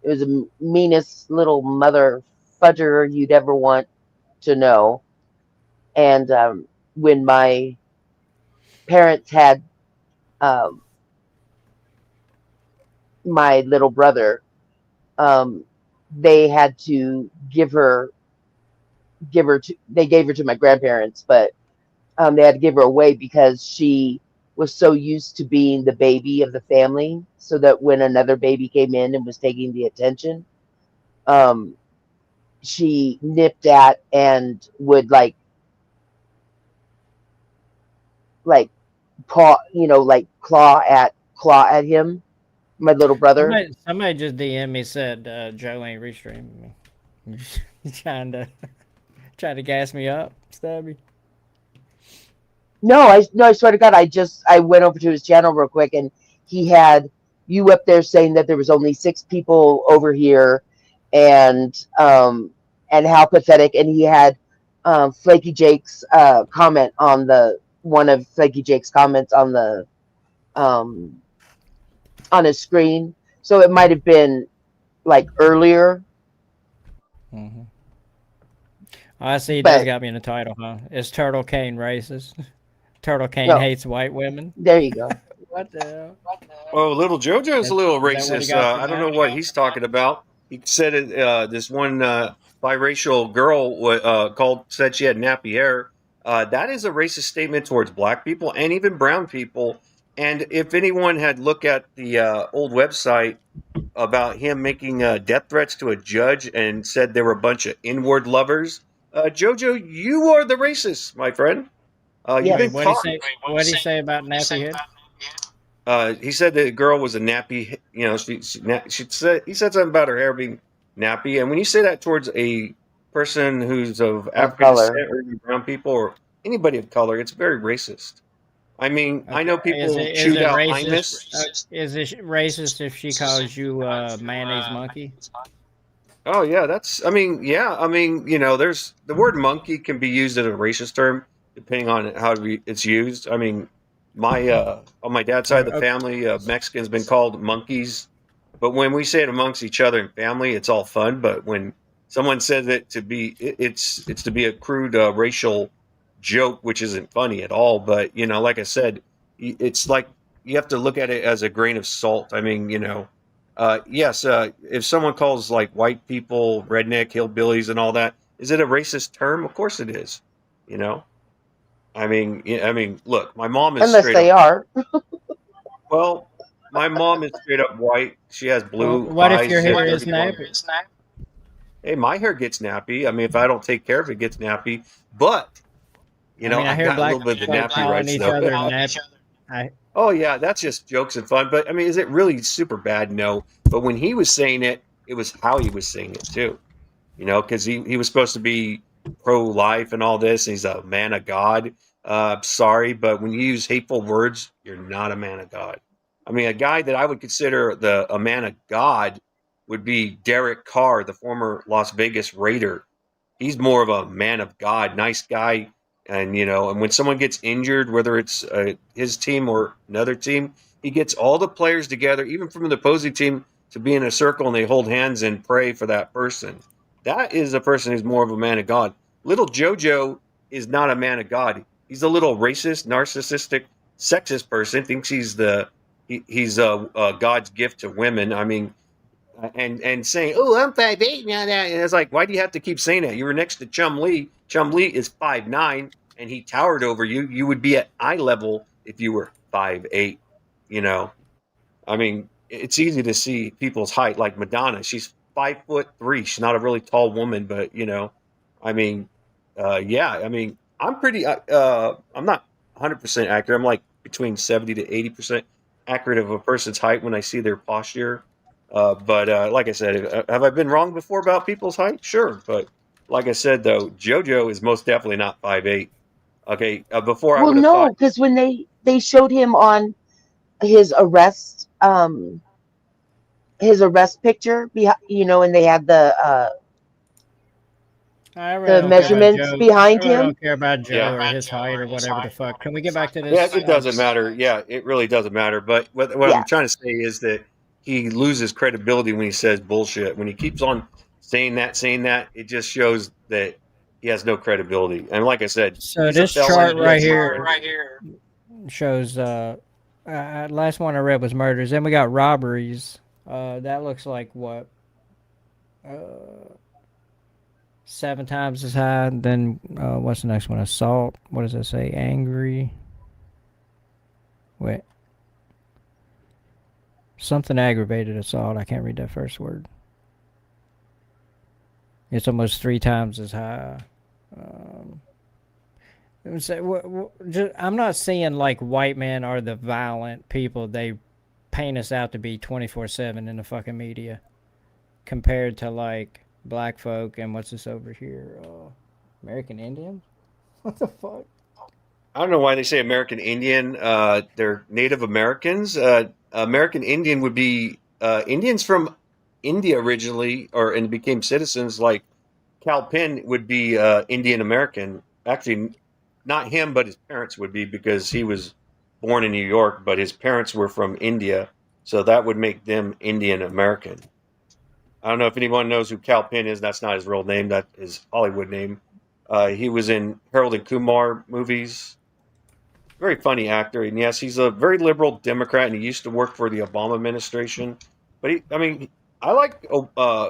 Speaker 15: It was the meanest little mother fudger you'd ever want to know. And when my parents had um, my little brother, um, they had to they gave her to my grandparents, but they had to give her away because she was so used to being the baby of the family, so that when another baby came in and was taking the attention, um, she nipped at and would like paw, like claw at him, my little brother.
Speaker 5: Somebody just DM me said Joe ain't restreaming me. You trying to gas me up, Stabby?
Speaker 15: No, I swear to God, I went over to his channel real quick, and he had you up there saying that there was only 6 people over here, and how pathetic. And he had Flaky Jake's comment on one of Flaky Jake's comments on the on his screen. So it might have been like earlier,
Speaker 5: Mm-hmm. I see. That's
Speaker 15: But
Speaker 5: got me in the title, huh? Is Turtle Cane racist? Turtle Cane
Speaker 15: no,
Speaker 5: hates white women.
Speaker 15: there you go.
Speaker 5: What the hell?
Speaker 3: Oh, little JoJo's a little
Speaker 5: Is that what he
Speaker 3: racist.
Speaker 5: got you
Speaker 3: I don't know
Speaker 5: now?
Speaker 3: what he's talking about. He said this one biracial girl said she had nappy hair. That is a racist statement towards black people and even brown people. And if anyone had looked at the old website about him making death threats to a judge and said they were a bunch of inward lovers, JoJo, you are the racist, my friend. You've
Speaker 5: Wait,
Speaker 3: been
Speaker 5: what did he
Speaker 3: caught.
Speaker 5: say? What did he say about nappy head?
Speaker 3: He said the girl was a nappy. You know, she said he said something about her hair being nappy. And when you say that towards a person who's of
Speaker 15: Of
Speaker 3: African
Speaker 15: color.
Speaker 3: descent or even brown people or anybody of color, it's very racist. I mean, I
Speaker 5: Okay.
Speaker 3: know
Speaker 5: Is
Speaker 3: people
Speaker 5: it
Speaker 3: chewed out
Speaker 5: racist?
Speaker 3: Imus.
Speaker 5: Is it racist if she calls you mayonnaise monkey?
Speaker 3: Oh yeah, that's. I mean, yeah. I mean, you know, there's the word monkey can be used as a racist term depending on how it's used. I mean, my on my dad's side of the
Speaker 5: Okay.
Speaker 3: family, Mexicans been called monkeys, but when we say it amongst each other in family, it's all fun. But when someone says it to be, it's to be a crude racial joke, which isn't funny at all. But you know, like I said, it's like you have to look at it as a grain of salt. I mean, you know. Yes, if someone calls like white people redneck, hillbillies, and all that, is it a racist term? Of course it is. You know, I mean, look, my mom is
Speaker 15: Unless
Speaker 3: straight
Speaker 15: they
Speaker 3: up.
Speaker 15: are.
Speaker 3: Well, my mom is straight up white. She has
Speaker 5: Well,
Speaker 3: blue
Speaker 5: what if
Speaker 3: eyes.
Speaker 5: your
Speaker 3: She has
Speaker 5: hair is
Speaker 3: 31.
Speaker 5: nappy?
Speaker 3: Hey, my hair gets nappy. I mean, if I don't take care of it, it gets nappy. But you
Speaker 5: I
Speaker 3: know,
Speaker 5: mean, I
Speaker 3: I
Speaker 5: hear
Speaker 3: got a
Speaker 5: black
Speaker 3: little bit of the
Speaker 5: folk
Speaker 3: nappy
Speaker 5: calling
Speaker 3: rights
Speaker 5: each
Speaker 3: though.
Speaker 5: other nappy. I
Speaker 3: Oh yeah, that's just jokes and fun. But I mean, is it really super bad? No. But when he was saying it, it was how he was saying it too. You know, because he was supposed to be pro life and all this, and he's a man of God. Sorry, but when you use hateful words, you're not a man of God. I mean, a guy that I would consider a man of God would be Derek Carr, the former Las Vegas Raider. He's more of a man of God, nice guy, and you know, and when someone gets injured, whether it's his team or another team, he gets all the players together, even from the opposing team, to be in a circle and they hold hands and pray for that person. That is a person who's more of a man of God. Little JoJo is not a man of God. He's a little racist, narcissistic, sexist person. Thinks he's God's gift to women. I mean, and saying, "Oh, I'm 5'8" now." That and it's like, why do you have to keep saying that? You were next to Chum Lee. Chum Lee is 5'9", and he towered over you. You would be at eye level if you were 5'8". You know, I mean, it's easy to see people's height. Like Madonna, she's 5'3". She's not a really tall woman, but you know, I mean, yeah, I mean, I'm pretty. I'm not 100% accurate. I'm like between 70 to 80% accurate of a person's height when I see their posture. But like I said, have I been wrong before about people's height? Sure, but like I said, though, JoJo is most definitely not 5'8". Okay, before I
Speaker 15: Well,
Speaker 3: would have thought.
Speaker 15: no, because when they showed him on his arrest picture, you know, and they had
Speaker 5: I really
Speaker 15: the
Speaker 5: don't care about
Speaker 15: measurements
Speaker 5: Joe. I
Speaker 15: behind
Speaker 5: really
Speaker 15: him.
Speaker 5: don't care about Joe
Speaker 3: Yeah.
Speaker 5: or his height or whatever the fuck. Can we get back to
Speaker 3: Yeah,
Speaker 5: this?
Speaker 3: it doesn't matter. Yeah, it really doesn't matter. But what
Speaker 15: Yeah.
Speaker 3: I'm trying to say is that he loses credibility when he says bullshit. When he keeps on saying that, it just shows that he has no credibility. And like I said,
Speaker 5: So
Speaker 3: he's a
Speaker 5: this
Speaker 3: felon.
Speaker 5: chart right here shows last one I read was murders. Then we got robberies. That looks like what? 7 times as high. Then what's the next one? Assault. What does that say? Angry. Wait. Something aggravated assault. I can't read that first word. It's almost 3 times as high. I'm not seeing like white men are the violent people they paint us out to be 24/7 in the fucking media, compared to like black folk and what's this over here? American Indians? What the fuck?
Speaker 3: I don't know why they say American Indian. They're Native Americans. American Indian would be Indians from India originally, and became citizens. Like Cal Penn would be Indian American. Actually, not him, but his parents would be because he was born in New York, but his parents were from India, so that would make them Indian American. I don't know if anyone knows who Cal Penn is. That's not his real name. That is Hollywood name. He was in Harold and Kumar movies. Very funny actor, and yes, he's a very liberal Democrat, and he used to work for the Obama administration. But I like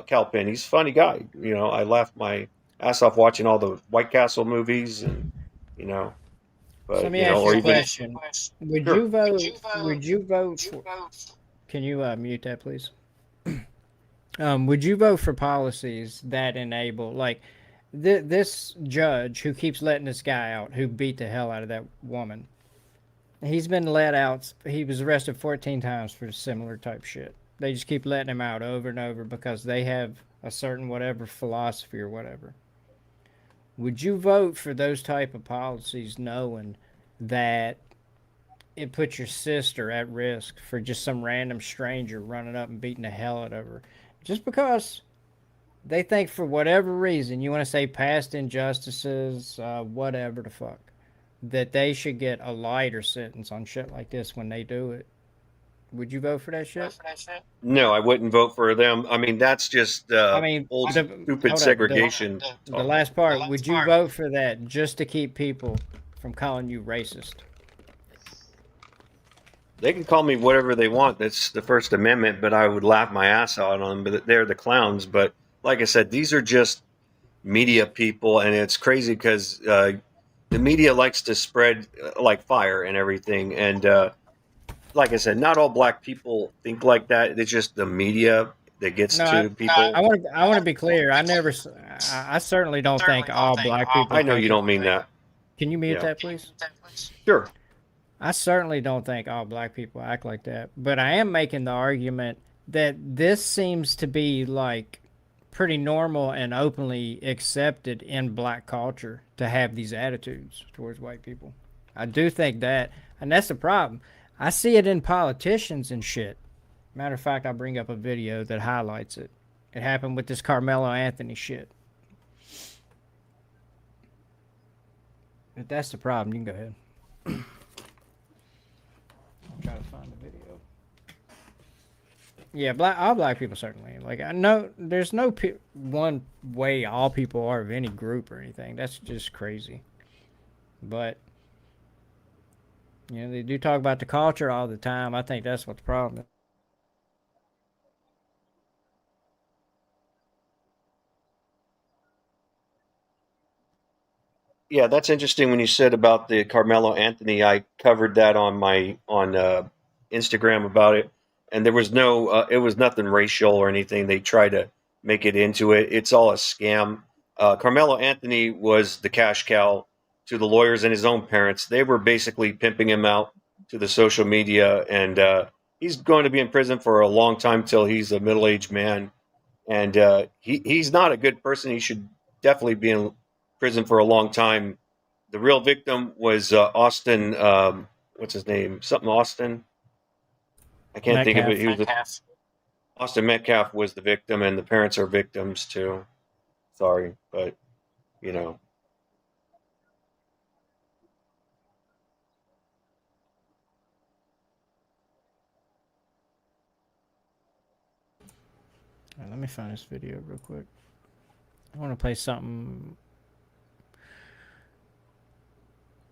Speaker 3: Cal Penn. He's a funny guy. I laughed my ass off watching all the White Castle movies, and you know,
Speaker 5: So let
Speaker 3: but
Speaker 5: me ask you
Speaker 3: or
Speaker 5: a
Speaker 3: even
Speaker 5: question. Would
Speaker 3: sure.
Speaker 5: you vote? Would you vote for? Can you mute that, please? Would you vote for policies that enable, like, this judge who keeps letting this guy out, who beat the hell out of that woman? He's been let out. He was arrested 14 times for similar type shit. They just keep letting him out over and over because they have a certain whatever philosophy or whatever. Would you vote for those type of policies knowing that it puts your sister at risk for just some random stranger running up and beating the hell out of her? Just because they think for whatever reason, you want to say past injustices, whatever the fuck, that they should get a lighter sentence on shit like this when they do it. Would you vote for that shit?
Speaker 3: No, I wouldn't vote for them. I mean, that's just
Speaker 5: I mean,
Speaker 3: old stupid
Speaker 5: hold up.
Speaker 3: segregation.
Speaker 5: The last part, would you vote for that just to keep people from calling you racist?
Speaker 3: They can call me whatever they want. That's the First Amendment, but I would laugh my ass out on them. But they're the clowns. But like I said, these are just media people, and it's crazy because the media likes to spread like fire and everything. And like I said, not all black people think like that. It's just the media that gets
Speaker 5: No,
Speaker 3: to people.
Speaker 5: I want to be clear. I certainly don't think all black people.
Speaker 3: I know you don't mean that.
Speaker 5: Can you mute
Speaker 3: Yeah.
Speaker 5: that, please?
Speaker 3: Sure.
Speaker 5: I certainly don't think all black people act like that, but I am making the argument that this seems to be like pretty normal and openly accepted in black culture to have these attitudes towards white people. I do think that, and that's the problem. I see it in politicians and shit. Matter of fact, I'll bring up a video that highlights it. It happened with this Carmelo Anthony shit. If that's the problem, you can go ahead. Try to find the video. Yeah, all black people certainly. Like, I know there's no one way all people are of any group or anything. That's just crazy. But they do talk about the culture all the time. I think that's what the problem is.
Speaker 3: Yeah, that's interesting when you said about the Carmelo Anthony. I covered that on Instagram about it, and there was it was nothing racial or anything. They try to make it into it. It's all a scam. Carmelo Anthony was the cash cow to the lawyers and his own parents. They were basically pimping him out to the social media, and he's going to be in prison for a long time till he's a middle-aged man. And he's not a good person. He should definitely be in prison for a long time. The real victim was Austin. What's his name? Something Austin. I can't think of it. He was Austin Metcalf was the victim, and the parents are victims too. Sorry, but you know.
Speaker 5: Right, let me find this video real quick. I want to play something.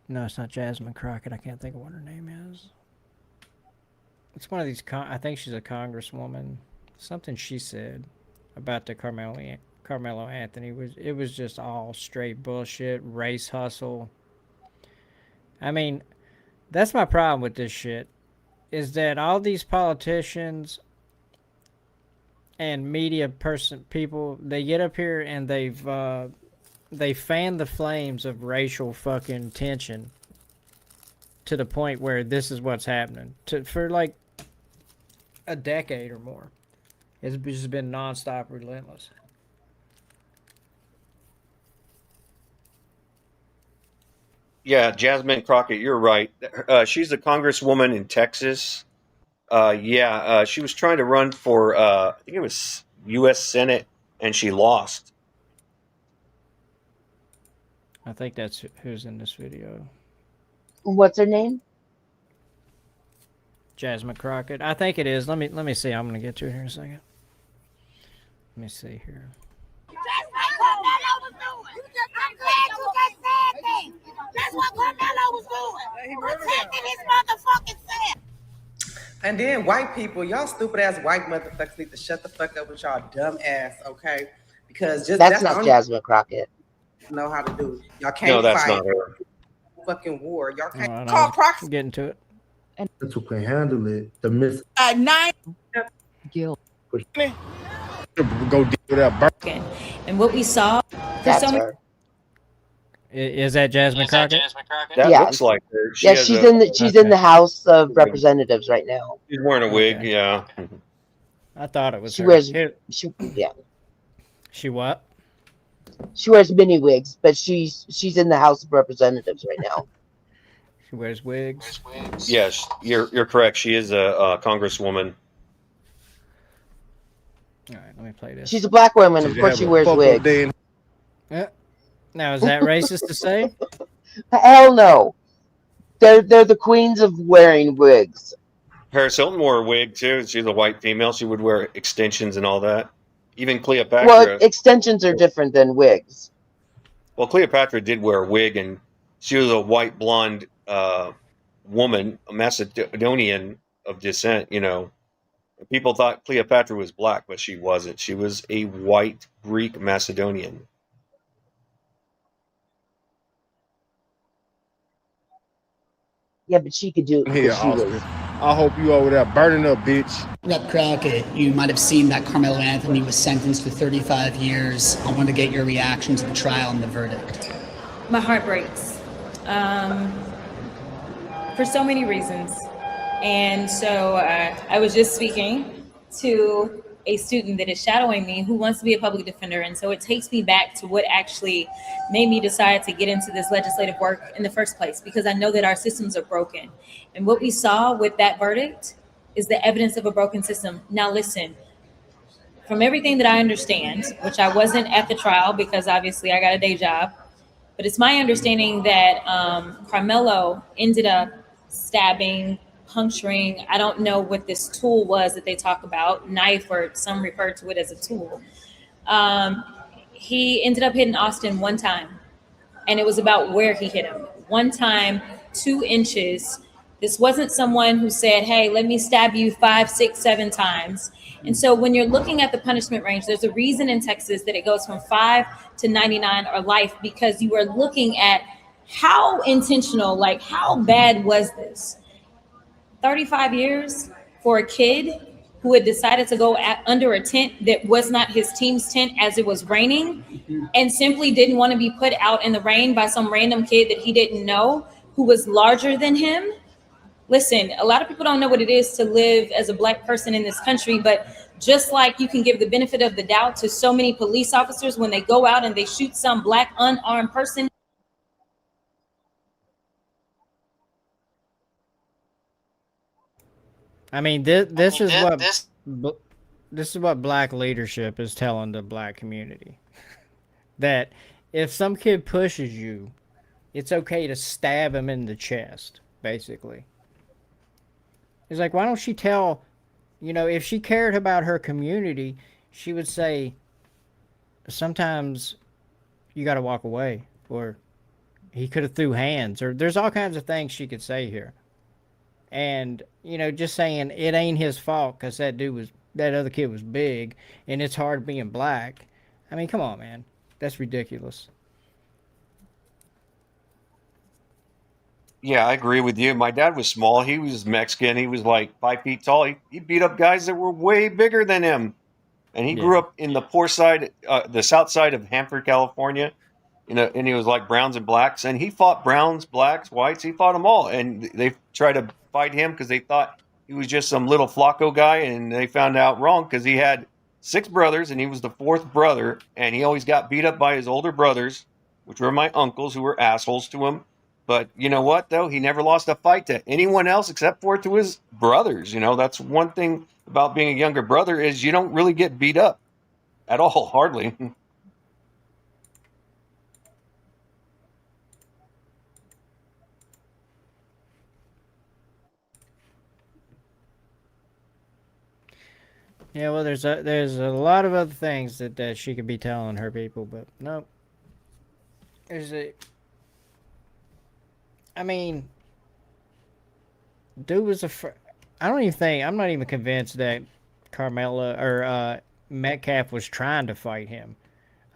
Speaker 5: No, it's not Jasmine Crockett. I can't think of what her name is. It's one of these. I think she's a congresswoman. Something she said about the Carmelo Anthony it was just all straight bullshit, race hustle. I mean, that's my problem with this shit. Is that all these politicians and media people, they get up here and they fan the flames of racial fucking tension to the point where this is what's happening for like a decade or more. It's just been nonstop, relentless.
Speaker 3: Yeah, Jasmine Crockett, you're right. She's a congresswoman in Texas. She was trying to run for, I think it was U.S. Senate, and she lost.
Speaker 5: I think that's who's in this video.
Speaker 15: What's her name?
Speaker 5: Jasmine Crockett. I think it is. Let me see. I'm gonna get to it here in a second. Let me see here.
Speaker 18: That's what Carmelo was doing. I'm glad you just said that. That's what Carmelo was doing. Protecting his motherfucking self.
Speaker 7: And then white people, y'all stupid ass white motherfuckers need to shut the fuck up with y'all dumb ass, okay? Because just
Speaker 15: That's
Speaker 7: the
Speaker 15: not
Speaker 7: only
Speaker 15: Jasmine Crockett.
Speaker 7: know how to do. Y'all
Speaker 3: No,
Speaker 7: can't
Speaker 3: that's
Speaker 7: fight
Speaker 3: not her.
Speaker 7: fucking war. Y'all can't
Speaker 5: Well,
Speaker 7: call
Speaker 5: I
Speaker 7: proxy.
Speaker 5: was getting to it.
Speaker 22: That's who can handle it. The miss.
Speaker 7: 9
Speaker 22: Guilt. Go deal with that burn.
Speaker 23: And what we saw for
Speaker 15: That's
Speaker 23: so many.
Speaker 15: her.
Speaker 5: Is that Jasmine Crockett?
Speaker 3: That
Speaker 15: Yeah.
Speaker 3: looks like her. She
Speaker 15: Yeah,
Speaker 3: has
Speaker 15: she's
Speaker 3: a.
Speaker 15: in the House of Representatives right now.
Speaker 3: She's wearing a wig.
Speaker 5: Okay.
Speaker 3: Yeah.
Speaker 5: I thought it was
Speaker 15: She
Speaker 5: her.
Speaker 15: wears
Speaker 5: Here.
Speaker 15: yeah.
Speaker 5: She what?
Speaker 15: She wears mini wigs, but she's in the House of Representatives right now.
Speaker 5: She wears wigs.
Speaker 3: Yes, you're correct. She is a congresswoman.
Speaker 5: All right, let me play this.
Speaker 15: She's a black woman, of course she wears wigs.
Speaker 5: Now, is that racist to say?
Speaker 15: Hell no. They're the queens of wearing wigs.
Speaker 3: Paris Hilton wore a wig too. She's a white female. She would wear extensions and all that. Even Cleopatra.
Speaker 15: Well, extensions are different than wigs.
Speaker 3: Well, Cleopatra did wear a wig, and she was a white blonde woman, a Macedonian of descent. You know, people thought Cleopatra was black, but she wasn't. She was a white Greek Macedonian.
Speaker 15: Yeah, but she could do it
Speaker 22: Here,
Speaker 15: because she
Speaker 22: Austin.
Speaker 15: was.
Speaker 22: I hope you over there burning up, bitch.
Speaker 24: Rep Crockett, you might have seen that Carmelo Anthony was sentenced to 35 years. I want to get your reaction to the trial and the verdict.
Speaker 23: My heart breaks for so many reasons. And so I was just speaking to a student that is shadowing me who wants to be a public defender. And so it takes me back to what actually made me decide to get into this legislative work in the first place, because I know that our systems are broken. And what we saw with that verdict is the evidence of a broken system. Now, listen, from everything that I understand, which I wasn't at the trial because obviously I got a day job, but it's my understanding that Carmelo ended up stabbing, puncturing, I don't know what this tool was that they talk about, knife, or some refer to it as a tool. He ended up hitting Austin one time, and it was about where he hit him. One time, 2 inches. This wasn't someone who said, hey, let me stab you 5, 6, 7 times. And so when you're looking at the punishment range, there's a reason in Texas that it goes from 5 to 99 or life, because you are looking at how intentional, like how bad was this? 35 years for a kid who had decided to go under a tent that was not his team's tent as it was raining, and simply didn't want to be put out in the rain by some random kid that he didn't know who was larger than him. Listen, a lot of people don't know what it is to live as a Black person in this country, but just like you can give the benefit of the doubt to so many police officers when they go out and they shoot some Black unarmed person.
Speaker 5: I mean, this is what Black leadership is telling the Black community. That if some kid pushes you, it's okay to stab him in the chest, basically. It's like, why don't she tell, if she cared about her community, she would say, sometimes you got to walk away, or he could have threw hands, or there's all kinds of things she could say here. And, just saying it ain't his fault because that other kid was big and it's hard being Black. I mean, come on, man. That's ridiculous.
Speaker 3: Yeah, I agree with you. My dad was small. He was Mexican. He was like 5 feet tall. He beat up guys that were way bigger than him. And he grew up in the poor side, the south side of Hanford, California. And he was like browns and blacks. And he fought browns, blacks, whites. He fought them all. And they tried to fight him because they thought he was just some little Flacco guy. And they found out wrong because he had 6 brothers and he was the 4th brother. And he always got beat up by his older brothers, which were my uncles, who were assholes to him. But you know what, though? He never lost a fight to anyone else except for to his brothers. That's one thing about being a younger brother is you don't really get beat up at all, hardly.
Speaker 5: Yeah, well, there's a lot of other things that she could be telling her people, but no. I mean, dude was I don't even think, I'm not even convinced that Carmela or Metcalf was trying to fight him.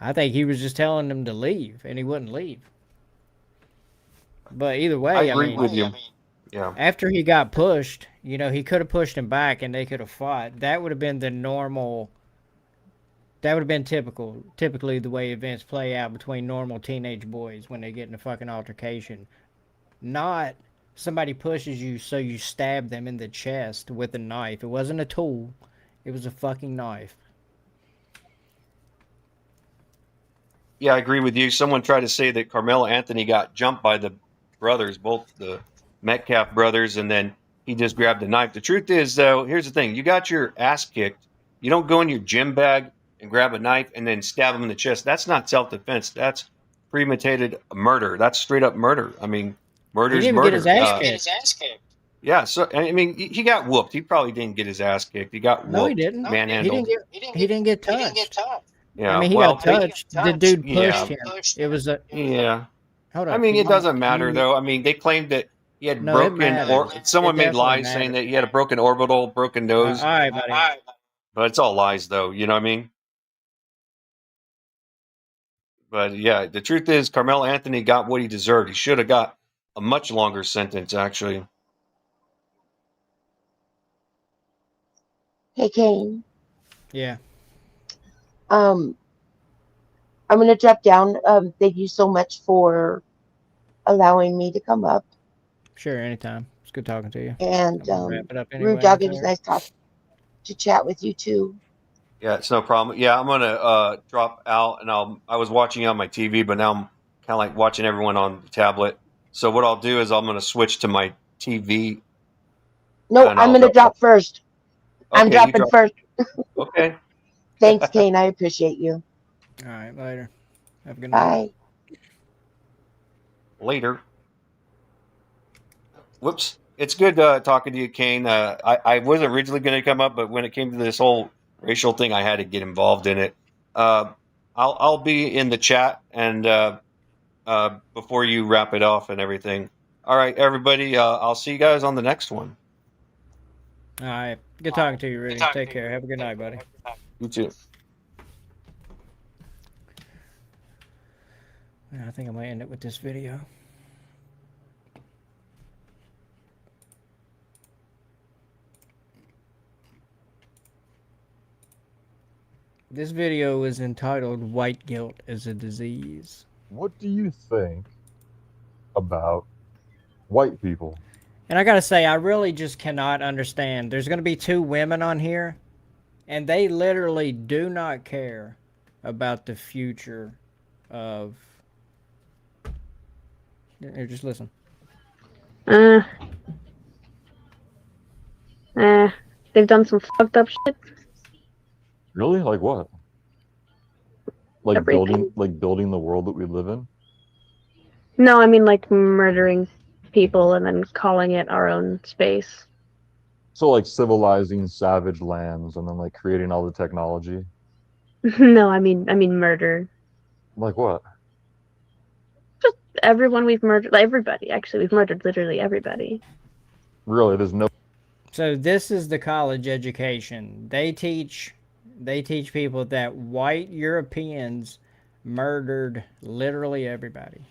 Speaker 5: I think he was just telling him to leave, and he wouldn't leave. But either way,
Speaker 3: I agree with you. Yeah.
Speaker 5: after he got pushed, he could have pushed him back, and they could have fought. That would have been the normal. That would have been typically the way events play out between normal teenage boys when they get in a fucking altercation. Not somebody pushes you so you stab them in the chest with a knife. It wasn't a tool. It was a fucking knife.
Speaker 3: Yeah, I agree with you. Someone tried to say that Carmelo Anthony got jumped by the brothers, both the Metcalf brothers, and then he just grabbed a knife. The truth is, though, here's the thing. You got your ass kicked. You don't go in your gym bag and grab a knife and then stab him in the chest. That's not self-defense. That's premeditated murder. That's straight up murder. I mean, murder's
Speaker 5: He didn't
Speaker 3: murder.
Speaker 5: get his ass kicked.
Speaker 3: Yeah, so I mean, he got whooped. He probably didn't get his ass kicked. He got
Speaker 5: No, he
Speaker 3: whooped,
Speaker 5: didn't.
Speaker 3: manhandled.
Speaker 5: He didn't get touched.
Speaker 3: Yeah,
Speaker 5: I mean, he
Speaker 3: well,
Speaker 5: got touched. The dude pushed him. It was a.
Speaker 3: Yeah.
Speaker 5: Hold on.
Speaker 3: I mean, it doesn't matter though. I mean, they claimed that he had
Speaker 5: No, it
Speaker 3: broken,
Speaker 5: matters.
Speaker 3: or someone
Speaker 5: It
Speaker 3: made
Speaker 5: definitely
Speaker 3: lies saying
Speaker 5: matters.
Speaker 3: that he had a broken orbital, broken nose.
Speaker 5: All right, buddy.
Speaker 3: But it's all lies, though. You know what I mean? But yeah, the truth is, Carmelo Anthony got what he deserved. He should have got a much longer sentence, actually.
Speaker 15: Hey, Kane.
Speaker 5: Yeah.
Speaker 15: I'm gonna drop down. Thank you so much for allowing me to come up.
Speaker 5: Sure, anytime. It's good talking to you.
Speaker 15: And
Speaker 5: wrap it up anyway.
Speaker 15: Rude Dog, it was nice to chat with you too.
Speaker 3: Yeah, it's no problem. Yeah, I'm gonna drop out, and I was watching you on my TV, but now I'm kind of like watching everyone on the tablet. So what I'll do is I'm gonna switch to my TV.
Speaker 15: No,
Speaker 3: and
Speaker 15: I'm
Speaker 3: I'll
Speaker 15: gonna drop first. I'm
Speaker 3: Okay, you
Speaker 15: dropping
Speaker 3: drop.
Speaker 15: first.
Speaker 3: Okay.
Speaker 15: Thanks, Kane. I appreciate you.
Speaker 5: All right, later. Have a good night.
Speaker 15: Bye.
Speaker 3: Later. Whoops. It's good talking to you, Kane. I wasn't originally going to come up, but when it came to this whole racial thing, I had to get involved in it. I'll be in the chat and before you wrap it off and everything. All right, everybody. I'll see you guys on the next one.
Speaker 5: All right. Good talking to you, Rudy. Take care. Have a good night, buddy.
Speaker 3: You too.
Speaker 5: Yeah, I think I might end it with this video. This video is entitled White Guilt is a Disease.
Speaker 6: What do you think about white people?
Speaker 5: And I gotta say, I really just cannot understand. There's gonna be two women on here, and they literally do not care about the future of... Here, just listen.
Speaker 9: They've done some fucked up shit.
Speaker 6: Really? Like what? Like
Speaker 9: Everything.
Speaker 6: building the world that we live in?
Speaker 9: No, I mean like murdering people and then calling it our own space.
Speaker 6: So like civilizing savage lands and then like creating all the technology?
Speaker 9: No, I mean murder.
Speaker 6: Like what?
Speaker 9: Everyone we've murdered, like everybody. Actually, we've murdered literally everybody.
Speaker 6: Really, there's no...
Speaker 5: So this is the college education. They teach people that white Europeans murdered literally everybody.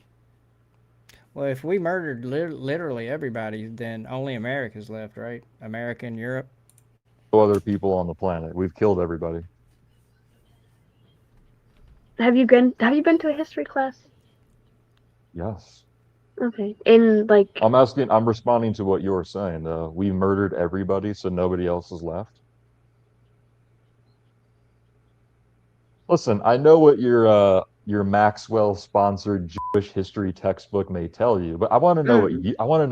Speaker 5: Well, if we murdered literally everybody, then only America's left, right? America and Europe.
Speaker 6: other people on the planet. We've killed everybody.
Speaker 9: Have you been to a history class?
Speaker 6: Yes.
Speaker 9: Okay. In like
Speaker 6: I'm responding to what you're saying. We murdered everybody, so nobody else is left. Listen, I know what your Maxwell-sponsored Jewish history textbook may tell you, but I want to know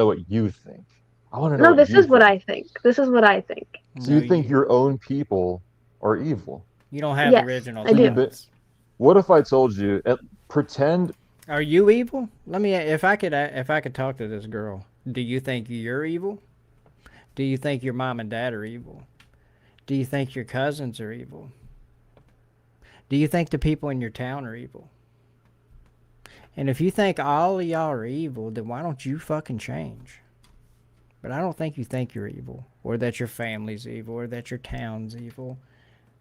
Speaker 6: what you think. I want to know.
Speaker 9: No, this is what I think. This is what I think.
Speaker 6: So you think your own people are evil?
Speaker 5: You don't have
Speaker 9: Yes,
Speaker 5: original
Speaker 9: I do.
Speaker 5: thoughts.
Speaker 6: What if I told you? Pretend.
Speaker 5: Are you evil? Let me. If I could talk to this girl, do you think you're evil? Do you think your mom and dad are evil? Do you think your cousins are evil? Do you think the people in your town are evil? And if you think all of y'all are evil, then why don't you fucking change? But I don't think you think you're evil, or that your family's evil, or that your town's evil.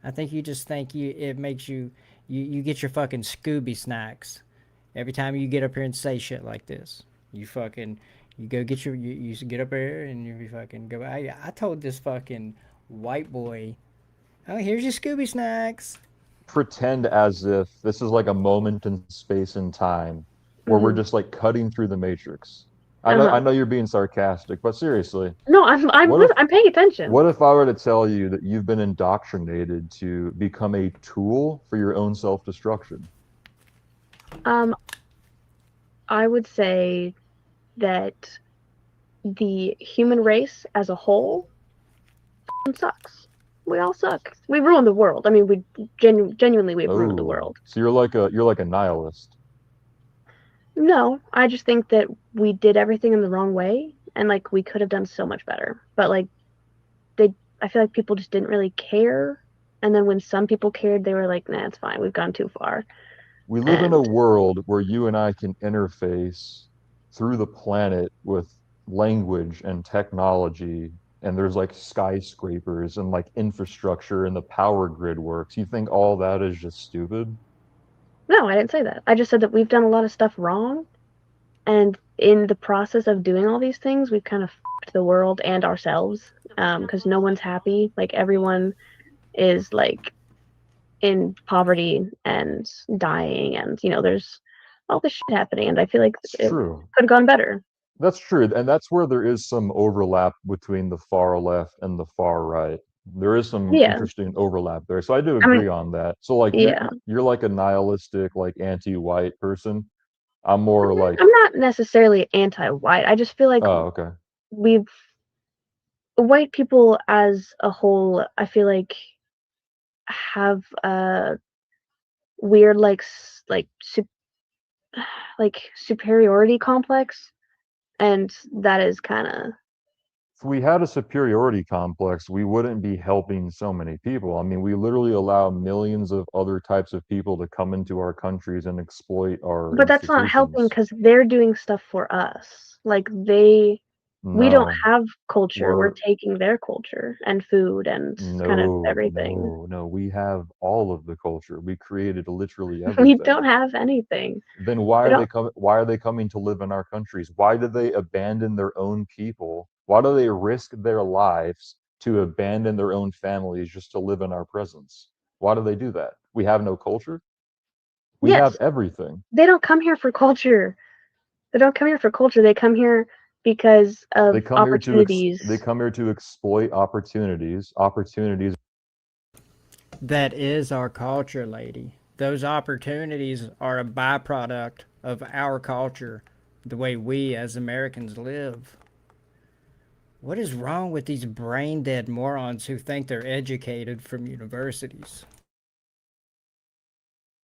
Speaker 5: I think you just think it makes you get your fucking Scooby snacks every time you get up here and say shit like this. You go get you get up here and you fucking go. I told this fucking white boy, oh, here's your Scooby snacks.
Speaker 6: Pretend as if this is like a moment in space and time where we're just like cutting through the matrix. I know you're being sarcastic, but seriously.
Speaker 9: No, I'm paying attention.
Speaker 6: What if I were to tell you that you've been indoctrinated to become a tool for your own self-destruction?
Speaker 9: I would say that the human race as a whole sucks. We all suck. We ruined the world. I mean, we genuinely we've ruined the world.
Speaker 6: So you're like a nihilist.
Speaker 9: No, I just think that we did everything in the wrong way, and like we could have done so much better. But like I feel like people just didn't really care, and then when some people cared, they were like, "Nah, it's fine. We've gone too far."
Speaker 6: We live in a world where you and I can interface through the planet with language and technology, and there's like skyscrapers and like infrastructure and the power grid works. You think all that is just stupid?
Speaker 9: No, I didn't say that. I just said that we've done a lot of stuff wrong, and in the process of doing all these things, we've kind of fucked the world and ourselves, because no one's happy. Like everyone is like in poverty and dying, and there's all this shit happening, and I feel like it could have gone better.
Speaker 6: That's true, and that's where there is some overlap between the far left and the far right. There is some interesting overlap there, so I do agree on that. So like you're like a nihilistic, like anti-white person. I'm more like
Speaker 9: I'm not necessarily anti-white. I just feel like white people as a whole, I feel like have a weird like superiority complex, and that is kind of.
Speaker 6: If we had a superiority complex, we wouldn't be helping so many people. I mean, we literally allow millions of other types of people to come into our countries and exploit our
Speaker 9: But that's not helping because they're doing stuff for us. Like we don't have culture. We're taking their culture and food and kind of everything.
Speaker 6: No, we have all of the culture. We created literally
Speaker 9: We
Speaker 6: everything.
Speaker 9: don't have anything.
Speaker 6: Then why are they coming to live in our countries? Why do they abandon their own people? Why do they risk their lives to abandon their own families just to live in our presence? Why do they do that? We have no culture? We have everything.
Speaker 9: They don't come here for culture. They don't come here for culture. They come here because of opportunities.
Speaker 6: They come here to exploit opportunities. Opportunities.
Speaker 5: That is our culture, lady. Those opportunities are a byproduct of our culture, the way we as Americans live. What is wrong with these brain-dead morons who think they're educated from universities?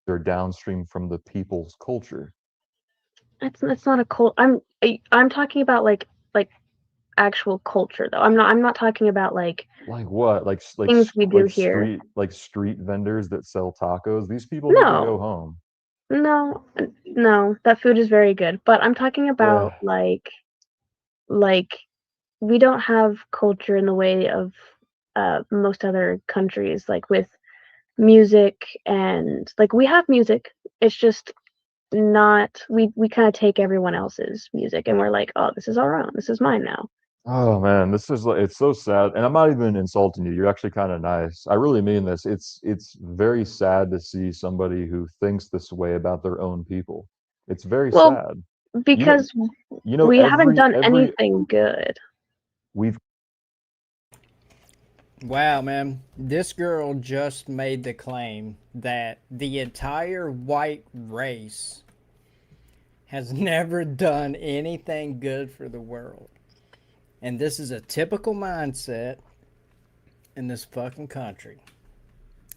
Speaker 6: They're downstream from the people's culture.
Speaker 9: It's not a cult. I'm talking about like actual culture though. I'm not talking about like
Speaker 6: what? Like
Speaker 9: things we do here.
Speaker 6: Street vendors that sell tacos. These people need to go home.
Speaker 9: No, that food is very good. But I'm talking about like we don't have culture in the way of most other countries, like with music, and like we have music. It's just not we kind of take everyone else's music and we're like, oh, this is our own. This is mine now.
Speaker 6: Oh man, this is it's so sad. And I'm not even insulting you. You're actually kind of nice. I really mean this. It's very sad to see somebody who thinks this way about their own people. It's very sad.
Speaker 9: Because we haven't done anything good.
Speaker 5: Wow, man. This girl just made the claim that the entire white race has never done anything good for the world. And this is a typical mindset in this fucking country.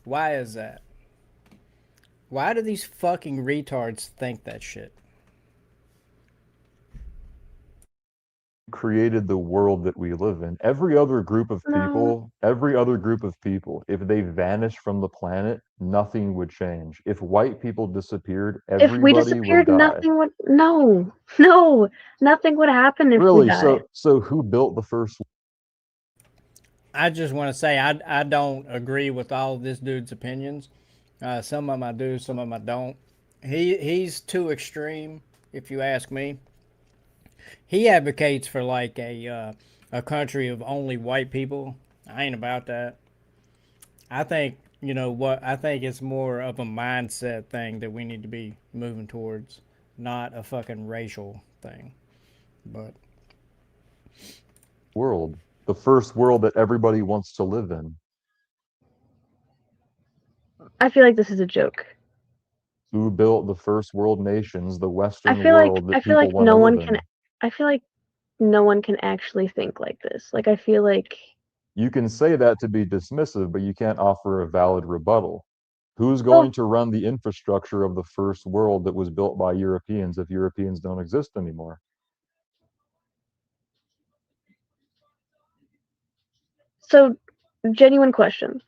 Speaker 5: Why is that? Why do these fucking retards think that shit?
Speaker 6: created the world that we live in. Every other group of
Speaker 9: No.
Speaker 6: people, if they vanished from the planet, nothing would change. If white people disappeared,
Speaker 9: If we
Speaker 6: everybody would
Speaker 9: disappeared,
Speaker 6: die.
Speaker 9: nothing would. No, no, nothing would happen if we
Speaker 6: Really?
Speaker 9: died.
Speaker 6: So who built the first?
Speaker 5: I just want to say I don't agree with all of this dude's opinions. Some of them I do, some of them I don't. He's too extreme, if you ask me. He advocates for like a country of only white people. I ain't about that. I think you know what I think it's more of a mindset thing that we need to be moving towards, not a fucking racial thing. But
Speaker 6: World, the first world that everybody wants to live in.
Speaker 9: I feel like this is a joke.
Speaker 6: Who built the first world nations, the
Speaker 9: I
Speaker 6: Western
Speaker 9: feel like
Speaker 6: world
Speaker 9: I
Speaker 6: that
Speaker 9: feel
Speaker 6: people
Speaker 9: like
Speaker 6: want to
Speaker 9: no
Speaker 6: live
Speaker 9: one can.
Speaker 6: in?
Speaker 9: I feel like no one can actually think like this. Like I feel like
Speaker 6: You can say that to be dismissive, but you can't offer a valid rebuttal. Who's
Speaker 9: well,
Speaker 6: going to run the infrastructure of the first world that was built by Europeans if Europeans don't exist anymore?
Speaker 9: so genuine question.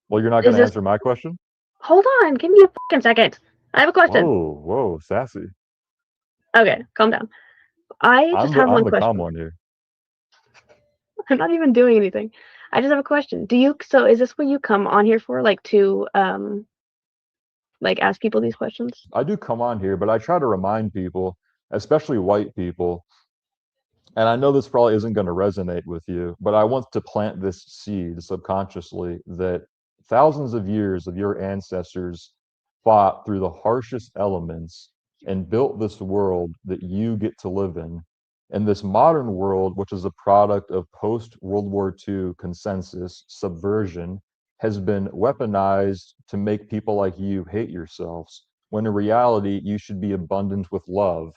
Speaker 6: Well, you're not going
Speaker 9: Is
Speaker 6: to
Speaker 9: this?
Speaker 6: answer my question?
Speaker 9: Hold on, give me a fucking second. I have a question.
Speaker 6: Whoa, sassy.
Speaker 9: Okay, calm down. I just have
Speaker 6: I'm
Speaker 9: one
Speaker 6: the calm
Speaker 9: question.
Speaker 6: one here.
Speaker 9: I'm not even doing anything. I just have a question. So is this what you come on here for? Like to like ask people these questions?
Speaker 6: I do come on here, but I try to remind people, especially white people, and I know this probably isn't going to resonate with you, but I want to plant this seed subconsciously that thousands of years of your ancestors fought through the harshest elements and built this world that you get to live in. And this modern world, which is a product of post World War II consensus, subversion, has been weaponized to make people like you hate yourselves, when in reality, you should be abundant with love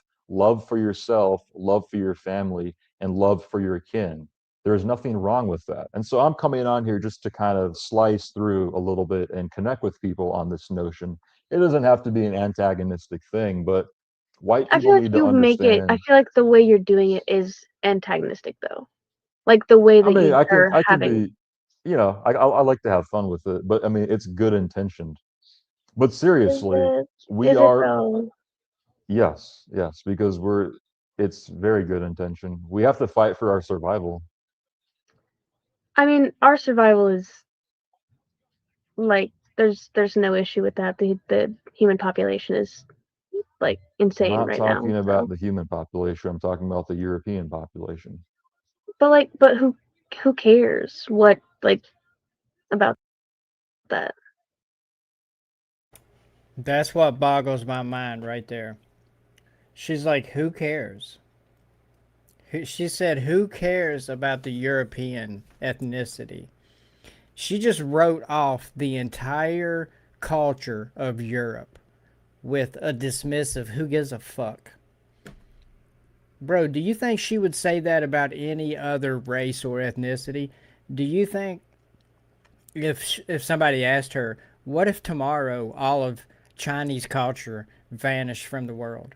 Speaker 6: for yourself, love for your family, and love for your kin. There's nothing wrong with that. And so I'm coming on here just to kind of slice through a little bit and connect with people on this notion. It doesn't have to be an antagonistic thing, but white
Speaker 9: I feel
Speaker 6: people
Speaker 9: like
Speaker 6: need to
Speaker 9: you make it. I
Speaker 6: understand.
Speaker 9: feel like the way you're doing it is antagonistic, though. Like the way
Speaker 6: I
Speaker 9: that
Speaker 6: mean,
Speaker 9: you are
Speaker 6: I can
Speaker 9: having.
Speaker 6: be, I like to have fun with it, but I mean, it's good intentioned. But
Speaker 9: Is
Speaker 6: seriously,
Speaker 9: it?
Speaker 6: we
Speaker 9: Is it
Speaker 6: are,
Speaker 9: though?
Speaker 6: yes, because it's very good intention. We have to fight for our survival.
Speaker 9: I mean, our survival is like there's no issue with that. The human population is like
Speaker 6: I'm
Speaker 9: insane
Speaker 6: not
Speaker 9: right now.
Speaker 6: talking about
Speaker 9: So,
Speaker 6: the human population. I'm talking about the European population.
Speaker 9: but who cares what like about that?
Speaker 5: that's what boggles my mind right there. She's like, who cares? She said, who cares about the European ethnicity? She just wrote off the entire culture of Europe with a dismissive, who gives a fuck? Bro, do you think she would say that about any other race or ethnicity? Do you think if somebody asked her, what if tomorrow all of Chinese culture vanished from the world?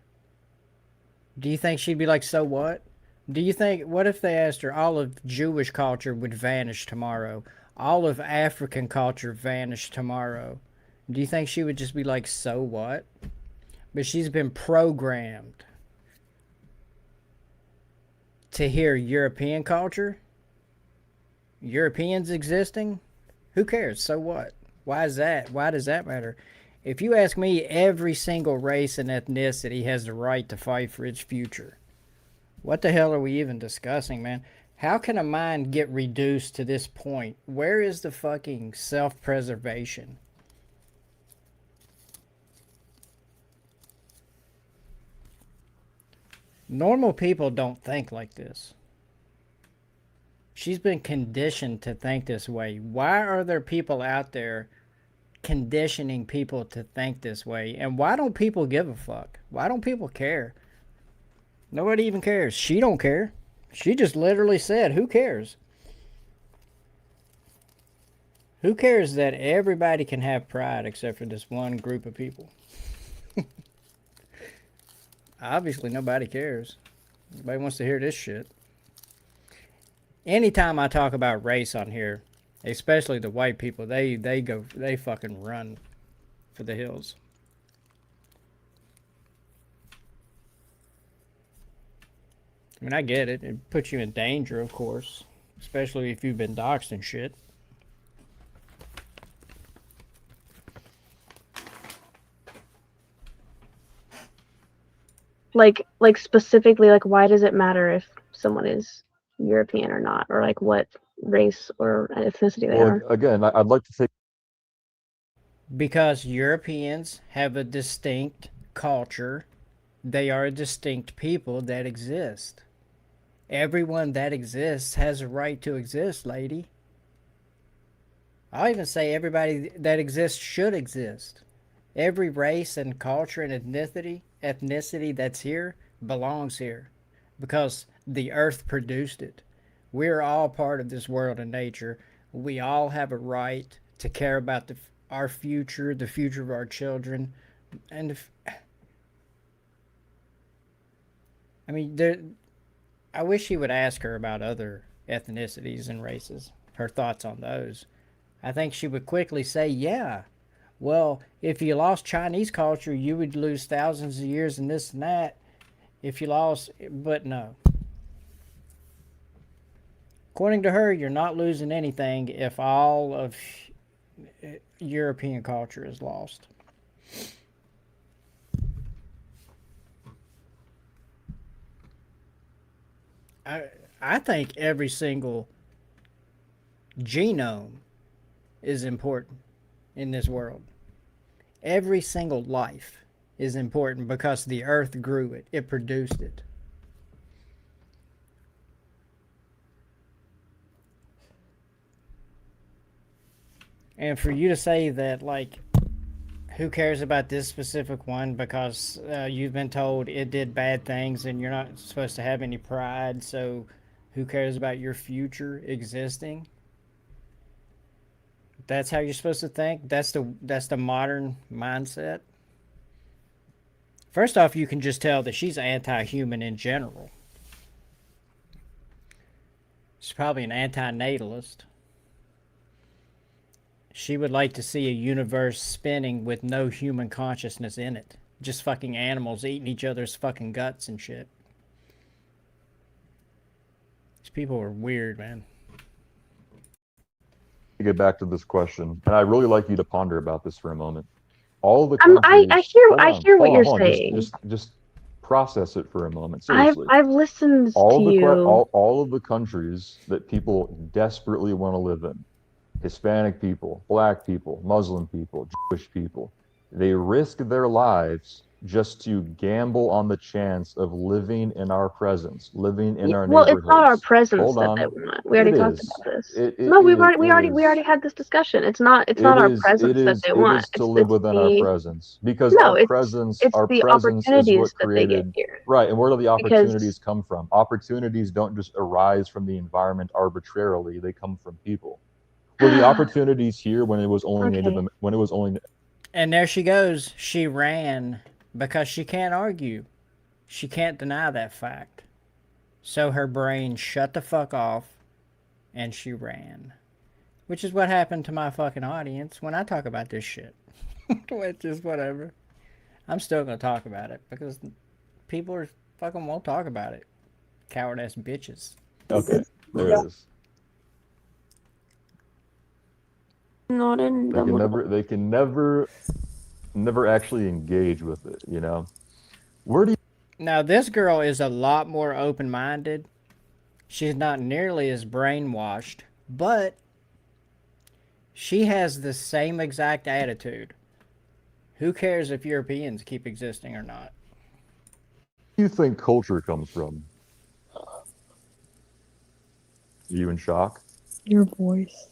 Speaker 5: Do you think she'd be like, so what? Do you think, what if they asked her, all of Jewish culture would vanish tomorrow? All of African culture vanish tomorrow? Do you think she would just be like, so what? But she's been programmed to hear European culture, Europeans existing. Who cares? So what? Why is that? Why does that matter? If you ask me, every single race and ethnicity has the right to fight for its future. What the hell are we even discussing, man? How can a mind get reduced to this point? Where is the fucking self-preservation? Normal people don't think like this. She's been conditioned to think this way. Why are there people out there conditioning people to think this way? And why don't people give a fuck? Why don't people care? Nobody even cares. She don't care. She just literally said, who cares? Who cares that everybody can have pride except for this one group of people? Obviously, nobody cares. Nobody wants to hear this shit. Anytime I talk about race on here, especially the white people, they fucking run for the hills. I mean, I get it. It puts you in danger, of course, especially if you've been doxxed and shit.
Speaker 9: Like specifically, like, why does it matter if someone is European or not, or like what race or ethnicity they
Speaker 6: Well,
Speaker 9: are?
Speaker 6: again, I'd like to take.
Speaker 5: Because Europeans have a distinct culture. They are a distinct people that exist. Everyone that exists has a right to exist, lady. I'll even say everybody that exists should exist. Every race and culture and ethnicity that's here belongs here because the earth produced it. We're all part of this world and nature. We all have a right to care about our future, the future of our children, and I mean, I wish he would ask her about other ethnicities and races, her thoughts on those. I think she would quickly say, yeah, well, if you lost Chinese culture, you would lose thousands of years and this and that. If you lost, but no. According to her, you're not losing anything if all of European culture is lost. I think every single genome is important in this world. Every single life is important because the earth grew it. It produced it. And for you to say that, like, who cares about this specific one because you've been told it did bad things and you're not supposed to have any pride, so who cares about your future existing? That's how you're supposed to think? That's the modern mindset? First off, you can just tell that she's anti-human in general. She's probably an anti-natalist. She would like to see a universe spinning with no human consciousness in it. Just fucking animals eating each other's fucking guts and shit. These people are weird, man.
Speaker 6: To get back to this question, and I really like you to ponder about this for a moment. All the countries.
Speaker 9: I hear what you're saying.
Speaker 6: Just process it for a moment. Seriously.
Speaker 9: I've listened to you.
Speaker 6: All of the countries that people desperately want to live in. Hispanic people, black people, Muslim people, Jewish people, they risk their lives just to gamble on the chance of living in our presence, living in our neighborhoods.
Speaker 9: Well, it's not our presence that they want. We already talked about this. No, we already had this discussion. It's not our presence that they want.
Speaker 6: It is to live within our presence because our presence is what created. Right, and where do the opportunities come from? Opportunities don't just arise from the environment arbitrarily; they come from people. Were the opportunities here when it was only Native? When it was only.
Speaker 5: And there she goes. She ran because she can't argue. She can't deny that fact. So her brain shut the fuck off, and she ran. Which is what happened to my fucking audience when I talk about this shit. Which is whatever. I'm still gonna talk about it because people are fucking won't talk about it. Coward ass bitches.
Speaker 6: Okay, there it is.
Speaker 9: Not in
Speaker 6: they can never actually engage with it, you know. Where do you
Speaker 5: Now this girl is a lot more open-minded. She's not nearly as brainwashed, but she has the same exact attitude. Who cares if Europeans keep existing or not?
Speaker 6: do you think culture comes from? You in shock?
Speaker 10: Your voice.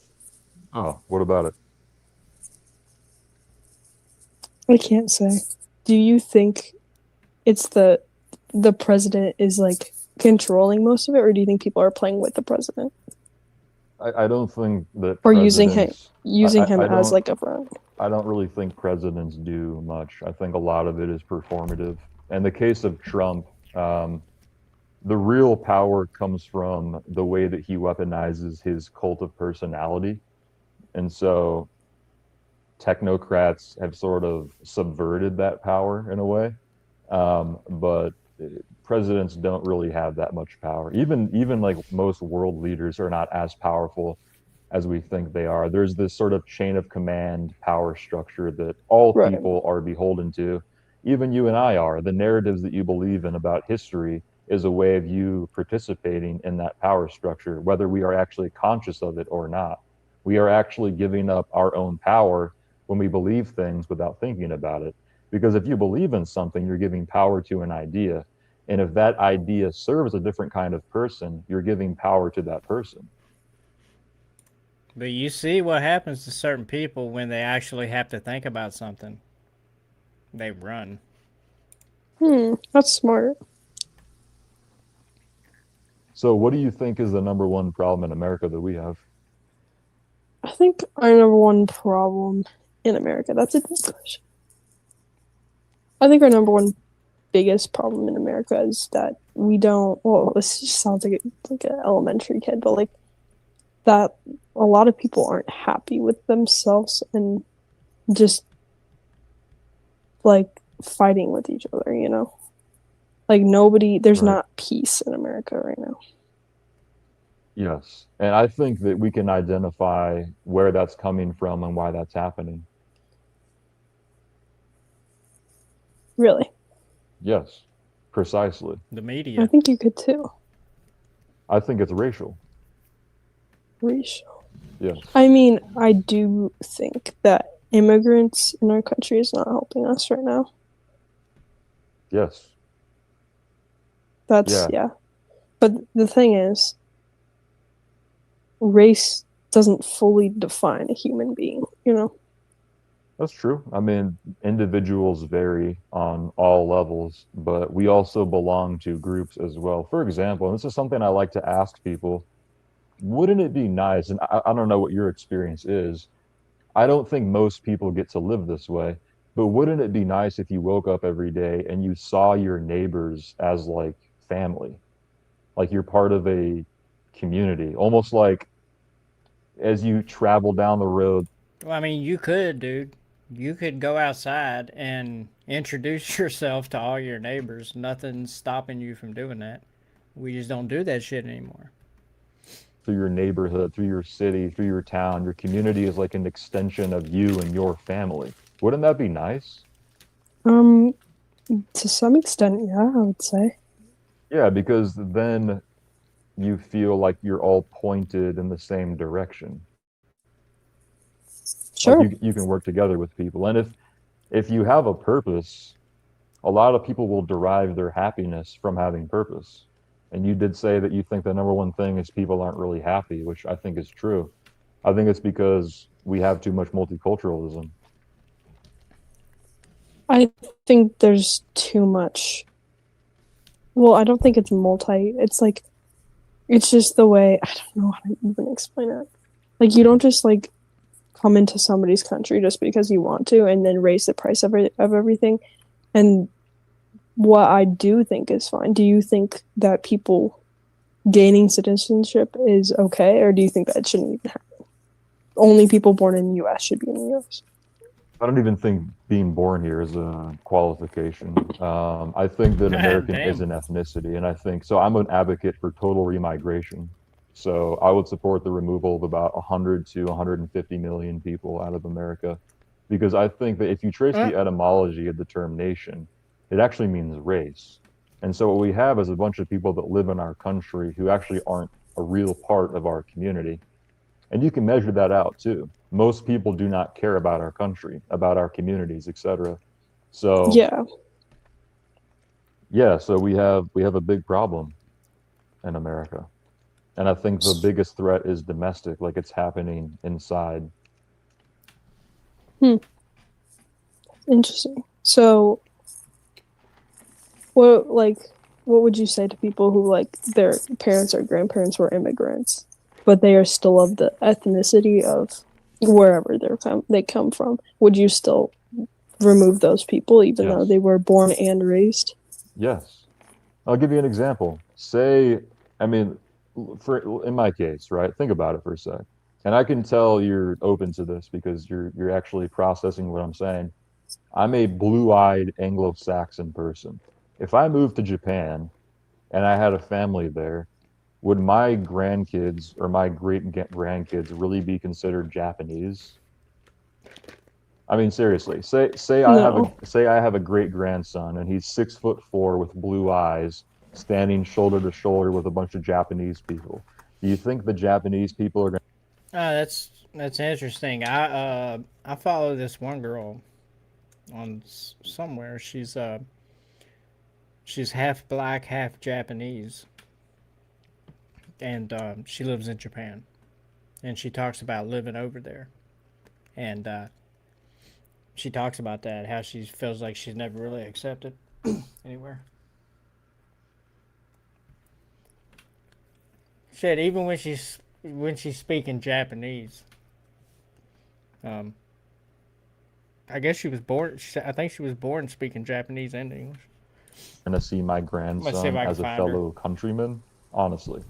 Speaker 6: Oh, what about it?
Speaker 10: I can't say. Do you think it's the president is like controlling most of it, or do you think people are playing with the president?
Speaker 6: I don't think that.
Speaker 10: Or using him as like a friend.
Speaker 6: I don't really think presidents do much. I think a lot of it is performative. In the case of Trump, The real power comes from the way that he weaponizes his cult of personality. And so technocrats have sort of subverted that power in a way. But presidents don't really have that much power. Even like most world leaders are not as powerful as we think they are. There's this sort of chain of command power structure that all
Speaker 10: Right.
Speaker 6: people are beholden to. Even you and I are. The narratives that you believe in about history is a way of you participating in that power structure, whether we are actually conscious of it or not. We are actually giving up our own power when we believe things without thinking about it. Because if you believe in something, you're giving power to an idea. And if that idea serves a different kind of person, you're giving power to that person.
Speaker 5: But you see what happens to certain people when they actually have to think about something. They run.
Speaker 10: That's smart.
Speaker 6: So what do you think is the number one problem in America that we have?
Speaker 10: I think our number one problem in America, that's a good question. I think our number one biggest problem in America is that we don't, well, this just sounds like an elementary kid, but like that a lot of people aren't happy with themselves and just like fighting with each other, you know? Like there's not peace in America right now.
Speaker 6: Yes. And I think that we can identify where that's coming from and why that's happening.
Speaker 10: Really?
Speaker 6: Yes, precisely.
Speaker 5: The media.
Speaker 10: I think you could too.
Speaker 6: I think it's racial.
Speaker 10: Racial.
Speaker 6: Yes.
Speaker 10: I mean, I do think that immigrants in our country is not helping us right now.
Speaker 6: Yes.
Speaker 10: That's, yeah. But the thing is, race doesn't fully define a human being, you know?
Speaker 6: That's true. I mean, individuals vary on all levels, but we also belong to groups as well. For example, and this is something I like to ask people, wouldn't it be nice, and I don't know what your experience is, I don't think most people get to live this way, but wouldn't it be nice if you woke up every day and you saw your neighbors as like family? Like you're part of a community, almost like as you travel down the road.
Speaker 5: Well, I mean, you could, dude. You could go outside and introduce yourself to all your neighbors. Nothing's stopping you from doing that. We just don't do that shit anymore.
Speaker 6: Through your neighborhood, through your city, through your town, your community is like an extension of you and your family. Wouldn't that be nice?
Speaker 10: To some extent, yeah, I would say.
Speaker 6: Yeah, because then you feel like you're all pointed in the same direction.
Speaker 10: Sure.
Speaker 6: Like you can work together with people. And if you have a purpose, a lot of people will derive their happiness from having purpose. And you did say that you think the number one thing is people aren't really happy, which I think is true. I think it's because we have too much multiculturalism.
Speaker 10: I think there's too much. Well, I don't think it's it's like, it's just the way, I don't know how to even explain it. Like, you don't just like come into somebody's country just because you want to and then raise the price of everything. And what I do think is fine. Do you think that people gaining citizenship is okay, or do you think that it shouldn't even happen? Only people born in the U.S. should be in the U.S.
Speaker 6: I don't even think being born here is a qualification. I think that American is an ethnicity, and I think so. I'm an advocate for total remigration. So I would support the removal of about 100 to 150 million people out of America, because I think that if you trace the etymology of the term nation, it actually means race. And so what we have is a bunch of people that live in our country who actually aren't a real part of our community. And you can measure that out too. Most people do not care about our country, about our communities, etc. So so we have a big problem in America. And I think the biggest threat is domestic, like it's happening inside.
Speaker 10: Interesting. So what would you say to people who like their parents or grandparents were immigrants, but they are still of the ethnicity of wherever they come from? Would you still remove those people even though they were born and raised?
Speaker 6: Yes. I'll give you an example. Say, I mean, in my case, right? Think about it for a sec. And I can tell you're open to this because you're actually processing what I'm saying. I'm a blue-eyed Anglo-Saxon person. If I moved to Japan and I had a family there, would my grandkids or my great-grandkids really be considered Japanese? I mean, seriously. Say
Speaker 10: No.
Speaker 6: I have a great-grandson and he's 6'4" with blue eyes, standing shoulder to shoulder with a bunch of Japanese people. Do you think the Japanese people are going
Speaker 5: That's interesting. I follow this one girl on somewhere. She's half black, half Japanese, and she lives in Japan. And she talks about living over there, and she talks about that how she feels like she's never really accepted anywhere. Shit, even when she's speaking Japanese, um, I guess she was born. I think she was born speaking Japanese and English.
Speaker 6: to see my
Speaker 5: Let's see if
Speaker 6: grandson
Speaker 5: I can
Speaker 6: as a
Speaker 5: find her.
Speaker 6: fellow countryman? Honestly,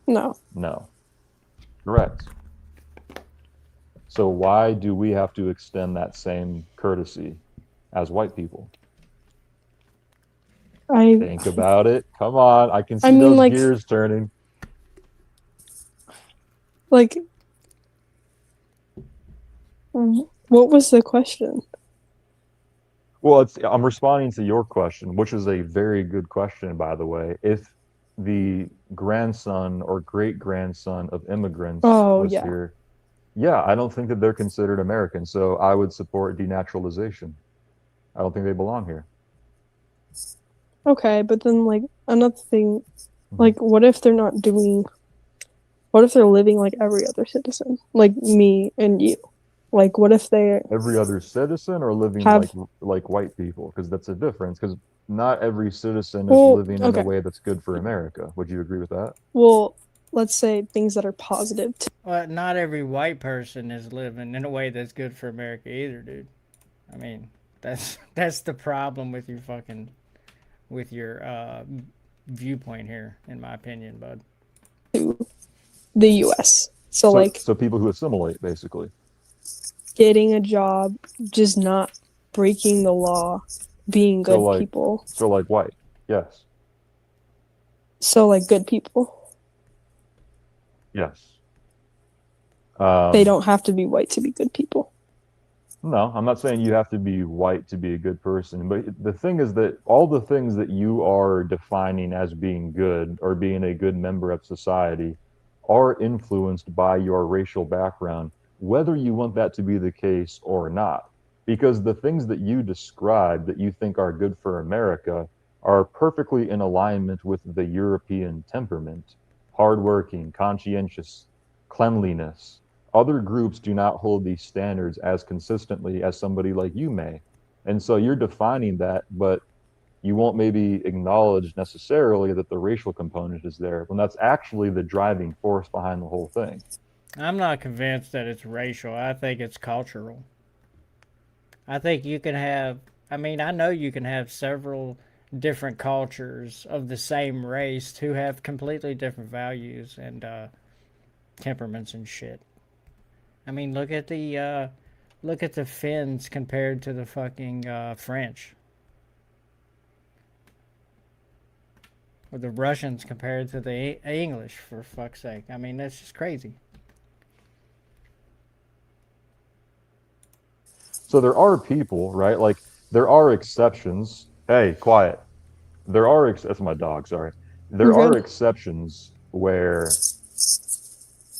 Speaker 10: No.
Speaker 6: no. Correct. So why do we have to extend that same courtesy as white people? Think about it. Come on, I can see
Speaker 10: mean,
Speaker 6: those
Speaker 10: like-
Speaker 6: gears turning.
Speaker 10: Like, what was the question?
Speaker 6: Well, I'm responding to your question, which is a very good question, by the way. If the grandson or great-grandson of immigrants was
Speaker 10: yeah.
Speaker 6: here, yeah, I don't think that they're considered American, so I would support denaturalization. I don't think they belong here.
Speaker 10: Okay, but then like another thing, like what if they're living like every other citizen, like me and you? Like what if they're
Speaker 6: Every other citizen or living like white people? Because that's a difference. Because not every citizen is living in a
Speaker 10: okay.
Speaker 6: way that's good for America. Would you agree with that?
Speaker 10: Well, let's say things that are positive.
Speaker 5: Well, not every white person is living in a way that's good for America either, dude. I mean, that's the problem with your viewpoint here, in my opinion, bud.
Speaker 10: To the U.S. So
Speaker 6: people who assimilate, basically.
Speaker 10: Getting a job, just not breaking the law, being good people.
Speaker 6: So like white, yes.
Speaker 10: So like good people.
Speaker 6: Yes.
Speaker 10: They don't have to be white to be good people.
Speaker 6: No, I'm not saying you have to be white to be a good person, but the thing is that all the things that you are defining as being good or being a good member of society are influenced by your racial background, whether you want that to be the case or not. Because the things that you describe that you think are good for America are perfectly in alignment with the European temperament: hardworking, conscientious, cleanliness. Other groups do not hold these standards as consistently as somebody like you may. And so you're defining that, but you won't maybe acknowledge necessarily that the racial component is there when that's actually the driving force behind the whole thing.
Speaker 5: I'm not convinced that it's racial. I think it's cultural. I think you can have, I know you can have several different cultures of the same race who have completely different values and temperaments and shit. I mean, look at the Finns compared to the fucking French, or the Russians compared to the English. For fuck's sake, I mean that's just crazy.
Speaker 6: So there are people, right? Like there are exceptions. Hey, quiet. There are that's my dog. Sorry. There are exceptions where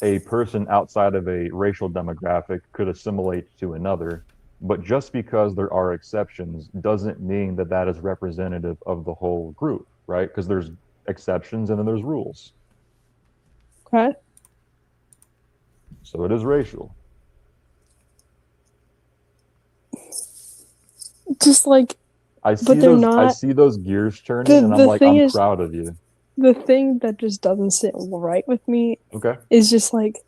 Speaker 6: a person outside of a racial demographic could assimilate to another, but just because there are exceptions doesn't mean that that is representative of the whole group, right? Because there's exceptions and then there's rules.
Speaker 10: Okay.
Speaker 6: So it is racial.
Speaker 10: Just like,
Speaker 6: I see those gears turning, and I'm like, I'm proud of you.
Speaker 10: The thing that just doesn't sit right with me is just like,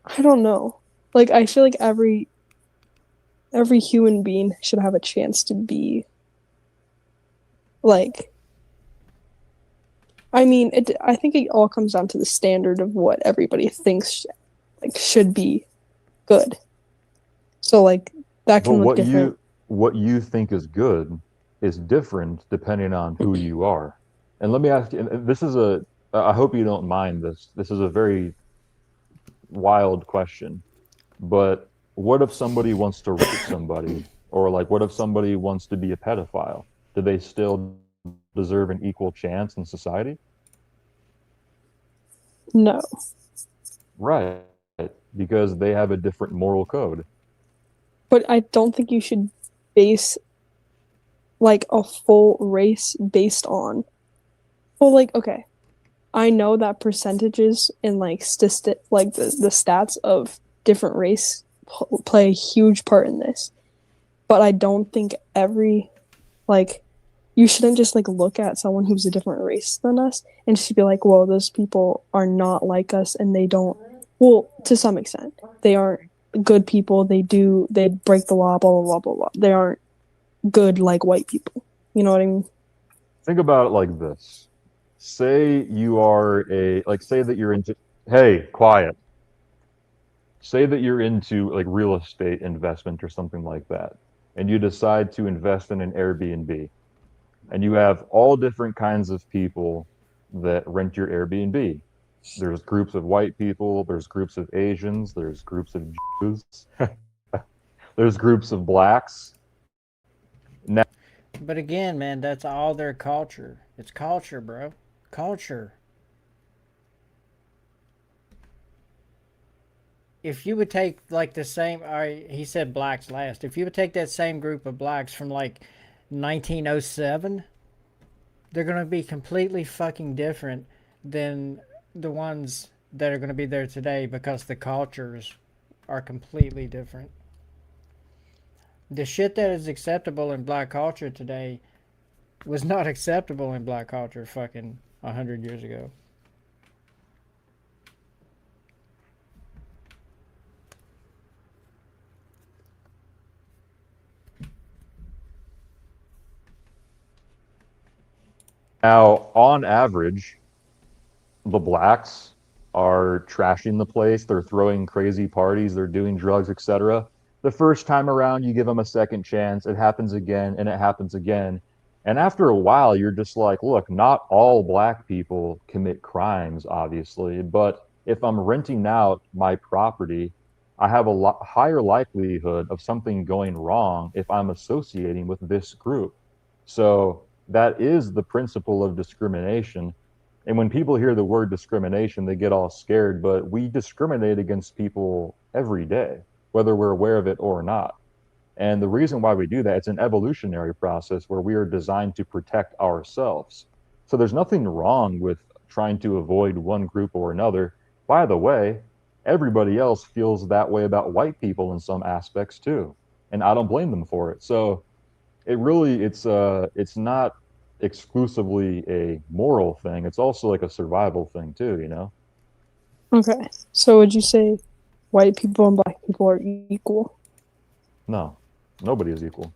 Speaker 10: I don't know. Like, I feel like every human being should have a chance to be Like, I mean, I think it all comes down to the standard of what everybody thinks like should be good. So like that
Speaker 6: But
Speaker 10: can look different.
Speaker 6: what you think is good is different depending on who you are. And let me ask you, and this is I hope you don't mind this. This is a very wild question. But what if somebody wants to rape somebody? Or like what if somebody wants to be a pedophile? Do they still deserve an equal chance in society?
Speaker 10: No.
Speaker 6: Right. Because they have a different moral code.
Speaker 10: But I don't think you should base like a full race based on. Well, like, okay, I know that percentages in like like the stats of different race play a huge part in this, but I don't think like you shouldn't just like look at someone who's a different race than us and just be like, well, those people are not like us and they don't. Well, to some extent, they aren't good people. They break the law, blah blah blah blah blah. They aren't good like white people. You know what I mean?
Speaker 6: Think about it like this. Say you are say that you're into, hey, quiet. Say that you're into like real estate investment or something like that, and you decide to invest in an Airbnb, and you have all different kinds of people that rent your Airbnb. There's groups of white people, there's groups of Asians, there's groups of Jews, there's groups of blacks. Now,
Speaker 5: But again, man, that's all their culture. It's culture, bro. Culture. If you would take like the same, he said blacks last. If you would take that same group of blacks from like 1907, they're going to be completely fucking different than the ones that are going to be there today because the cultures are completely different. The shit that is acceptable in black culture today was not acceptable in black culture fucking 100 years ago.
Speaker 6: Now, on average, the blacks are trashing the place. They're throwing crazy parties. They're doing drugs, etc. The first time around, you give them a second chance. It happens again, and it happens again. And after a while, you're just like, look, not all black people commit crimes, obviously. But if I'm renting out my property, I have a lot higher likelihood of something going wrong if I'm associating with this group. So that is the principle of discrimination. And when people hear the word discrimination, they get all scared, but we discriminate against people every day, whether we're aware of it or not. And the reason why we do that, it's an evolutionary process where we are designed to protect ourselves. So there's nothing wrong with trying to avoid one group or another. By the way, everybody else feels that way about white people in some aspects too. And I don't blame them for it. So it's not exclusively a moral thing. It's also like a survival thing too, you know?
Speaker 10: Okay. So would you say white people and black people are equal?
Speaker 6: No, nobody is equal.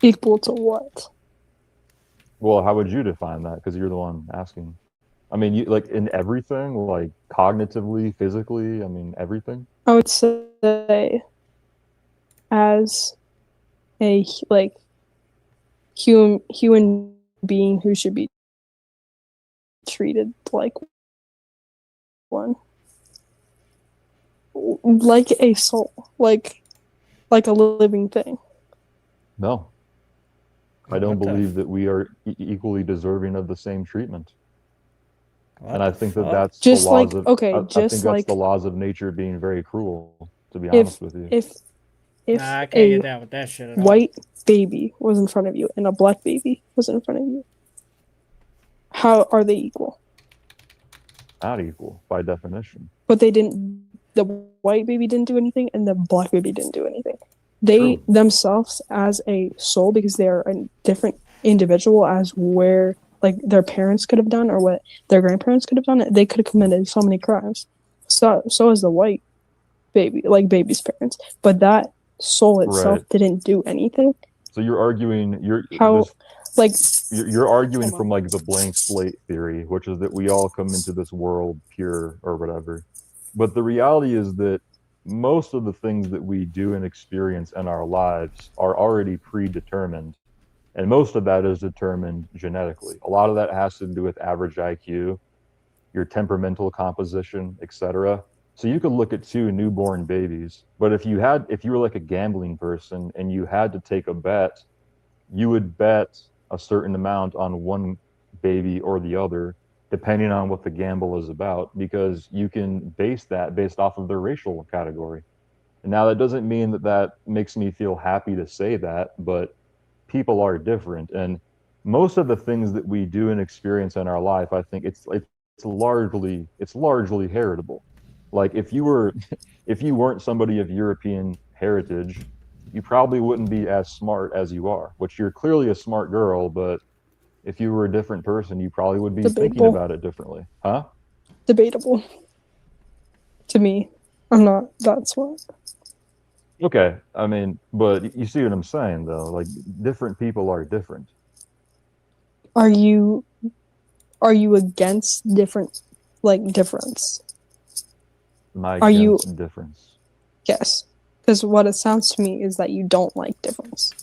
Speaker 10: Equal to what?
Speaker 6: Well, how would you define that? Because you're the one asking. I mean, you like in everything, like cognitively, physically, I mean, everything.
Speaker 10: I would say as a like human being who should be treated like one, like a soul, like a living thing.
Speaker 6: No, I don't believe that we are equally deserving of the same treatment. And I think that that's
Speaker 10: just
Speaker 6: the laws
Speaker 10: like
Speaker 6: of,
Speaker 10: okay,
Speaker 6: I
Speaker 10: just
Speaker 6: think
Speaker 10: like
Speaker 6: that's the laws of nature being very cruel, to be
Speaker 10: if
Speaker 6: honest with you.
Speaker 10: if
Speaker 5: Nah, I can't
Speaker 10: a
Speaker 5: get down with that shit at all.
Speaker 10: white baby was in front of you and a black baby was in front of you, how are they equal?
Speaker 6: Not equal by definition.
Speaker 10: But they didn't. The white baby didn't do anything, and the black baby didn't do anything. They themselves, as a soul, because they are a different individual, as where like their parents could have done or what their grandparents could have done, they could have committed so many crimes. So is the white baby, like baby's parents. But that soul itself didn't do anything.
Speaker 6: So you're arguing
Speaker 10: How, like,
Speaker 6: you're arguing
Speaker 10: hold on.
Speaker 6: from like the blank slate theory, which is that we all come into this world pure or whatever. But the reality is that most of the things that we do and experience in our lives are already predetermined. And most of that is determined genetically. A lot of that has to do with average IQ, your temperamental composition, etc. So you could look at two newborn babies, but if you were like a gambling person and you had to take a bet, you would bet a certain amount on one baby or the other, depending on what the gamble is about, because you can base that based off of their racial category. And now that doesn't mean that that makes me feel happy to say that, but people are different. And most of the things that we do and experience in our life, I think it's largely heritable. Like if you were if you weren't somebody of European heritage, you probably wouldn't be as smart as you are, which you're clearly a smart girl, but if you were a different person, you probably would be thinking
Speaker 10: Debatable.
Speaker 6: about it differently. Huh?
Speaker 10: Debatable. To me, I'm not that smart.
Speaker 6: Okay. I mean, but you see what I'm saying though? Like different people are different.
Speaker 10: Are you against different, like, difference?
Speaker 6: Am I
Speaker 10: Are you?
Speaker 6: against difference?
Speaker 10: Yes, because what it sounds to me is that you don't like difference.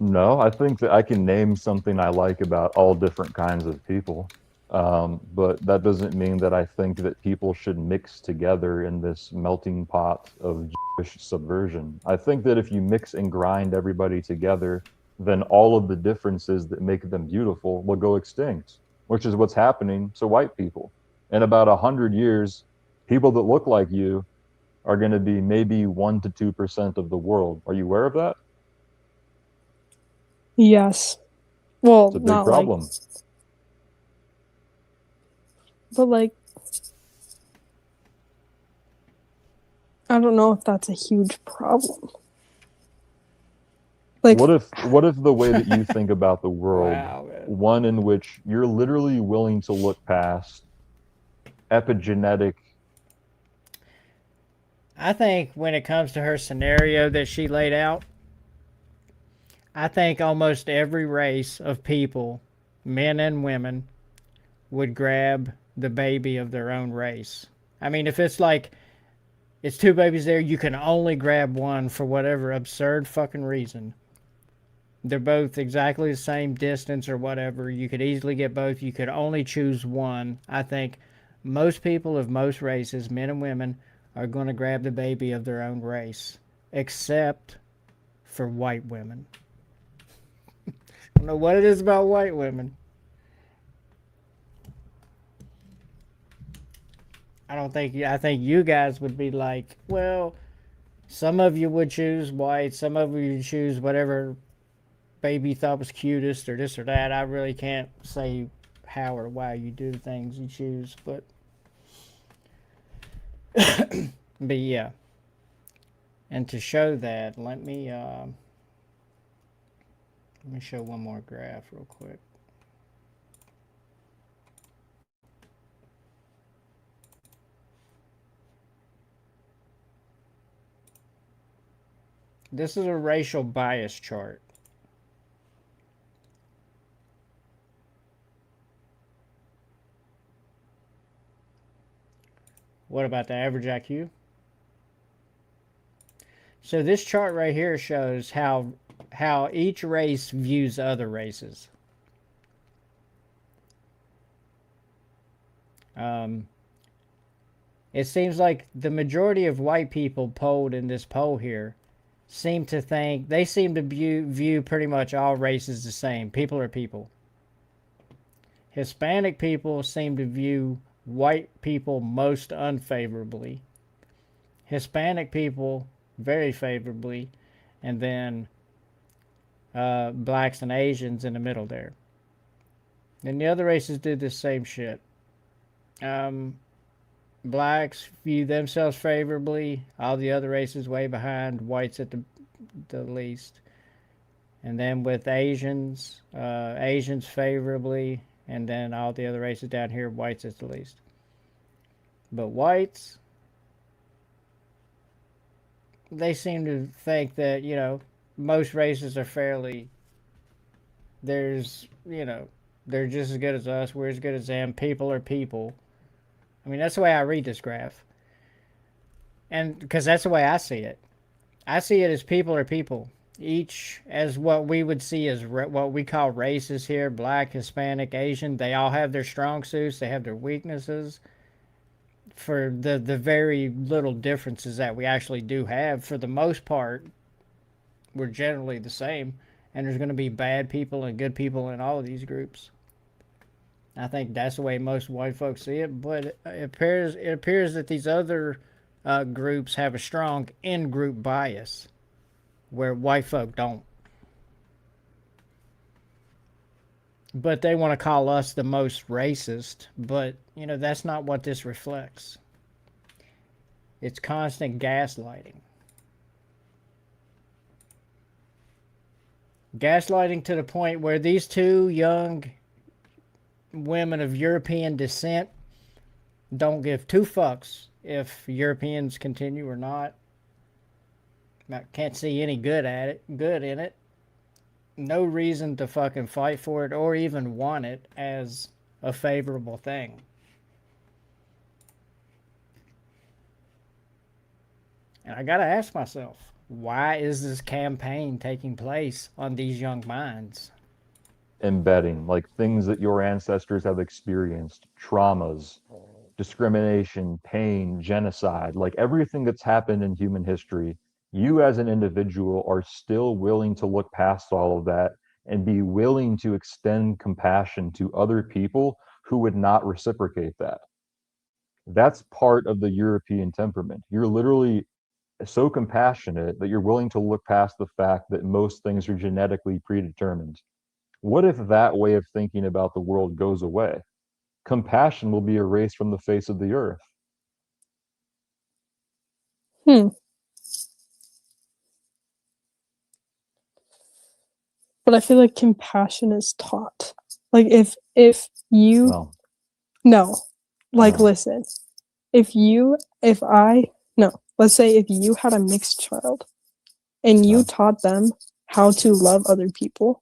Speaker 6: No, I think that I can name something I like about all different kinds of people. But that doesn't mean that I think that people should mix together in this melting pot of Jewish subversion. I think that if you mix and grind everybody together, then all of the differences that make them beautiful will go extinct, which is what's happening to white people. In about 100 years, people that look like you are going to be maybe 1 to 2% of the world. Are you aware of that?
Speaker 10: Yes. Well,
Speaker 6: It's a big
Speaker 10: not like,
Speaker 6: problem.
Speaker 10: but like, I don't know if that's a huge problem. Like,
Speaker 6: What if the way that you think about the world,
Speaker 5: Wow, man.
Speaker 6: one in which you're literally willing to look past epigenetic.
Speaker 5: I think when it comes to her scenario that she laid out, I think almost every race of people, men and women, would grab the baby of their own race. I mean, if it's like, it's two babies there, you can only grab one for whatever absurd fucking reason. They're both exactly the same distance or whatever. You could easily get both. You could only choose one. I think most people of most races, men and women, are going to grab the baby of their own race, except for white women. I don't know what it is about white women. I think you guys would be like, well, some of you would choose white, some of you would choose whatever baby you thought was cutest or this or that. I really can't say how or why you do the things you choose, but but yeah. And to show that, let me show one more graph real quick. This is a racial bias chart. What about the average IQ? So this chart right here shows how each race views other races. It seems like the majority of white people polled in this poll here seem to view pretty much all races the same. People are people. Hispanic people seem to view white people most unfavorably. Hispanic people very favorably, and then blacks and Asians in the middle there. And the other races did the same shit. Blacks view themselves favorably. All the other races way behind. Whites at the least. And then with Asians, Asians favorably, and then all the other races down here, whites at the least. But whites, they seem to think that, most races are fairly. There's, you know, they're just as good as us. We're as good as them. People are people. I mean, that's the way I read this graph. And because that's the way I see it. I see it as people are people. Each as what we would see as what we call races here, black, Hispanic, Asian. They all have their strong suits. They have their weaknesses. For the very little differences that we actually do have, for the most part, we're generally the same. And there's going to be bad people and good people in all of these groups. I think that's the way most white folks see it. But it appears that these other groups have a strong in-group bias, where white folk don't. But they want to call us the most racist. But, you know, that's not what this reflects. It's constant gaslighting. Gaslighting to the point where these two young women of European descent don't give two fucks if Europeans continue or not. I can't see any good in it. No reason to fucking fight for it or even want it as a favorable thing. And I gotta ask myself, why is this campaign taking place on these young minds?
Speaker 6: Embedding, like things that your ancestors have experienced, traumas, discrimination, pain, genocide, like everything that's happened in human history, you as an individual are still willing to look past all of that and be willing to extend compassion to other people who would not reciprocate that. That's part of the European temperament. You're literally so compassionate that you're willing to look past the fact that most things are genetically predetermined. What if that way of thinking about the world goes away? Compassion will be erased from the face of the earth.
Speaker 10: But I feel like compassion is taught. Like if you no. Like listen. Let's say if you had a mixed child and you taught them how to love other people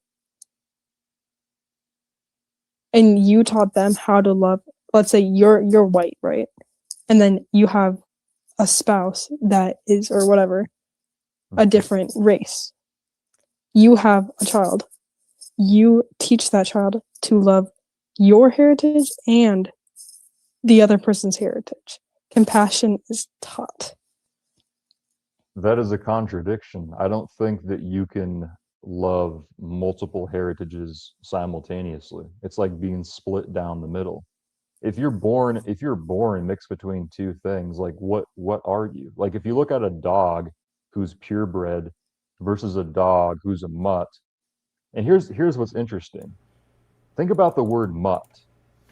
Speaker 10: and you taught them how to love, let's say you're white, right? And then you have a spouse that is, or whatever, a different race. You have a child. You teach that child to love your heritage and the other person's heritage. Compassion is taught.
Speaker 6: That is a contradiction. I don't think that you can love multiple heritages simultaneously. It's like being split down the middle. If you're born mixed between two things, like what are you? Like if you look at a dog who's purebred versus a dog who's a mutt, and here's what's interesting. Think about the word mutt.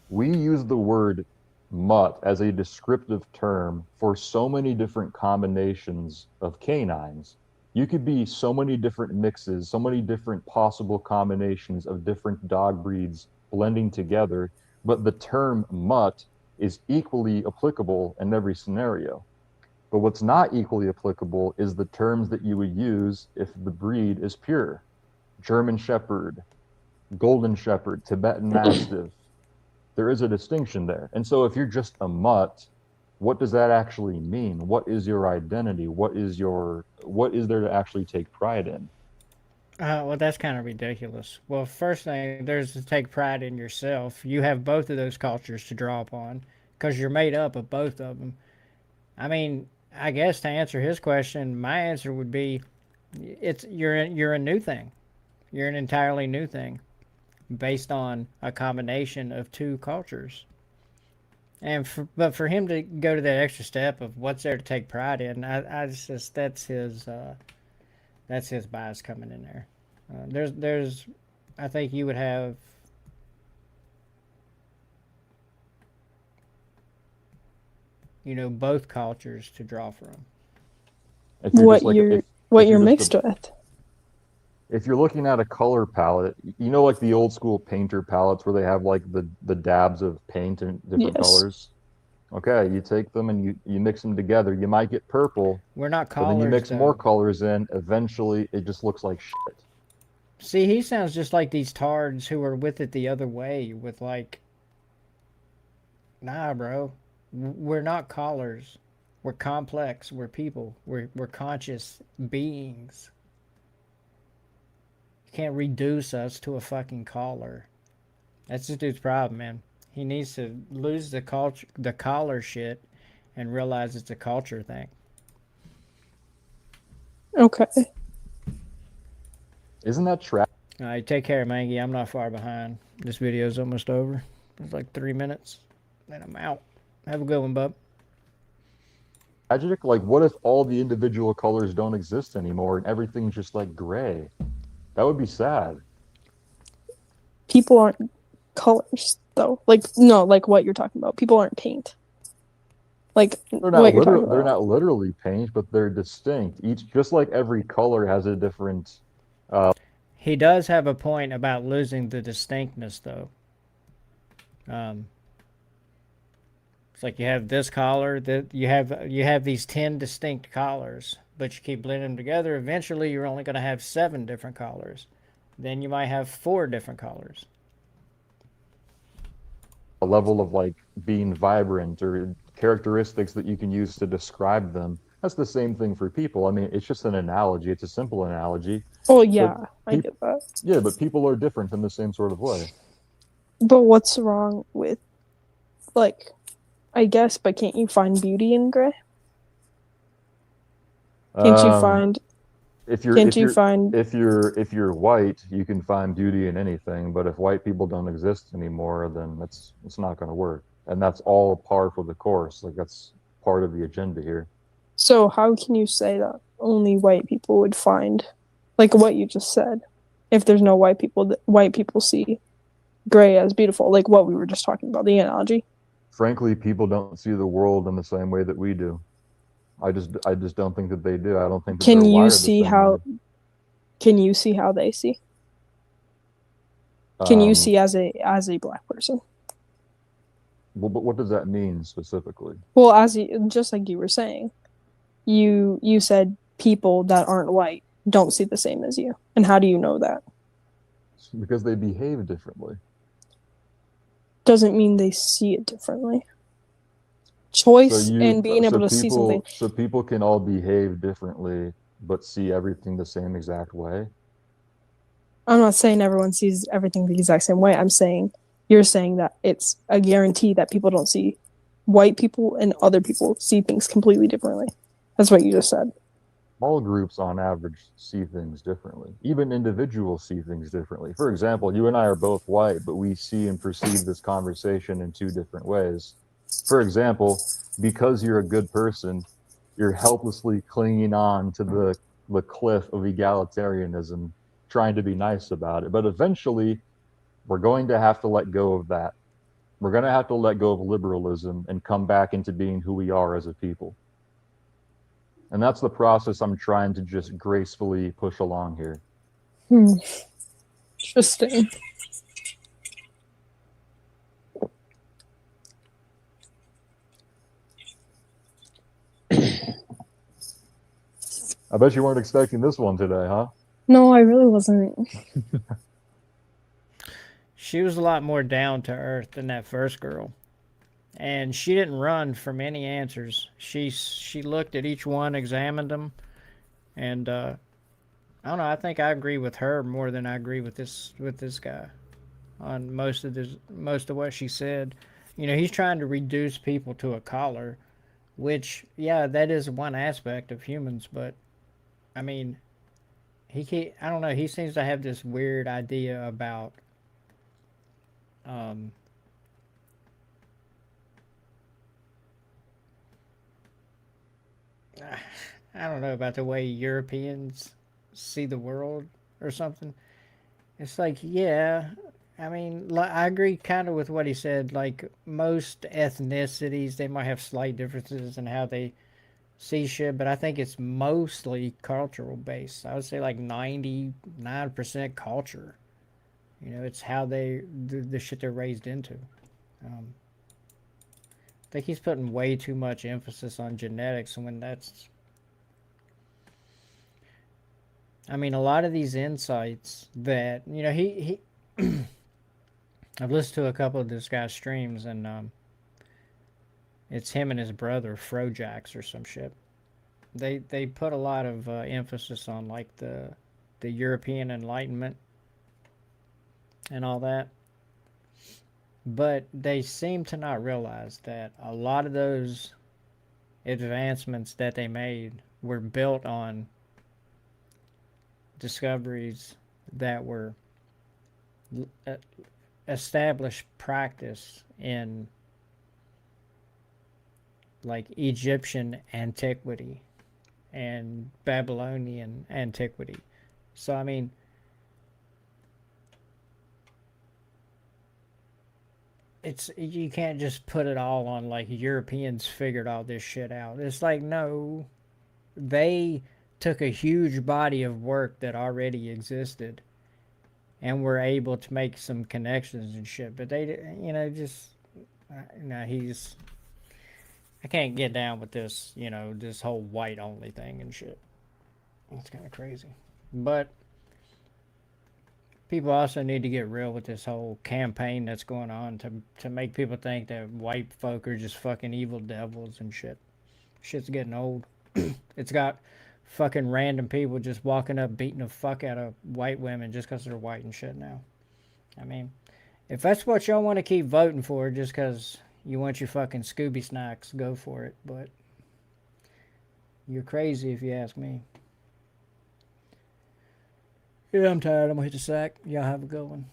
Speaker 6: We use the word mutt as a descriptive term for so many different combinations of canines. You could be so many different mixes, so many different possible combinations of different dog breeds blending together, but the term mutt is equally applicable in every scenario. But what's not equally applicable is the terms that you would use if the breed is pure. German Shepherd, Golden Shepherd, Tibetan Mastiff. There is a distinction there. And so if you're just a mutt, what does that actually mean? What is your identity? What is there to actually take pride in?
Speaker 5: Well, that's kind of ridiculous. Well, first thing, there's to take pride in yourself. You have both of those cultures to draw upon because you're made up of both of them. I mean, I guess to answer his question, my answer would be, you're a new thing. You're an entirely new thing based on a combination of two cultures. But for him to go to that extra step of what's there to take pride in, I just that's his bias coming in there. There's I think you would have both cultures to draw from.
Speaker 10: What you're mixed with.
Speaker 6: If you're looking at a color palette, like the old school painter palettes where they have like the dabs of paint in different colors. Okay, you take them and you mix them together. You might get purple,
Speaker 5: We're not
Speaker 6: but then you
Speaker 5: callers,
Speaker 6: mix more
Speaker 5: though.
Speaker 6: colors in. Eventually, it just looks like shit.
Speaker 5: See, he sounds just like these tards who are with it the other way, with like, nah, bro. We're not callers. We're complex. We're people. We're conscious beings. You can't reduce us to a fucking collar. That's this dude's problem, man. He needs to lose the collar shit, and realize it's a culture thing.
Speaker 10: Okay.
Speaker 6: Isn't that trash?
Speaker 5: All right, take care, Maggie. I'm not far behind. This video's almost over. It's like 3 minutes. Then I'm out. Have a good one, bub.
Speaker 6: Tragic? Like, what if all the individual colors don't exist anymore and everything's just like gray? That would be sad.
Speaker 10: People aren't colors, though. Like, no, like what you're talking about. People aren't paint. Like,
Speaker 6: They're
Speaker 10: what you're talking
Speaker 6: they're
Speaker 10: about.
Speaker 6: not literally paint, but they're distinct. Each, just like every color has a different.
Speaker 5: He does have a point about losing the distinctness, though. It's like you have this collar, that you have these 10 distinct collars, but you keep blending them together. Eventually, you're only going to have 7 different collars. Then you might have 4 different collars.
Speaker 6: A level of like being vibrant or characteristics that you can use to describe them. That's the same thing for people. I mean, it's just an analogy. It's a simple analogy.
Speaker 10: Oh, yeah, I get that.
Speaker 6: Yeah, but people are different in the same sort of way.
Speaker 10: But what's wrong with, like, I guess, but can't you find beauty in gray? Can't you find...
Speaker 6: If you're white, you can find beauty in anything. But if white people don't exist anymore, then it's not going to work. And that's all par for the course. Like, that's part of the agenda here.
Speaker 10: So how can you say that only white people would find, like what you just said, if there's no white people see gray as beautiful, like what we were just talking about, the analogy?
Speaker 6: Frankly, people don't see the world in the same way that we do. I just don't think that they do. I don't think that
Speaker 10: Can
Speaker 6: they're
Speaker 10: you
Speaker 6: wired
Speaker 10: see
Speaker 6: the same
Speaker 10: how?
Speaker 6: way.
Speaker 10: Can you see how they see? Can you see as a black person?
Speaker 6: Well, but what does that mean specifically?
Speaker 10: Well, just like you were saying, you said people that aren't white don't see the same as you, and how do you know that?
Speaker 6: Because they behave differently.
Speaker 10: Doesn't mean they see it differently. Choice and being able to see something.
Speaker 6: So people can all behave differently, but see everything the same exact way.
Speaker 10: I'm not saying everyone sees everything the exact same way. I'm saying you're saying that it's a guarantee that people don't see, white people and other people see things completely differently. That's what you just said.
Speaker 6: All groups on average see things differently. Even individuals see things differently. For example, you and I are both white, but we see and perceive this conversation in 2 different ways. For example, because you're a good person, you're helplessly clinging on to the cliff of egalitarianism, trying to be nice about it. But eventually, we're going to have to let go of that. We're going to have to let go of liberalism and come back into being who we are as a people. And that's the process I'm trying to just gracefully push along here.
Speaker 10: Interesting.
Speaker 6: I bet you weren't expecting this one today, huh?
Speaker 10: No, I really wasn't.
Speaker 5: She was a lot more down to earth than that first girl. And she didn't run from any answers. She looked at each one, examined them, and I don't know. I think I agree with her more than I agree with this guy on most of what she said. You know, he's trying to reduce people to a collar, which that is one aspect of humans. But I mean, I don't know. He seems to have this weird idea about I don't know about the way Europeans see the world or something. It's like, yeah, I mean, I agree kind of with what he said. Like, most ethnicities, they might have slight differences in how they see shit, but I think it's mostly cultural based. I would say like 99% culture. You know, it's how the shit they're raised into. think he's putting way too much emphasis on genetics when that's... I mean, a lot of these insights that, you know, he I've listened to a couple of this guy's streams, and it's him and his brother, Frojax or some shit. They put a lot of emphasis on, like, the European Enlightenment and all that. But they seem to not realize that a lot of those advancements that they made were built on discoveries that were established practice in, like, Egyptian antiquity and Babylonian antiquity. So, I mean, you can't just put it all on, like, Europeans figured all this shit out. It's like, no, they took a huge body of work that already existed and were able to make some connections and shit. But they, you know, just, no, I can't get down with this, you know, this whole white only thing and shit. It's kind of crazy. But people also need to get real with this whole campaign that's going on to make people think that white folk are just fucking evil devils and shit. Shit's getting old. It's got fucking random people just walking up beating the fuck out of white women just because they're white and shit now. I mean, if that's what y'all want to keep voting for just because you want your fucking Scooby snacks, go for it. But you're crazy if you ask me. Yeah, I'm tired. I'm gonna hit the sack. Y'all have a good one.